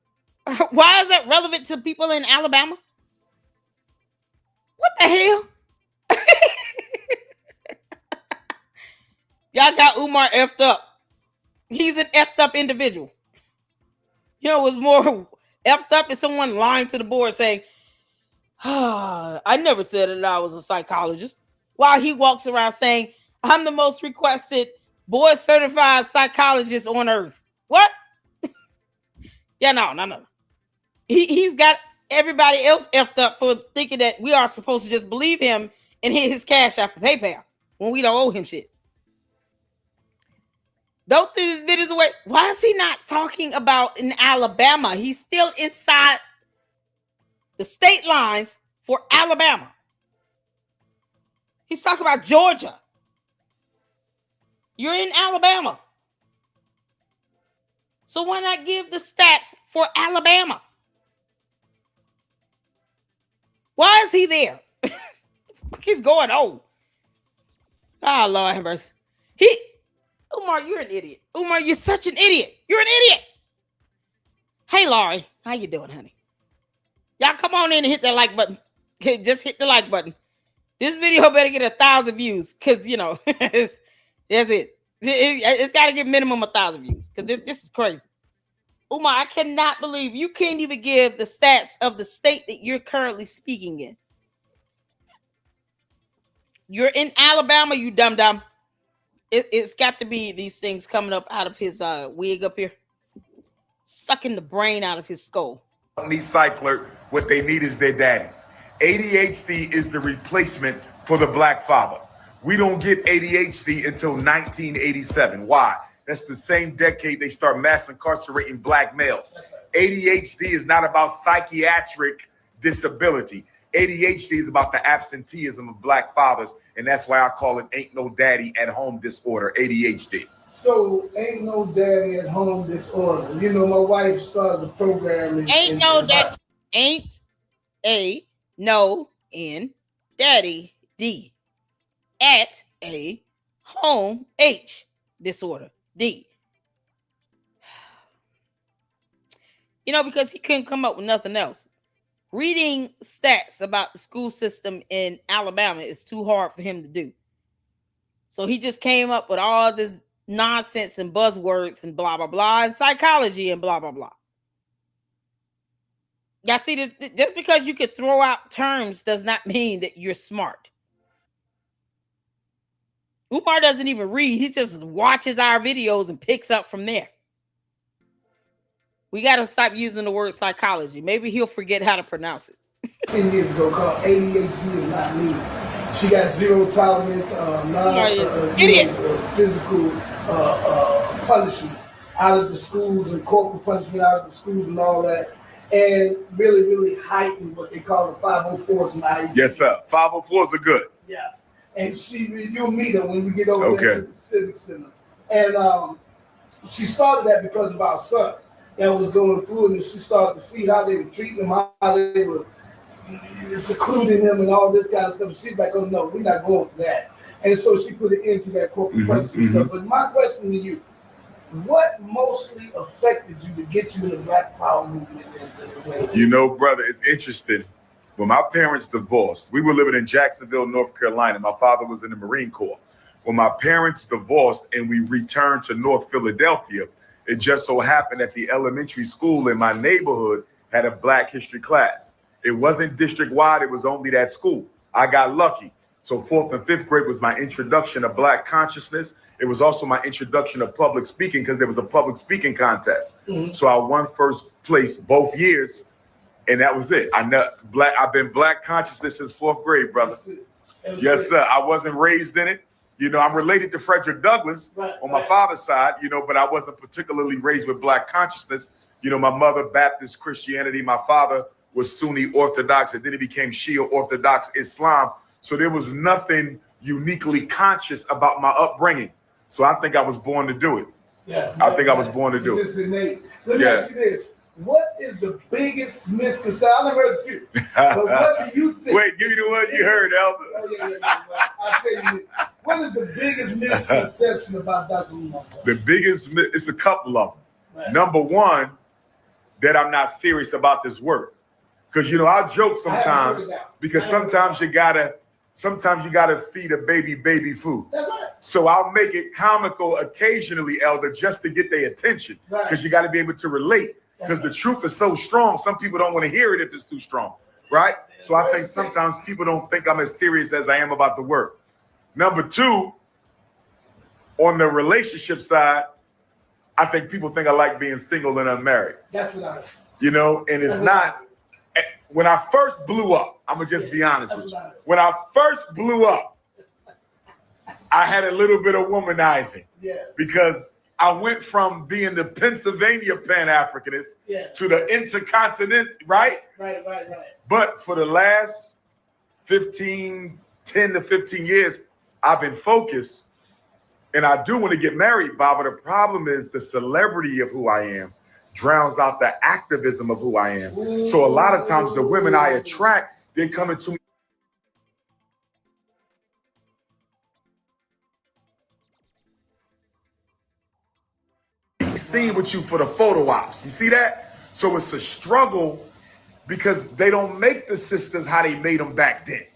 Why is that relevant to people in Alabama? What the hell? Y'all got Umar effed up. He's an effed up individual. You know, it was more effed up is someone lying to the board saying, I never said that I was a psychologist. While he walks around saying, I'm the most requested board certified psychologist on earth. What? Yeah, no. He's got everybody else effed up for thinking that we are supposed to just believe him and hit his cash after PayPal when we don't owe him shit. Don't think this video's away. Why is he not talking about in Alabama? He's still inside the state lines for Alabama. He's talking about Georgia. You're in Alabama. So why not give the stats for Alabama? Why is he there? He's going on. Oh, Lord have mercy. Umar, you're an idiot. Umar, you're such an idiot. You're an idiot. Hey, Laurie. How you doing, honey? Y'all come on in and hit that like button. Okay, just hit the like button. This video better get 1,000 views because, you know, that's it. It's got to get minimum 1,000 views because this is crazy. Umar, I cannot believe you can't even give the stats of the state that you're currently speaking in. You're in Alabama, you dumb. It's got to be these things coming up out of his wig up here, sucking the brain out of his skull. Need cycler, what they need is their daddies. ADHD is the replacement for the black father. We don't get ADHD until 1987. Why? That's the same decade they start mass incarcerating black males. ADHD is not about psychiatric disability. ADHD is about the absenteeism of black fathers, and that's why I call it ain't no daddy at home disorder, ADHD. So, ain't no daddy at home disorder. You know, my wife started the program. Ain't a no in daddy D at a home H disorder D. You know, because he couldn't come up with nothing else. Reading stats about the school system in Alabama is too hard for him to do. So he just came up with all this nonsense and buzzwords and blah, blah, blah, and psychology and blah, blah, blah. Y'all see, just because you could throw out terms does not mean that you're smart. Umar doesn't even read. He just watches our videos and picks up from there. We got to stop using the word psychology. Maybe he'll forget how to pronounce it. 10 years ago called ADHD is not me. She got zero tolerance, physical punishment out of the schools and corporal punishment out of the schools and all that. And really, really heightened what they call the 504s in the Yes, sir. 504s are good. Yeah. And you'll meet her when we get over there to the Civic Center. And she started that because of our son that was going through it, and she started to see how they were treating him, how they were secluding him and all this kind of stuff. She's like, oh no, we're not going for that. And so she put it into that corporate punishment stuff. But my question to you, what mostly affected you to get you in the Black Power movement? You know, brother, it's interesting. When my parents divorced, we were living in Jacksonville, North Carolina. My father was in the Marine Corps. When my parents divorced and we returned to North Philadelphia, it just so happened that the elementary school in my neighborhood had a Black history class. It wasn't district-wide, it was only that school. I got lucky. So 4th and 5th grade was my introduction to Black consciousness. It was also my introduction to public speaking because there was a public speaking contest. So I won first place both years, and that was it. I've been Black consciousness since 4th grade, brother. Yes, sir. I wasn't raised in it. You know, I'm related to Frederick Douglass on my father's side, you know, but I wasn't particularly raised with Black consciousness. You know, my mother, Baptist Christianity. My father was Sunni Orthodox, and then he became Shia Orthodox Islam. So there was nothing uniquely conscious about my upbringing. So I think I was born to do it. Yeah, I think I was born to do it. It's innate. Let me ask you this. What is the biggest misconception? I never heard a few. But what do you think? Wait, give me the one you heard, Elder. Oh, yeah. I'll tell you. What is the biggest misconception about Dr. Umar? The biggest, it's a couple of them. Right. Number one, that I'm not serious about this work. Because, you know, I'll joke sometimes because sometimes you gotta feed a baby food. That's right. So I'll make it comical occasionally, Elder, just to get their attention. Because you got to be able to relate. Because the truth is so strong, some people don't want to hear it if it's too strong, right? So I think sometimes people don't think I'm as serious as I am about the work. Number two, on the relationship side, I think people think I like being single and unmarried. That's what I mean. You know, and it's not. When I first blew up, I'm gonna just be honest with you. When I first blew up, I had a little bit of womanizing because I went from being the Pennsylvania Pan-Africanist to the intercontinental, right? Right. But for the last 10 to 15 years, I've been focused, and I do want to get married, Bob. But the problem is the celebrity of who I am drowns out the activism of who I am. So a lot of times the women I attract, they're coming to me. Seen with you for the photo ops. You see that? So it's a struggle because they don't make the sisters how they made them back then.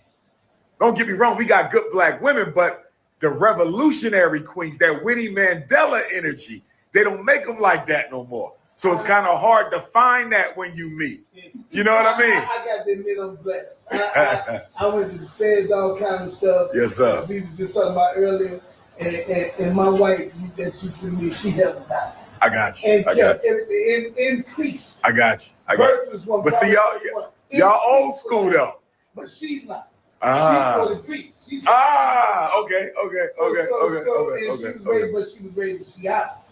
Don't get me wrong, we got good black women, but the revolutionary queens, that Winnie Mandela energy, they don't make them like that no more. So it's kind of hard to find that when you meet. You know what I mean? I got to admit I'm blessed. I went to the feds, all kind of stuff. Yes, sir. We were just talking about earlier, and my wife, that you for me, she helped out. I got you. And I got you. everything increased. I got you. I got you. But see, y'all old school though. But she's not. Ah. She's 43. She's okay. But she was raised in Seattle.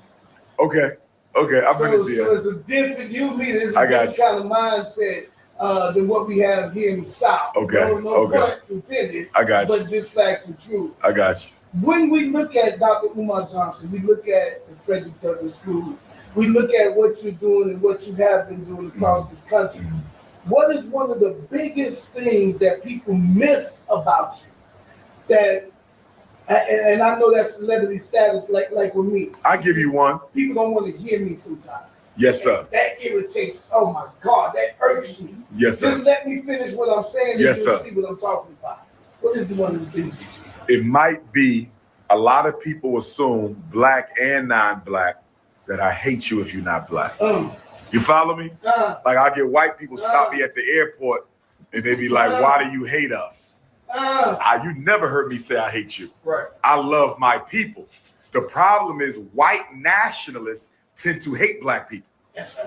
Okay. I've been to So Seattle. it's a different, it's I a got different kind of mindset than what we have here in the South. Okay. No pun intended. I got you. But just facts and truth. I got you. When we look at Dr. Umar Johnson, we look at the Frederick Douglass School, we look at what you're doing and what you have been doing across this country. What is one of the biggest things that people miss about you? And I know that's celebrity status, like with me. I give you one. People don't want to hear me sometimes. Yes, sir. That irritates. Oh my God, that irks me. Yes, sir. Just let me finish what I'm saying. And Yes, you'll sir. see what I'm talking about. What is one of the things? It might be a lot of people assume, black and non-black, that I hate you if you're not black. You follow me? Like I get white people stop me at the airport and they be like, why do you hate us? You never heard me say I hate you. Right. I love my people. The problem is white nationalists tend to hate black people.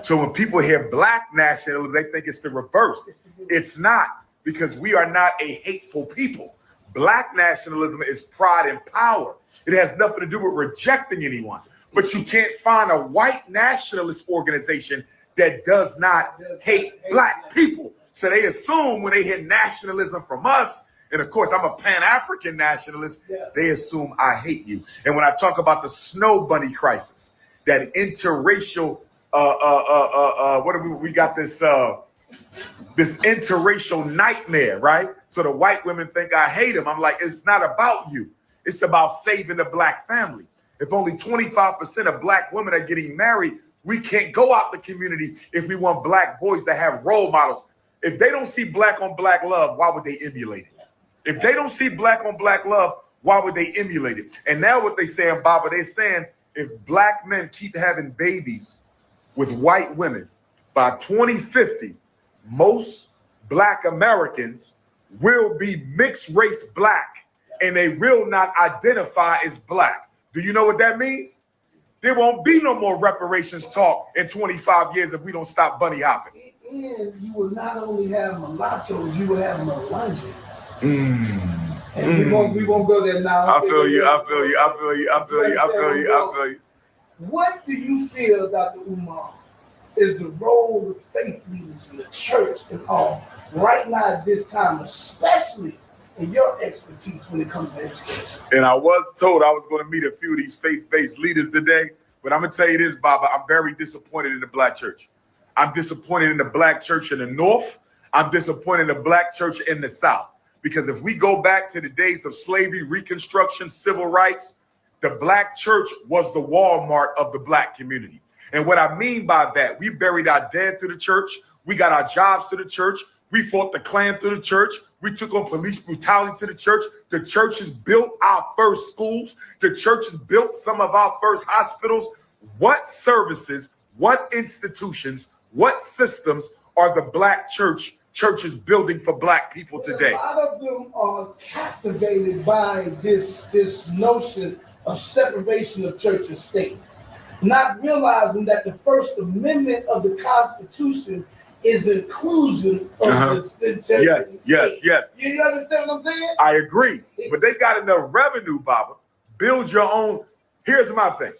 So when people hear black nationalism, they think it's the reverse. It's not, because we are not a hateful people. Black nationalism is pride and power. It has nothing to do with rejecting anyone. But you can't find a white nationalist organization that does not hate black people. So they assume when they hear nationalism from us, and of course I'm a Pan-African nationalist, they assume I hate you. And when I talk about the snow bunny crisis, that interracial, we got this interracial nightmare, right? So the white women think I hate them. I'm like, it's not about you. It's about saving the black family. If only 25% of black women are getting married, we can't go out the community if we want black boys to have role models. If they don't see black on black love, why would they emulate it? If they don't see black on black love, why would they emulate it? And now what they saying, Baba, they're saying if black men keep having babies with white women, by 2050, most black Americans will be mixed race black, and they will not identify as black. Do you know what that means? There won't be no more reparations talk in 25 years if we don't stop bunny hopping. And you will not only have mulattoes, you will have Malunge. And we won't go there now. I feel you. What do you feel, Dr. Umar, is the role of faith leaders in the church and all right now at this time, especially in your expertise when it comes to education? And I was told I was going to meet a few of these faith-based leaders today, but I'm going to tell you this, Baba, I'm very disappointed in the black church. I'm disappointed in the black church in the North. I'm disappointed in the black church in the South. Because if we go back to the days of slavery, Reconstruction, civil rights, the black church was the Walmart of the black community. And what I mean by that, we buried our dead through the church. We got our jobs through the church. We fought the Klan through the church. We took on police brutality to the church. The church has built our first schools. The church has built some of our first hospitals. What services, what institutions, what systems are the black churches building for black people today? A lot of them are captivated by this notion of separation of church and state, not realizing that the First Amendment of the Constitution is inclusion of the church. Yes. You understand what I'm saying? I agree. But they got enough revenue, Baba. Build your own. Here's my thing.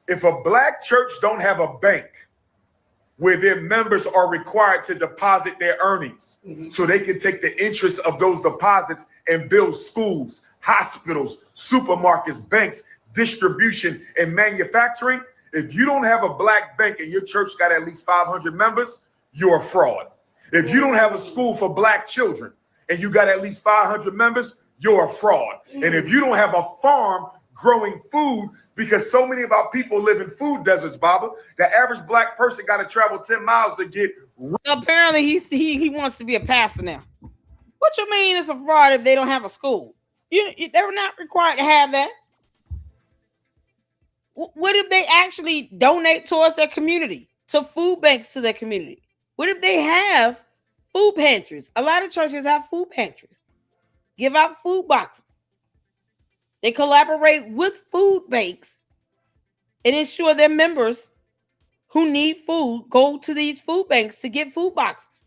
If a black church don't have a bank where their members are required to deposit their earnings so they can take the interest of those deposits and build schools, hospitals, supermarkets, banks, distribution, and manufacturing, if you don't have a black bank and your church got at least 500 members, you're a fraud. If you don't have a school for black children and you got at least 500 members, you're a fraud. And if you don't have a farm growing food, because so many of our people live in food deserts, Baba, the average black person got to travel 10 miles to get. So apparently he wants to be a pastor now. What you mean it's a fraud if they don't have a school? They're not required to have that. What if they actually donate towards their community, to food banks to their community? What if they have food pantries? A lot of churches have food pantries. Give out food boxes. They collaborate with food banks and ensure their members who need food go to these food banks to get food boxes.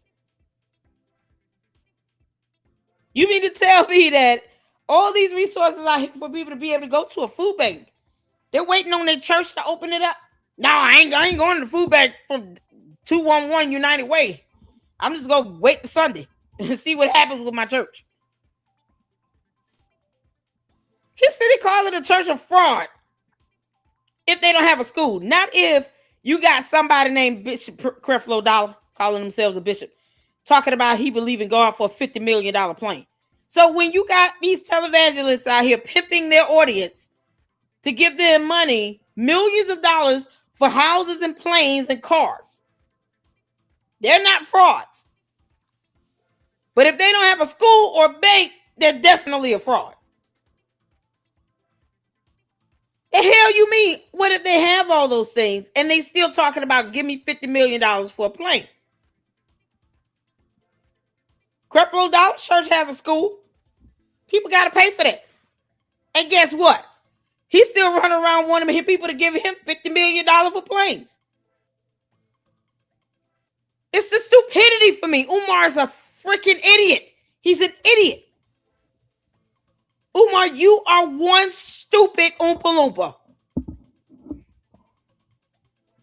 You mean to tell me that all these resources are here for people to be able to go to a food bank? They're waiting on their church to open it up. No, I ain't going to the food bank from 211 United Way. I'm just going to wait the Sunday and see what happens with my church. He said he called it a church of fraud if they don't have a school. Not if you got somebody named Bishop Creflo Dollar calling themselves a bishop, talking about he believe in God for a $50 million plane. So when you got these televangelists out here pimping their audience to give them money, millions of dollars for houses and planes and cars, they're not frauds. But if they don't have a school or bank, they're definitely a fraud. The hell you mean? What if they have all those things and they still talking about give me $50 million for a plane? Creflo Dollar Church has a school. People got to pay for that. And guess what? He's still running around wanting people to give him $50 million for planes. It's the stupidity for me. Umar's a freaking idiot. He's an idiot. Umar, you are one stupid Oompa Loompa.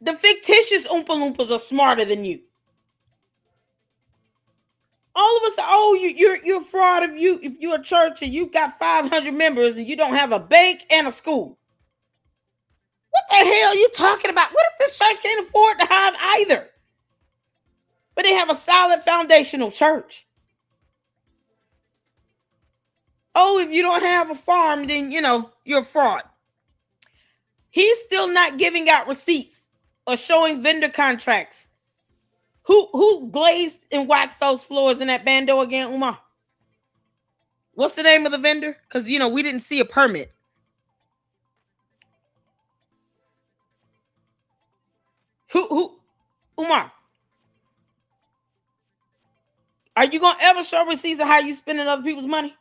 The fictitious Oompa Loompas are smarter than you. All of us are, oh, you're a fraud if you're a church and you've got 500 members and you don't have a bank and a school. What the hell are you talking about? What if this church can't afford to have either? But they have a solid foundational church. Oh, if you don't have a farm, then, you're a fraud. He's still not giving out receipts or showing vendor contracts. Who glazed and waxed those floors in that bando again, Umar? What's the name of the vendor? Because, we didn't see a permit. Who? Umar. Are you going to ever show receipts of how you spending other people's money?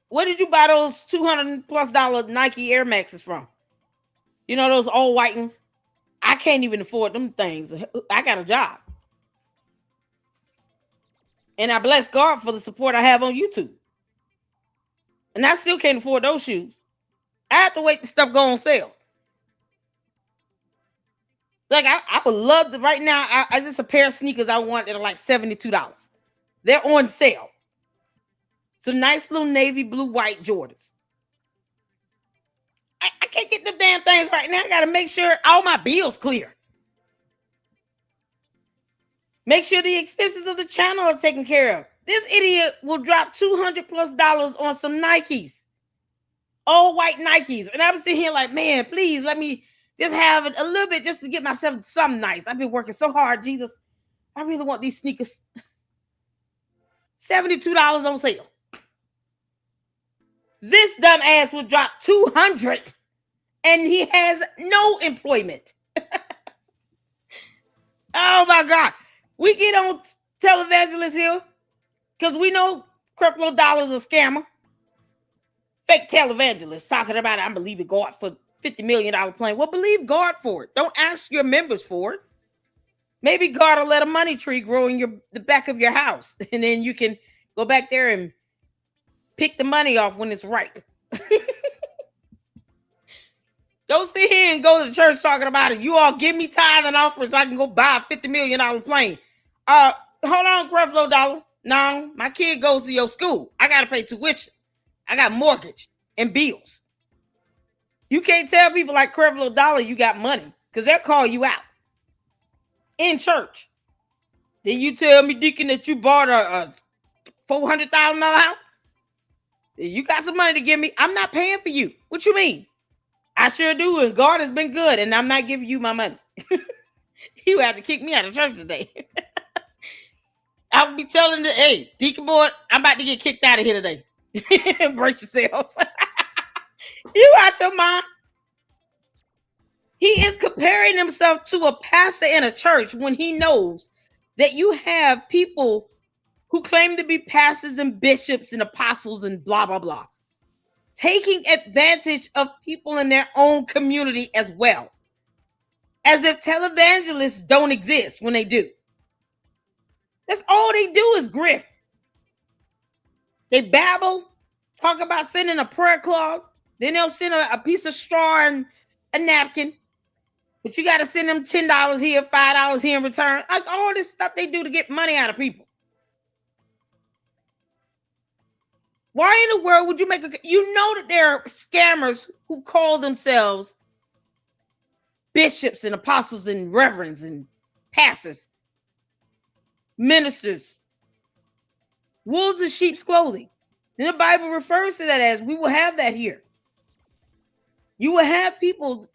Where did you buy those $200+ Nike Air Maxes from? Those old white ones? I can't even afford them things. I got a job. And I bless God for the support I have on YouTube. And I still can't afford those shoes. I have to wait till stuff go on sale. Like, I would love to, right now, I just a pair of sneakers I want that are like $72. They're on sale. Some nice little navy blue white Jordans. I can't get the damn things right now. I got to make sure all my bills clear. Make sure the expenses of the channel are taken care of. This idiot will drop $200+ on some Nikes. All white Nikes. And I'm sitting here like, man, please let me Just have it a little bit just to get myself something nice. I've been working so hard, Jesus. I really want these sneakers. $72 on sale. This dumb ass would drop $200 and he has no employment. Oh my God. We get on televangelists here because we know Creflo Dollar's a scammer. Fake televangelists talking about I believe in God for $50 million plane. Well, believe God for it. Don't ask your members for it. Maybe God will let a money tree grow in the back of your house, and then you can go back there and pick the money off when it's ripe. Don't sit here and go to church talking about it. You all give me tithe and offering so I can go buy a $50 million plane. Hold on, Creflo Dollar. No, my kid goes to your school. I got to pay tuition. I got mortgage and bills. You can't tell people like Creflo Dollar you got money because they'll call you out in church. Then you tell me, Deacon, that you bought a $400,000 house? You got some money to give me. I'm not paying for you. What you mean? I sure do, and God has been good, and I'm not giving you my money. You have to kick me out of church today. I'll be telling the, hey, Deacon boy, I'm about to get kicked out of here today. Brace yourselves. You out your mind. He is comparing himself to a pastor in a church when he knows that you have people who claim to be pastors and bishops and apostles and blah, blah, blah, taking advantage of people in their own community as well. As if televangelists don't exist when they do. That's all they do is grift. They babble, talk about sending a prayer cloth. Then they'll send a piece of straw and a napkin. But you got to send them $10 here, $5 here in return. Like all this stuff they do to get money out of people. Why in the world would you make you know that there are scammers who call themselves bishops and apostles and reverends and pastors, ministers, wolves in sheep's clothing. And the Bible refers to that as we will have that here. You will have people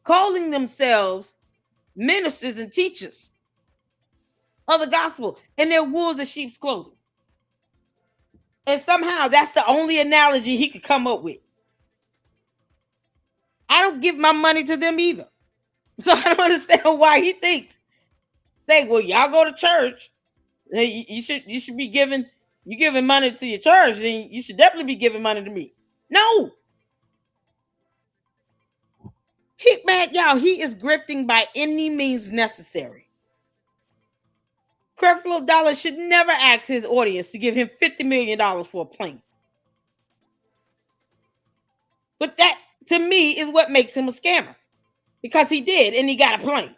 calling themselves ministers and teachers of the gospel, and they're wolves in sheep's clothing. And somehow that's the only analogy he could come up with. I don't give my money to them either. So I don't understand why he thinks, say, well, y'all go to church. You should be giving money to your church, then you should definitely be giving money to me. No. He is grifting by any means necessary. Creflo Dollar should never ask his audience to give him $50 million for a plane. But that, to me, is what makes him a scammer. Because he did, and he got a plane.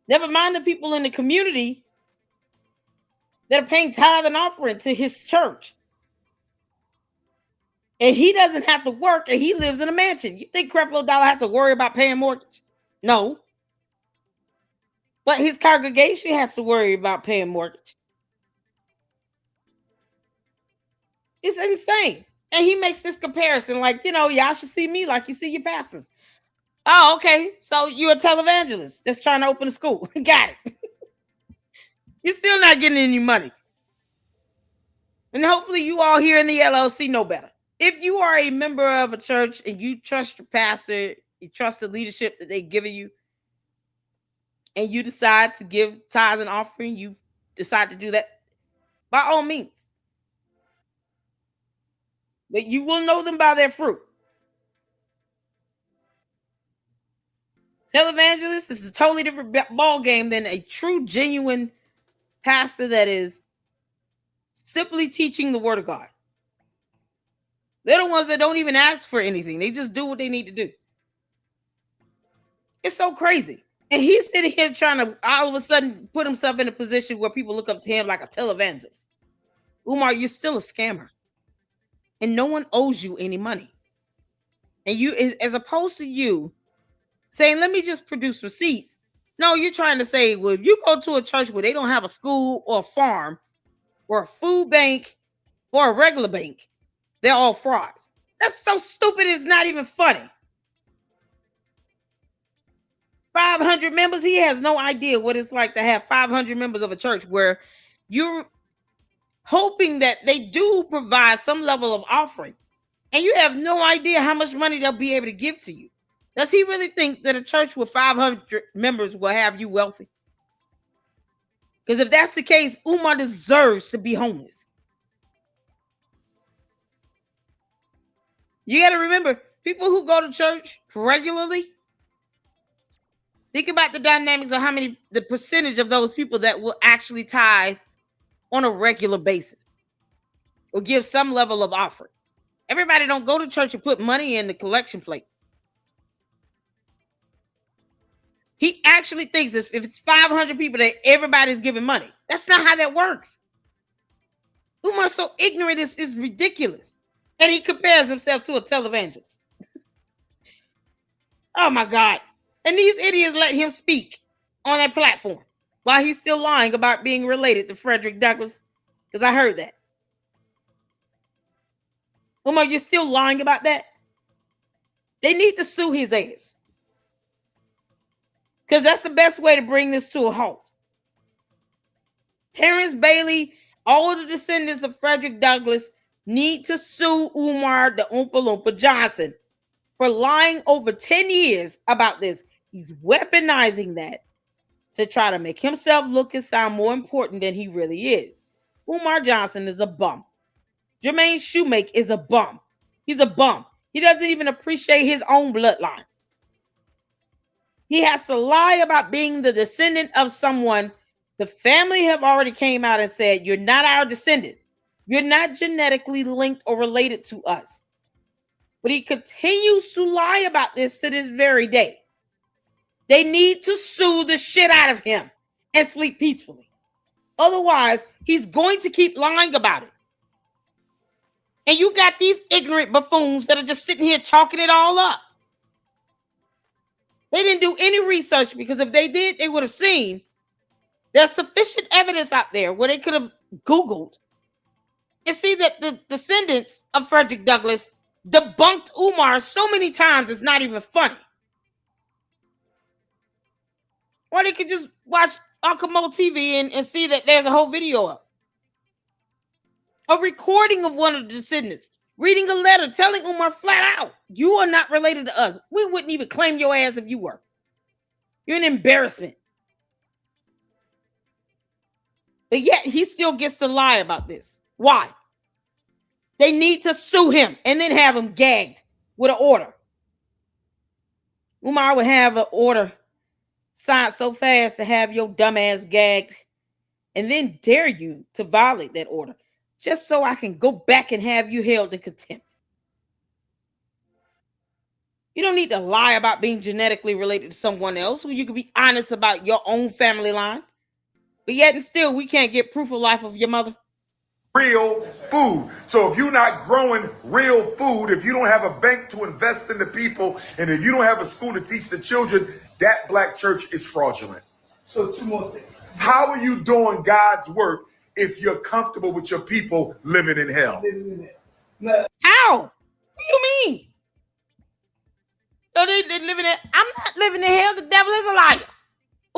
Never mind the people in the community that are paying tithe and offering to his church. And he doesn't have to work, and he lives in a mansion. You think Creflo Dollar has to worry about paying mortgage? No. But his congregation has to worry about paying mortgage. It's insane. And he makes this comparison like, y'all should see me like you see your pastors. Oh, okay. So you're a televangelist that's trying to open a school. Got it. You're still not getting any money. And hopefully you all here in the LLC know better. If you are a member of a church and you trust your pastor, you trust the leadership that they've given you, and you decide to give tithe and offering, you decide to do that, by all means. But you will know them by their fruit. Televangelist is a totally different ball game than a true, genuine pastor that is simply teaching the word of God. They're the ones that don't even ask for anything. They just do what they need to do. It's so crazy. And he's sitting here trying to all of a sudden put himself in a position where people look up to him like a televangelist. Umar, you're still a scammer. And no one owes you any money. And you, as opposed to you saying, let me just produce receipts. No, you're trying to say, well, if you go to a church where they don't have a school or a farm or a food bank or a regular bank, they're all frauds. That's so stupid. It's not even funny. 500 members. He has no idea what it's like to have 500 members of a church where you're hoping that they do provide some level of offering, and you have no idea how much money they'll be able to give to you. Does he really think that a church with 500 members will have you wealthy? Because if that's the case, Umar deserves to be homeless. You got to remember, people who go to church regularly, think about the dynamics of the percentage of those people that will actually tithe on a regular basis or give some level of offering. Everybody don't go to church and put money in the collection plate. He actually thinks if it's 500 people that everybody's giving money. That's not how that works. Umar's so ignorant, it's ridiculous. And he compares himself to a televangelist. Oh my God. And these idiots let him speak on that platform while he's still lying about being related to Frederick Douglass. Because I heard that. Umar, you're still lying about that? They need to sue his ass. Because that's the best way to bring this to a halt. Terrence Bailey, all of the descendants of Frederick Douglass need to sue Umar the Oompa Loompa Johnson for lying over 10 years about this. He's weaponizing that to try to make himself look and sound more important than he really is. Umar Johnson is a bum. Jermaine Shoemake is a bum. He's a bum. He doesn't even appreciate his own bloodline. He has to lie about being the descendant of someone. The family have already came out and said, you're not our descendant. You're not genetically linked or related to us. But he continues to lie about this to this very day. They need to sue the shit out of him and sleep peacefully. Otherwise, he's going to keep lying about it. And you got these ignorant buffoons that are just sitting here chalking it all up. They didn't do any research, because if they did, they would have seen there's sufficient evidence out there where they could have Googled and see that the descendants of Frederick Douglass debunked Umar so many times it's not even funny. Or they could just watch Uncle Mo TV and see that there's a whole video up. A recording of one of the descendants reading a letter telling Umar flat out, you are not related to us. We wouldn't even claim your ass if you were. You're an embarrassment. But yet he still gets to lie about this. Why? They need to sue him and then have him gagged with an order. Umar would have an order signed so fast to have your dumb ass gagged and then dare you to violate that order just so I can go back and have you held in contempt. You don't need to lie about being genetically related to someone else when you can be honest about your own family line. But yet and still, we can't get proof of life of your mother. Real food. So if you're not growing real food, if you don't have a bank to invest in the people, and if you don't have a school to teach the children, that black church is fraudulent. So two more things. How are you doing God's work if you're comfortable with your people living in hell? How? What do you mean? So they living in, I'm not living in hell. The devil is a liar.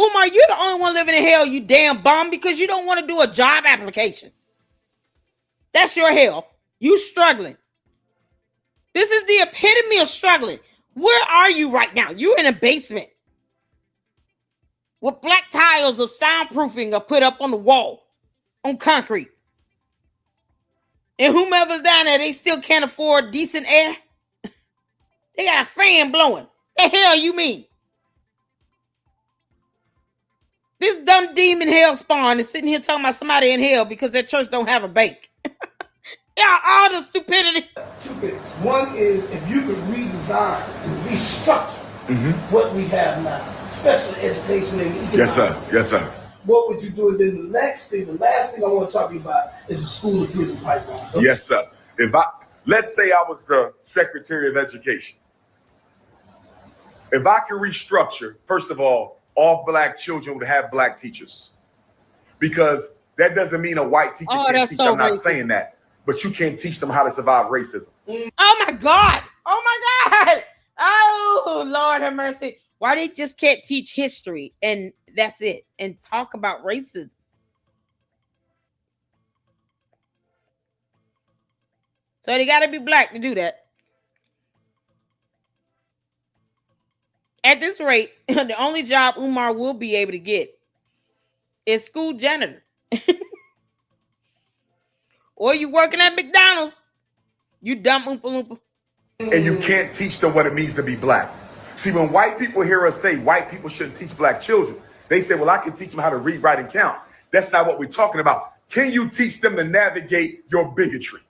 Umar, you're the only one living in hell, you damn bum, because you don't want to do a job application. That's your hell. You struggling. This is the epitome of struggling. Where are you right now? You're in a basement with black tiles of soundproofing are put up on the wall on concrete. And whomever's down there, they still can't afford decent air. They got a fan blowing. The hell you mean? This dumb demon hell spawn is sitting here talking about somebody in hell because their church don't have a bank. Yeah, all the stupidity. Two things. One is if you could redesign and restructure what we have now, especially education and economics. Yes, sir. Yes, sir. What would you do? And then the last thing I want to talk to you about is the school to prison pipeline. So, yes, sir. Let's say I was the Secretary of Education. If I could restructure, first of all black children would have black teachers, because that doesn't mean a white teacher can't teach. I'm not saying that. but you can't teach them how to survive racism. Oh my God. Oh my God. Oh, Lord have mercy. Why they just can't teach history and that's it and talk about racism? So they got to be black to do that. At this rate, the only job Umar will be able to get is school janitor. Or you working at McDonald's. You dumb Oompa Loompa. And you can't teach them what it means to be black. See, when white people hear us say white people shouldn't teach black children, they say, well, I can teach them how to read, write, and count. That's not what we're talking about. Can you teach them to navigate your bigotry?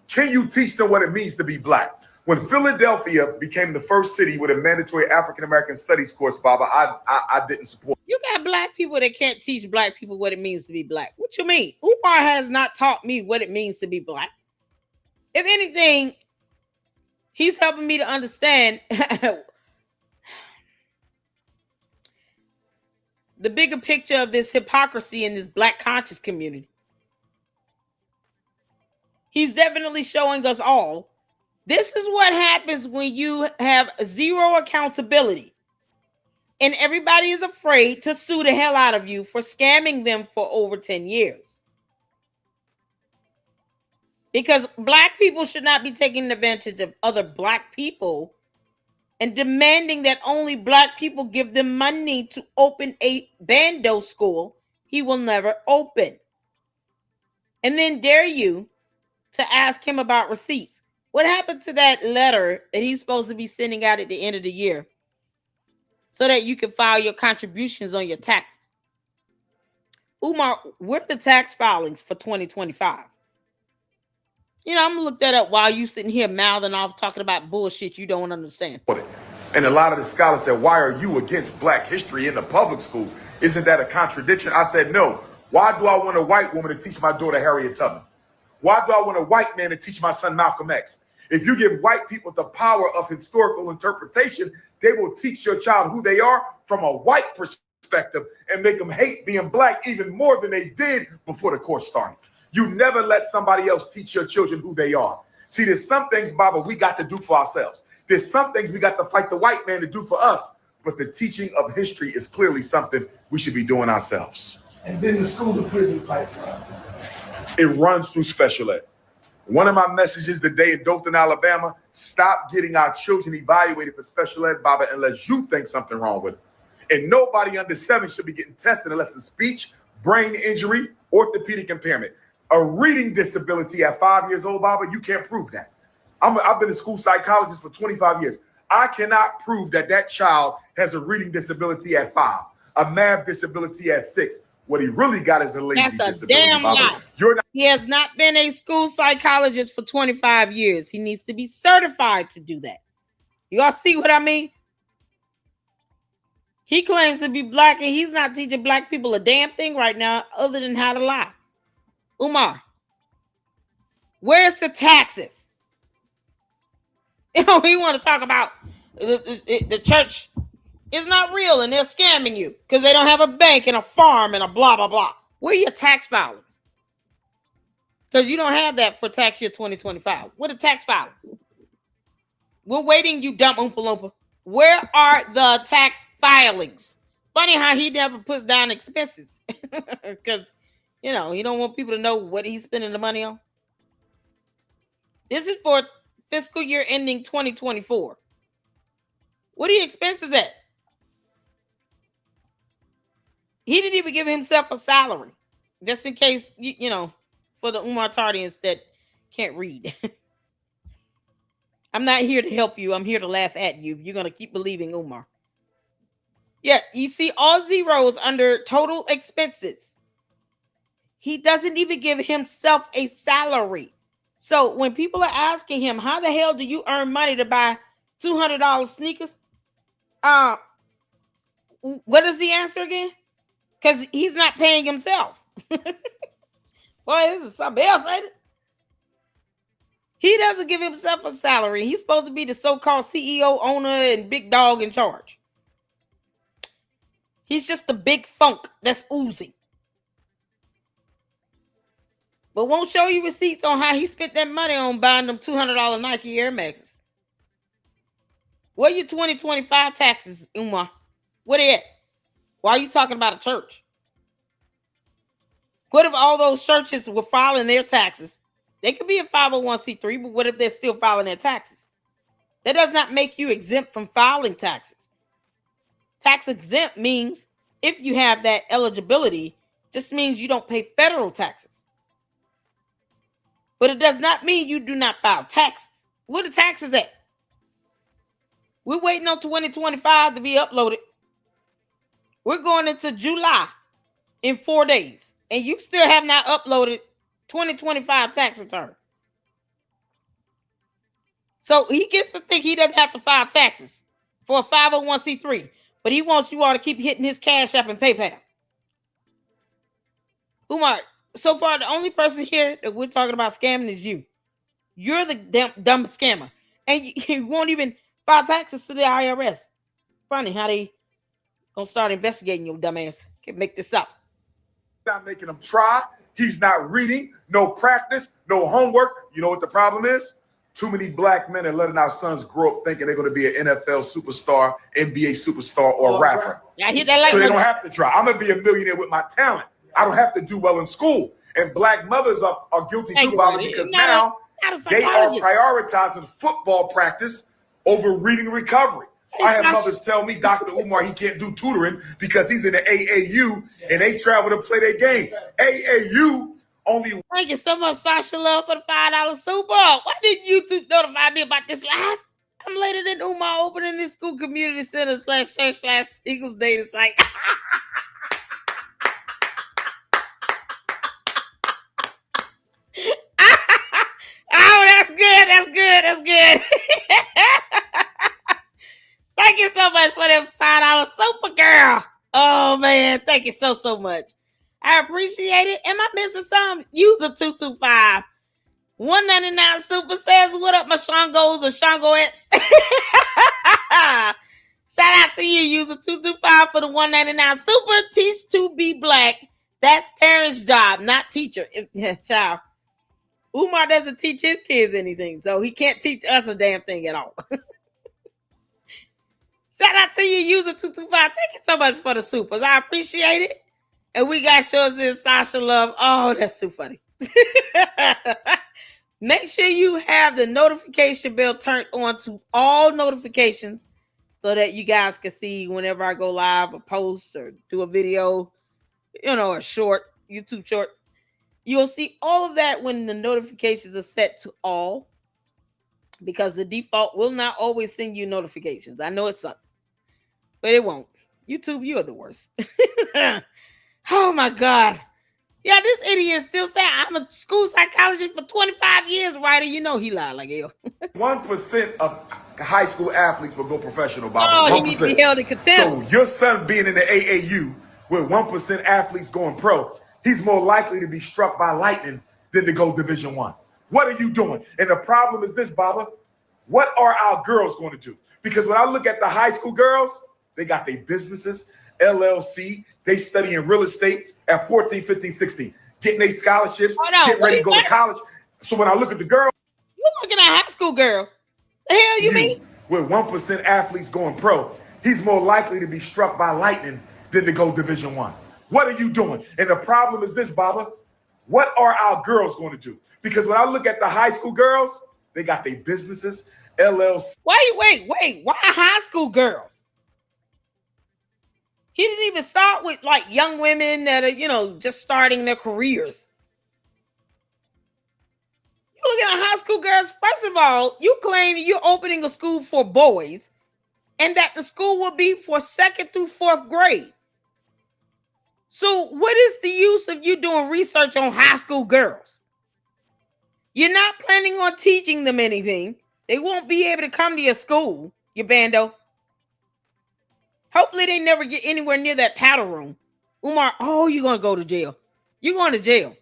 Can you teach them what it means to be black? When Philadelphia became the first city with a mandatory African-American studies course, Baba, I didn't support. You got black people that can't teach black people what it means to be black. What you mean? Umar has not taught me what it means to be black. If anything, he's helping me to understand the bigger picture of this hypocrisy in this black conscious community. He's definitely showing us all. This is what happens when you have zero accountability and everybody is afraid to sue the hell out of you for scamming them for over 10 years. Because black people should not be taking advantage of other black people and demanding that only black people give them money to open a bando school he will never open. And then dare you to ask him about receipts. What happened to that letter that he's supposed to be sending out at the end of the year so that you can file your contributions on your taxes? Umar, where are the tax filings for 2025? You know, I'm gonna look that up while you sitting here mouthing off talking about bullshit you don't understand. And a lot of the scholars said, why are you against black history in the public schools? Isn't that a contradiction? I said, no. Why do I want a white woman to teach my daughter Harriet Tubman? Why do I want a white man to teach my son Malcolm X? If you give white people the power of historical interpretation, they will teach your child who they are from a white perspective and make them hate being black even more than they did before the course started. You never let somebody else teach your children who they are. See, there's some things, Baba, we got to do for ourselves. There's some things we got to fight the white man to do for us. But the teaching of history is clearly something we should be doing ourselves. And then the school to prison pipeline. It runs through special ed. One of my messages today in Dothan, Alabama, stop getting our children evaluated for special ed, Baba, unless you think something wrong with it. And nobody under 7 should be getting tested unless it's speech, brain injury, orthopedic impairment. A reading disability at 5 years old, Baba, you can't prove that. I've been a school psychologist for 25 years. I cannot prove that that child has a reading disability at 5, a math disability at 6. What he really got is a lazy disability. Damn lie. He has not been a school psychologist for 25 years. He needs to be certified to do that. You all see what I mean? He claims to be black and he's not teaching black people a damn thing right now other than how to lie. Umar, where's the taxes? You know, you want to talk about the church is not real and they're scamming you because they don't have a bank and a farm and a blah, blah, blah. Where are your tax filings? Because you don't have that for tax year 2025. What are tax filings? We're waiting, you dumb Oompa Loompa. Where are the tax filings? Funny how he never puts down expenses. Because, you know, he don't want people to know what he's spending the money on. This is for fiscal year ending 2024. What are your expenses at? He didn't even give himself a salary. Just in case, you know, for the Umar Tardians that can't read. I'm not here to help you. I'm here to laugh at you. You're going to keep believing Umar. Yeah, you see all zeros under total expenses. He doesn't even give himself a salary. So when people are asking him, how the hell do you earn money to buy $200 sneakers? What is the answer again? Because he's not paying himself. Boy, this is something else, right? He doesn't give himself a salary. He's supposed to be the so-called CEO, owner, and big dog in charge. He's just a big funk that's oozing. but won't show you receipts on how he spent that money on buying them $200 Nike Air Maxes. Where your 2025 taxes, Umar? Where they at? Why are you talking about a church? What if all those churches were filing their taxes? They could be a 501c3, but what if they're still filing their taxes? That does not make you exempt from filing taxes. Tax exempt means if you have that eligibility, just means you don't pay federal taxes. But it does not mean you do not file taxes. Where the taxes at? We're waiting on 2025 to be uploaded. We're going into July in 4 days, and you still have not uploaded 2025 tax return. So he gets to think he doesn't have to file taxes for a 501c3, but he wants you all to keep hitting his Cash App and PayPal. Umar, so far the only person here that we're talking about scamming is you. You're the dumb scammer, and you won't even file taxes to the IRS. Funny how they gonna start investigating your dumb ass. Can't make this up. Not making him try. He's not reading. No practice. No homework. You know what the problem is? Too many black men are letting our sons grow up thinking they're going to be an NFL superstar, NBA superstar, or rapper. Yeah, I hear that. So they don't have to try. I'm going to be a millionaire with my talent. I don't have to do well in school. And black mothers are guilty too, Bobby, because now they are prioritizing football practice over reading recovery. I have mothers tell me, Dr. Umar, he can't do tutoring because he's in the AAU and they travel to play their game. AAU only. Thank you so much, Sasha Love, for the $5 Super. Why didn't YouTube notify me about this live? I'm later than Umar opening this school community center /church/ Eagles data site. Oh, that's good. That's good. That's good. Thank you so much for that $5 Super, girl. Oh, man. Thank you so much. I appreciate it. Am I missing something? User 225. 199 Super says, what up, my Shangos or Shangoettes? Shout out to you, user 225 for the 199 Super. Teach to be black. That's parents' job, not teacher. Child. Umar doesn't teach his kids anything, so he can't teach us a damn thing at all. Shout out to you, user 225. Thank you so much for the supers. I appreciate it. And we got yours in Sasha Love. Oh, that's too funny. Make sure you have the notification bell turned on to all notifications so that you guys can see whenever I go live or post or do a video, a short, YouTube short. You'll see all of that when the notifications are set to all, because the default will not always send you notifications. I know it sucks, but it won't. YouTube, you are the worst. Oh my God. Yeah, this idiot still saying I'm a school psychologist for 25 years, Ryder. You know he lied like hell. 1% of high school athletes will go professional, Bob. Oh, he needs to be held in contempt. So your son being in the AAU with 1% athletes going pro, he's more likely to be struck by lightning than to go Division I. What are you doing? And the problem is this, Baba. What are our girls going to do? Because when I look at the high school girls, they got their businesses, LLC. They study in real estate at 14, 15, 16, getting their scholarships, getting ready to go to college. So when I look at the girls, you're looking at high school girls. The hell you mean? With 1% athletes going pro, he's more likely to be struck by lightning than to go Division I. What are you doing? And the problem is this, Baba. What are our girls going to do? Because when I look at the high school girls, they got their businesses, LLC. Wait. Why high school girls? He didn't even start with like young women that are, just starting their careers. You look at high school girls. First of all, you claim you're opening a school for boys and that the school will be for 2nd through 4th grade. So what is the use of you doing research on high school girls? You're not planning on teaching them anything. They won't be able to come to your school, you bando. Hopefully they never get anywhere near that powder room. Umar, you're going to go to jail. You're going to jail.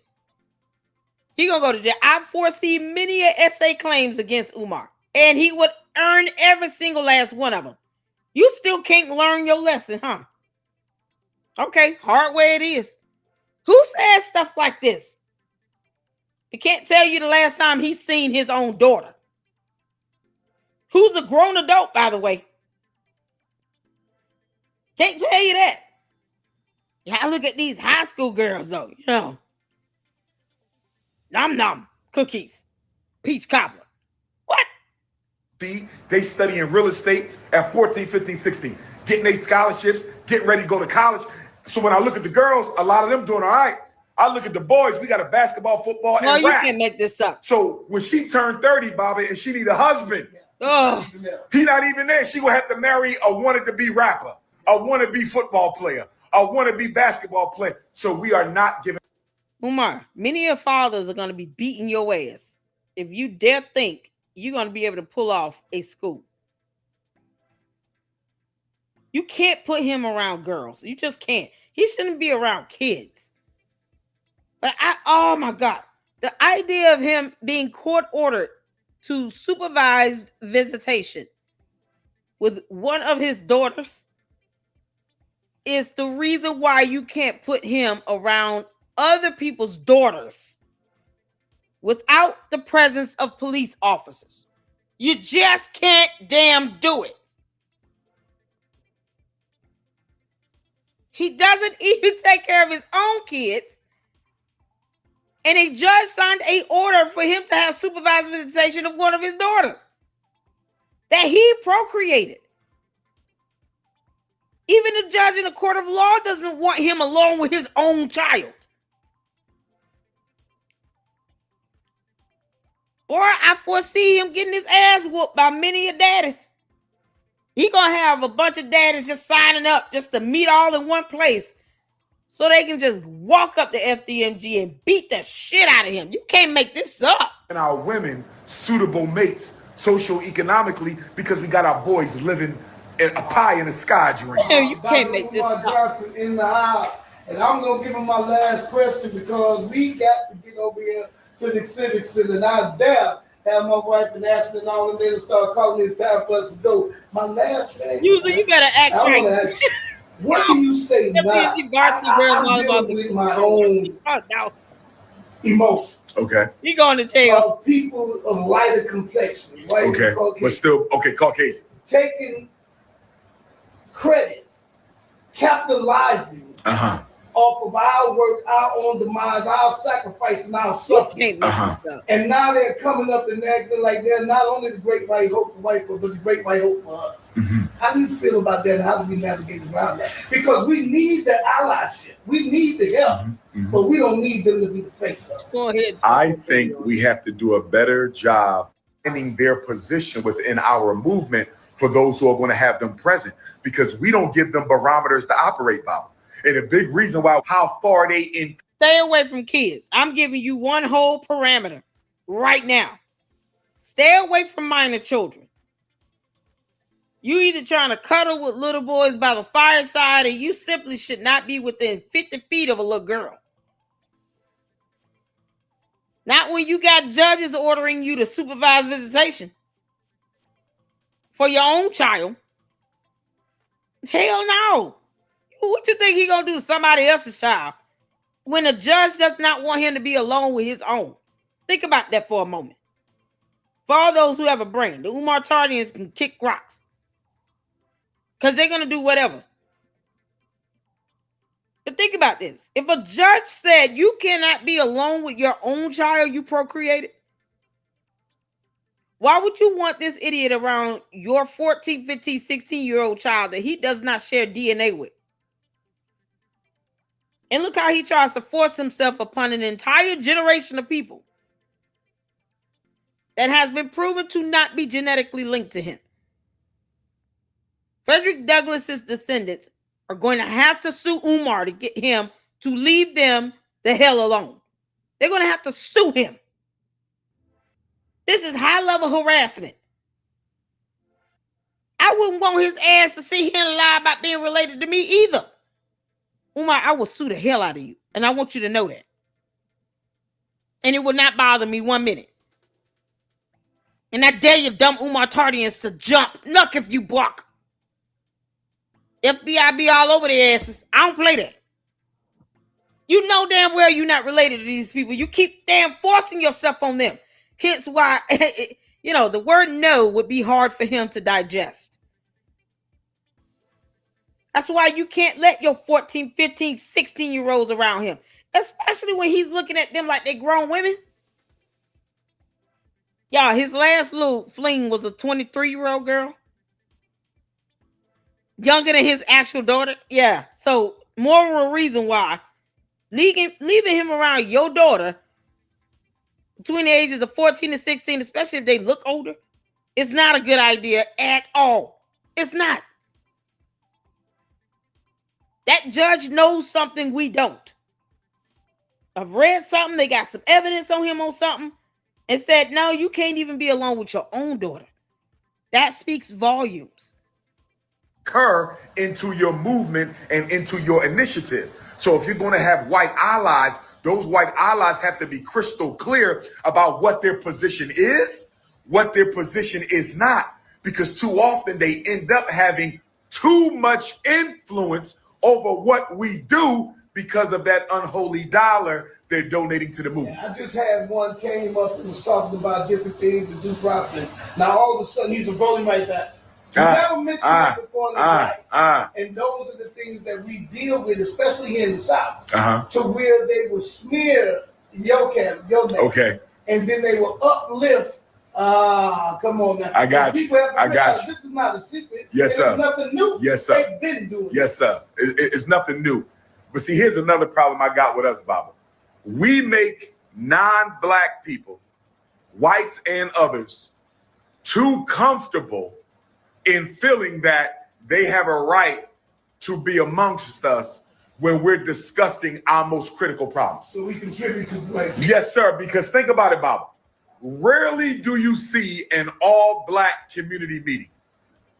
He's going to go to jail. I foresee many essay claims against Umar, and he would earn every single last one of them. You still can't learn your lesson, huh? Okay, hard way it is. Who says stuff like this? He can't tell you the last time he's seen his own daughter, who's a grown adult, by the way. Can't tell you that. Yeah, look at these high school girls, though. You know, nom nom cookies, peach cobbler. What? See, they studying real estate at 14, 15, 16, getting their scholarships, getting ready to go to college. So when I look at the girls, a lot of them doing all right. I look at the boys, we got a basketball, football, No, and you rap. can't make this up. So when she turned 30, Bobby, and she need a husband, he not even there. She will have to marry a wanted-to-be rapper, a wannabe football player, a wannabe basketball player. So we are not giving. Umar, many of your fathers are going to be beating your ass if you dare think you're going to be able to pull off a school. You can't put him around girls. You just can't. He shouldn't be around kids. But oh my God, the idea of him being court ordered to supervised visitation with one of his daughters is the reason why you can't put him around other people's daughters without the presence of police officers. You just can't damn do it. He doesn't even take care of his own kids. And a judge signed an order for him to have supervised visitation of one of his daughters that he procreated. Even the judge in a court of law doesn't want him alone with his own child. Boy, I foresee him getting his ass whooped by many of daddies. He gonna have a bunch of daddies just signing up just to meet all in one place so they can just walk up to FDMG and beat the shit out of him. You can't make this up. And our women suitable mates socio-economically because we got our boys living a pie in the sky dream. Yeah, you can't make this Umar up. Johnson in the house. And I'm going to give him my last question because we got to get over here to the Civic Center. And I dare have my wife and Ashley and all of them start calling me. It's time for us to go. My last thing. Usually you better act I right. want to ask you, what do you say now? I'm dealing with my own emotions. Okay. He going to jail. People of lighter complexion. White Okay. Caucasian, But still, okay, Caucasian. taking credit, capitalizing off of our work, our own demise, our sacrifice, and our suffering. And now they're coming up and acting like they're not only the great white hope for white folks, but the great white hope for us. How do you feel about that? And how do we navigate around that? Because we need the allyship. We need the help, but we don't need them to be the face of it. Go ahead. I think we have to do a better job finding their position within our movement for those who are going to have them present, because we don't give them barometers to operate by. And a big reason why, how far they in. Stay away from kids. I'm giving you one whole parameter right now. Stay away from minor children. You either trying to cuddle with little boys by the fireside, or you simply should not be within 50 feet of a little girl. Not when you got judges ordering you to supervise visitation for your own child. Hell no. What you think he gonna do to somebody else's child when a judge does not want him to be alone with his own? Think about that for a moment. For all those who have a brain, the Umar Tardians can kick rocks because they're gonna do whatever. But think about this. If a judge said you cannot be alone with your own child you procreated, why would you want this idiot around your 14, 15, 16-year-old child that he does not share DNA with? And look how he tries to force himself upon an entire generation of people that has been proven to not be genetically linked to him. Frederick Douglass's descendants are going to have to sue Umar to get him to leave them the hell alone. They're going to have to sue him. This is high-level harassment. I wouldn't want his ass to sit here and lie about being related to me either. Umar, I will sue the hell out of you. And I want you to know that. And it will not bother me 1 minute. And I dare you dumb Umar Tardians to jump. Nuck if you buck. FBI be all over their asses. I don't play that. You know damn well you're not related to these people. You keep damn forcing yourself on them. Hence why, you know, the word no would be hard for him to digest. That's why you can't let your 14, 15, 16-year-olds around him, especially when he's looking at them like they're grown women. Y'all, his last little fling was a 23-year-old girl. Younger than his actual daughter. Yeah. So more of a reason why leaving him around your daughter between the ages of 14 and 16, especially if they look older, it's not a good idea at all. It's not. That judge knows something we don't. I've read something. They got some evidence on him on something and said, no, you can't even be alone with your own daughter. That speaks volumes. Occur into your movement and into your initiative. So if you're going to have white allies, those white allies have to be crystal clear about what their position is, what their position is not, because too often they end up having too much influence over what we do because of that unholy dollar they're donating to the movement. I just had one came up and was talking about different things and do profit. Now all of a sudden he's a voting right there. You never mentioned that before in the life. And those are the things that we deal with, especially here in the South, to where they will smear your name. Okay. And then they will uplift. Come on now. I got you. I got you. This is not a secret. Yes, sir. It's nothing new. Yes, sir. They've been doing it. Yes, sir. It's nothing new. But see, here's another problem I got with us, Baba. We make non-black people, whites and others, too comfortable in feeling that they have a right to be amongst us when we're discussing our most critical problems. So we contribute to blame. Yes, sir, because think about it, Baba. Rarely do you see an all-black community meeting.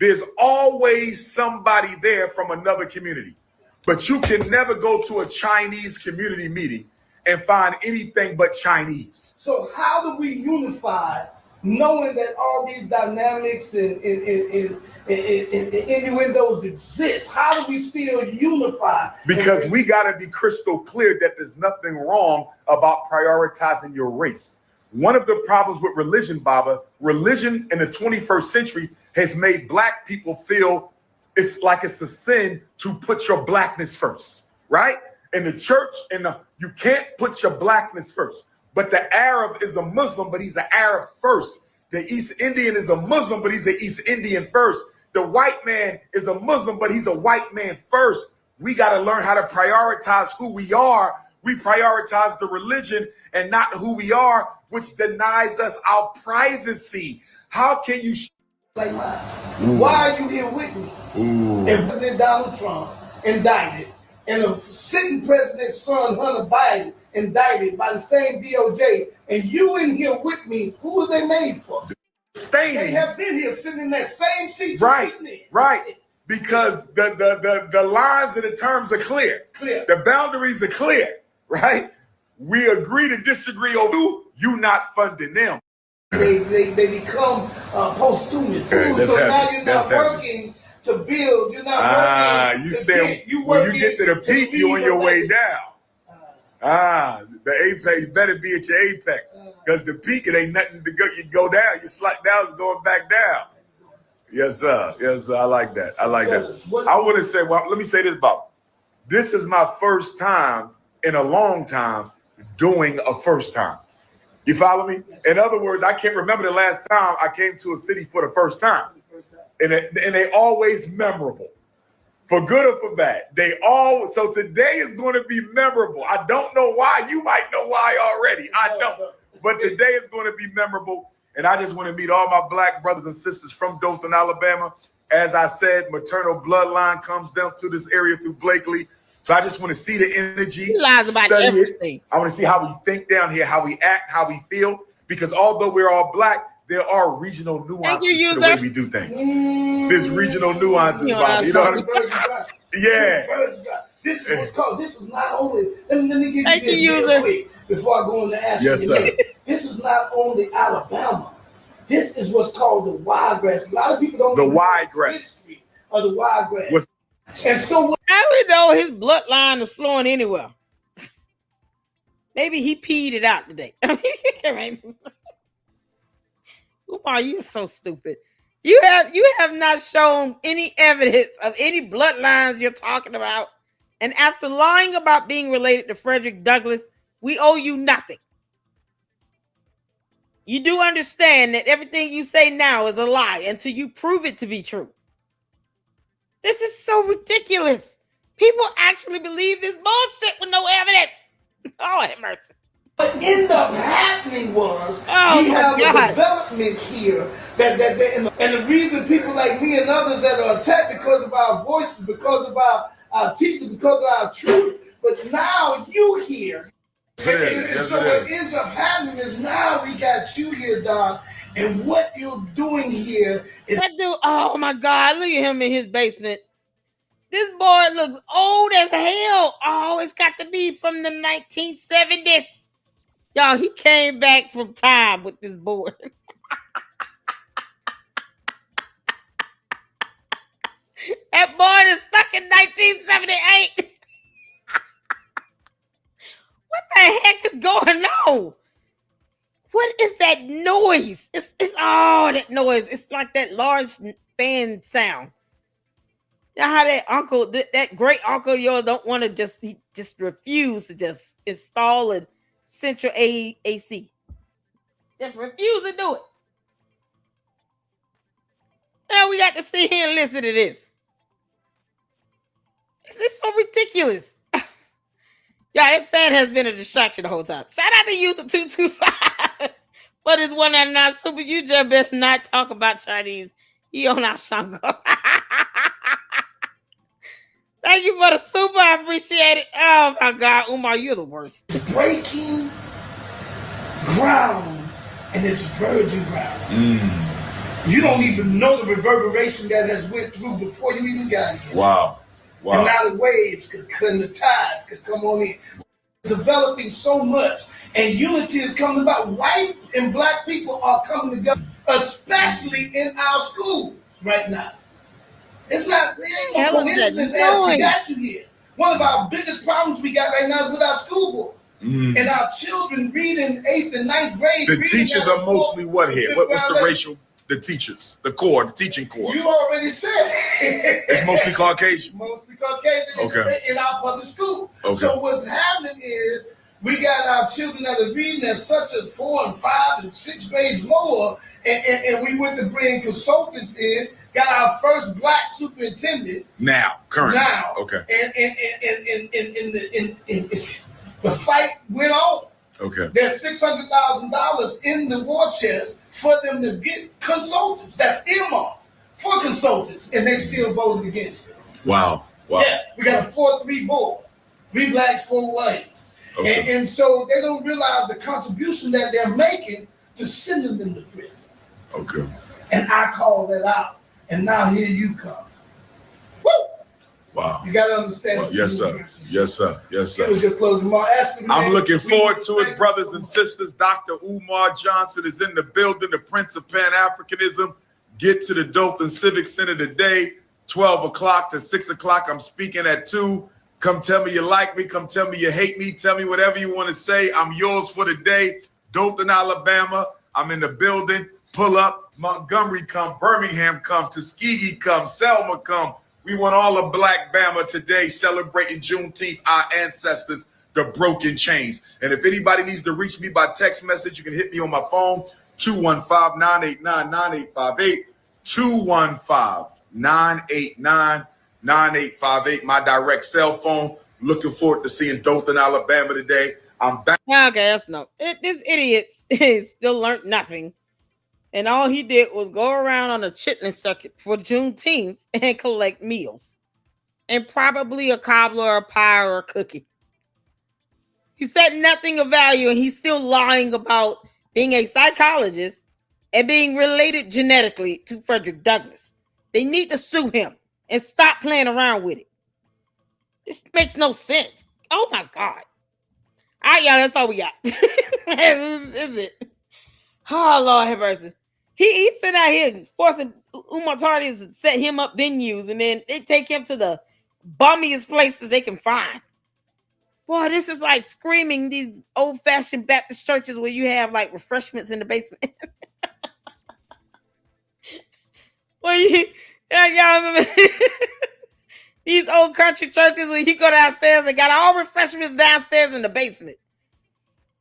There's always somebody there from another community. But you can never go to a Chinese community meeting and find anything but Chinese. So how do we unify, knowing that all these dynamics and innuendos exist? How do we still unify? Because we got to be crystal clear that there's nothing wrong about prioritizing your race. One of the problems with religion, Baba, religion in the 21st century has made black people feel it's like it's a sin to put your blackness first, right? In the church, you can't put your blackness first. But the Arab is a Muslim, but he's an Arab first. The East Indian is a Muslim, but he's an East Indian first. The white man is a Muslim, but he's a white man first. We got to learn how to prioritize who we are. We prioritize the religion and not who we are, which denies us our privacy. How can you? Like mine. Why are you here with me? If President Donald Trump indicted and a sitting president's son, Hunter Biden, indicted by the same DOJ, and you in here with me, who was they made for? They have been here sitting in that same seat. Right, right. Because the lines and the terms are clear. The boundaries are clear, right? We agree to disagree over you not funding them. They become posthumous. So now you're not working to build. You're not working. You said when you get to the peak, you're on your way down. The apex better be at your apex, because the peak, it ain't nothing to go. You go down, you slide down, it's going back down. Yes, sir. Yes, sir. I like that. I like that. I want to say, well, let me say this, Bob. This is my first time in a long time doing a first time. You follow me? In other words, I can't remember the last time I came to a city for the first time. And they always memorable. For good or for bad. So today is going to be memorable. I don't know why. You might know why already. I don't. But today is going to be memorable. And I just want to meet all my black brothers and sisters from Dothan, Alabama. As I said, maternal bloodline comes down to this area through Blakely. So I just want to see the energy. He lies about everything. I want to see how we think down here, how we act, how we feel. Because although we're all black, there are regional nuances to the way we do things. There's regional nuances, Bob. You know what I mean? Yeah. This is what's called. This is not only. Let me give you this real quick before I go on to ask you. Sir. This is not only Alabama. This is what's called the wiregrass. A lot of people don't know the wiregrass or the wiregrass. And so how we know his bloodline is flowing anywhere? Maybe he peed it out today. Umar, you're so stupid. You have not shown any evidence of any bloodlines you're talking about. And after lying about being related to Frederick Douglass, we owe you nothing. You do understand that everything you say now is a lie until you prove it to be true. This is so ridiculous. People actually believe this bullshit with no evidence. Oh, have mercy. What ended up happening was we have a development here and the reason people like me and others that are attacked because of our voices, because of our teachers, because of our truth. But now you here. So what ends up happening is now we got you here, Don, and what you're doing here is that dude. Oh my God! Look at him in his basement. This boy looks old as hell. Oh, it's got to be from the 1970s. Y'all, he came back from time with this board. That board is stuck in 1978. What the heck is going on? What is that noise? It's that noise. It's like that large fan sound. You know how that uncle, that great uncle yours don't want to just refuse to just install a central AC. Just refuse to do it. Now we got to sit here and listen to this. It's so ridiculous. Yeah, that fan has been a distraction the whole time. Shout out to User 225 for this 199 super. You just better not talk about Chinese. He on our Shango. Thank you for the super. I appreciate it. Oh my God, Umar, you're the worst. Breaking ground, and it's virgin ground. You don't even know the reverberation that has went through before you even got here. Wow. And now the waves could come, the tides could come on in. Developing so much, and unity is coming about. White and black people are coming together, especially in our schools right now. It ain't no coincidence as we got you here. One of our biggest problems we got right now is with our school board. And our children reading 8th and 9th grade. The teachers are mostly what here? What's the racial? The teachers, the core, the teaching core. You already said it's mostly Caucasian. Mostly Caucasian in our public school. Okay. So what's happening is we got our children that are reading at such a 4 and 5 and 6 grades lower, and we went to bring consultants in. Got our first black superintendent now, currently. Now, okay. And the fight went on. Okay. There's $600,000 in the war chest for them to get consultants. That's earmarked for consultants, and they still voted against it. Wow. Yeah, we got a 4-3 board. 3 blacks, 4 whites. Okay. And so they don't realize the contribution that they're making to sending them to prison. Okay. And I call that out. And now here you come. Woo! Wow. You got to understand. Well, yes, sir. Yes, sir. Yes, sir. It was your closing remark. I'm looking forward to it, brothers and sisters. Dr. Umar Johnson is in the building, the Prince of Pan-Africanism. Get to the Dothan Civic Center today, 12 o'clock to 6 o'clock. I'm speaking at 2. Come tell me you like me. Come tell me you hate me. Tell me whatever you want to say. I'm yours for the day. Dothan, Alabama. I'm in the building. Pull up. Montgomery come. Birmingham come. Tuskegee come. Selma come. We want all of Black Bama today celebrating Juneteenth, our ancestors, the broken chains. And if anybody needs to reach me by text message, you can hit me on my phone, 215-989-9858, 215-989-9858, my direct cell phone. Looking forward to seeing Dothan, Alabama today. I'm back. Okay, that's no. This idiot still learned nothing. And all he did was go around on a chitlin circuit for Juneteenth and collect meals. And probably a cobbler, or a pie, or a cookie. He said nothing of value, and he's still lying about being a psychologist and being related genetically to Frederick Douglass. They need to sue him and stop playing around with it. This makes no sense. Oh, my God. All right, y'all, that's all we got. This is it. Oh, Lord have mercy. He's sitting out here forcing Umar Tardies to set him up venues, and then they take him to the bummiest places they can find. Boy, this is like screaming these old-fashioned Baptist churches where you have like refreshments in the basement. Well, y'all remember these old country churches where you go downstairs and got all refreshments downstairs in the basement.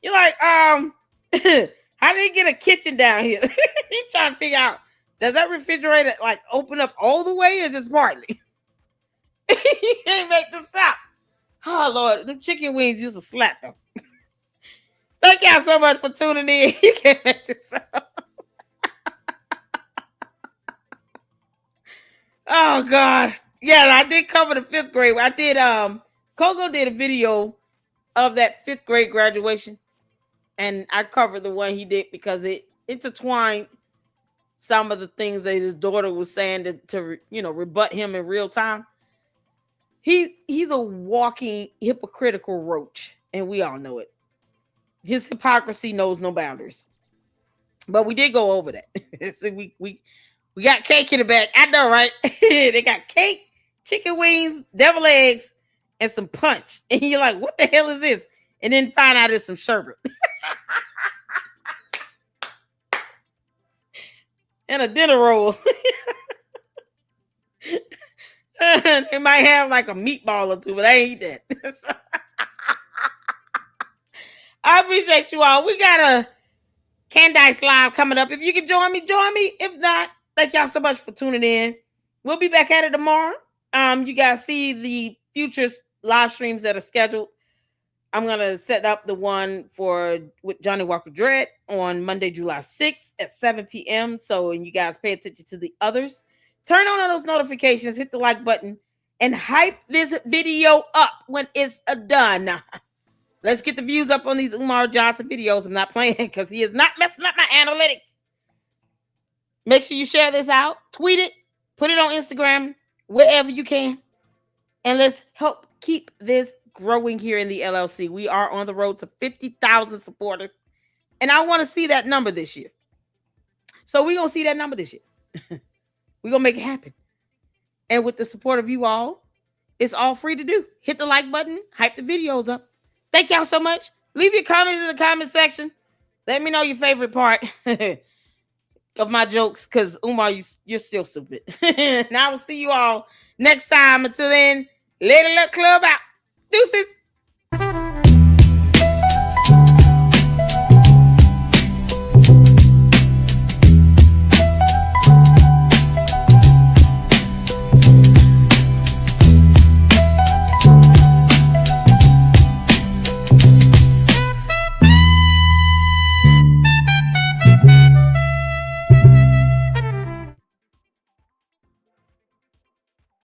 You're like, how did he get a kitchen down here? He's trying to figure out, does that refrigerator like open up all the way or just partly? He can't make this up. Oh Lord, them chicken wings used to slap them. Thank y'all so much for tuning in. You can't make this up. Oh God. Yeah, I did cover the 5th grade. I did Coco did a video of that 5th grade graduation. And I covered the one he did because it intertwined some of the things that his daughter was saying to rebut him in real time. He's a walking hypocritical roach, and we all know it. His hypocrisy knows no boundaries. But we did go over that. So we got cake in the back. I know, right? They got cake, chicken wings, devil eggs, and some punch. And you're like, what the hell is this? And then find out it's some sherbet. And a dinner roll. They might have like a meatball or two, but I ain't eat that. I appreciate you all. We got a Candice Live coming up. If you can join me, join me. If not, thank y'all so much for tuning in. We'll be back at it tomorrow. You guys see the future live streams that are scheduled. I'm going to set up the one with Johnny Walker Dredd on Monday, July 6th at 7 p.m. So, and you guys pay attention to the others. Turn on those notifications, hit the like button, and hype this video up when it's done. Let's get the views up on these Umar Johnson videos. I'm not playing because he is not messing up my analytics. Make sure you share this out, tweet it, put it on Instagram, wherever you can. And let's help keep this growing here in the LLC. We are on the road to 50,000 supporters. And I want to see that number this year. So we're going to see that number this year. We're going to make it happen. And with the support of you all, it's all free to do. Hit the like button, hype the videos up. Thank y'all so much. Leave your comments in the comment section. Let me know your favorite part of my jokes, because Umar, you're still stupid. And I will see you all next time. Until then, let it club out. Deuces.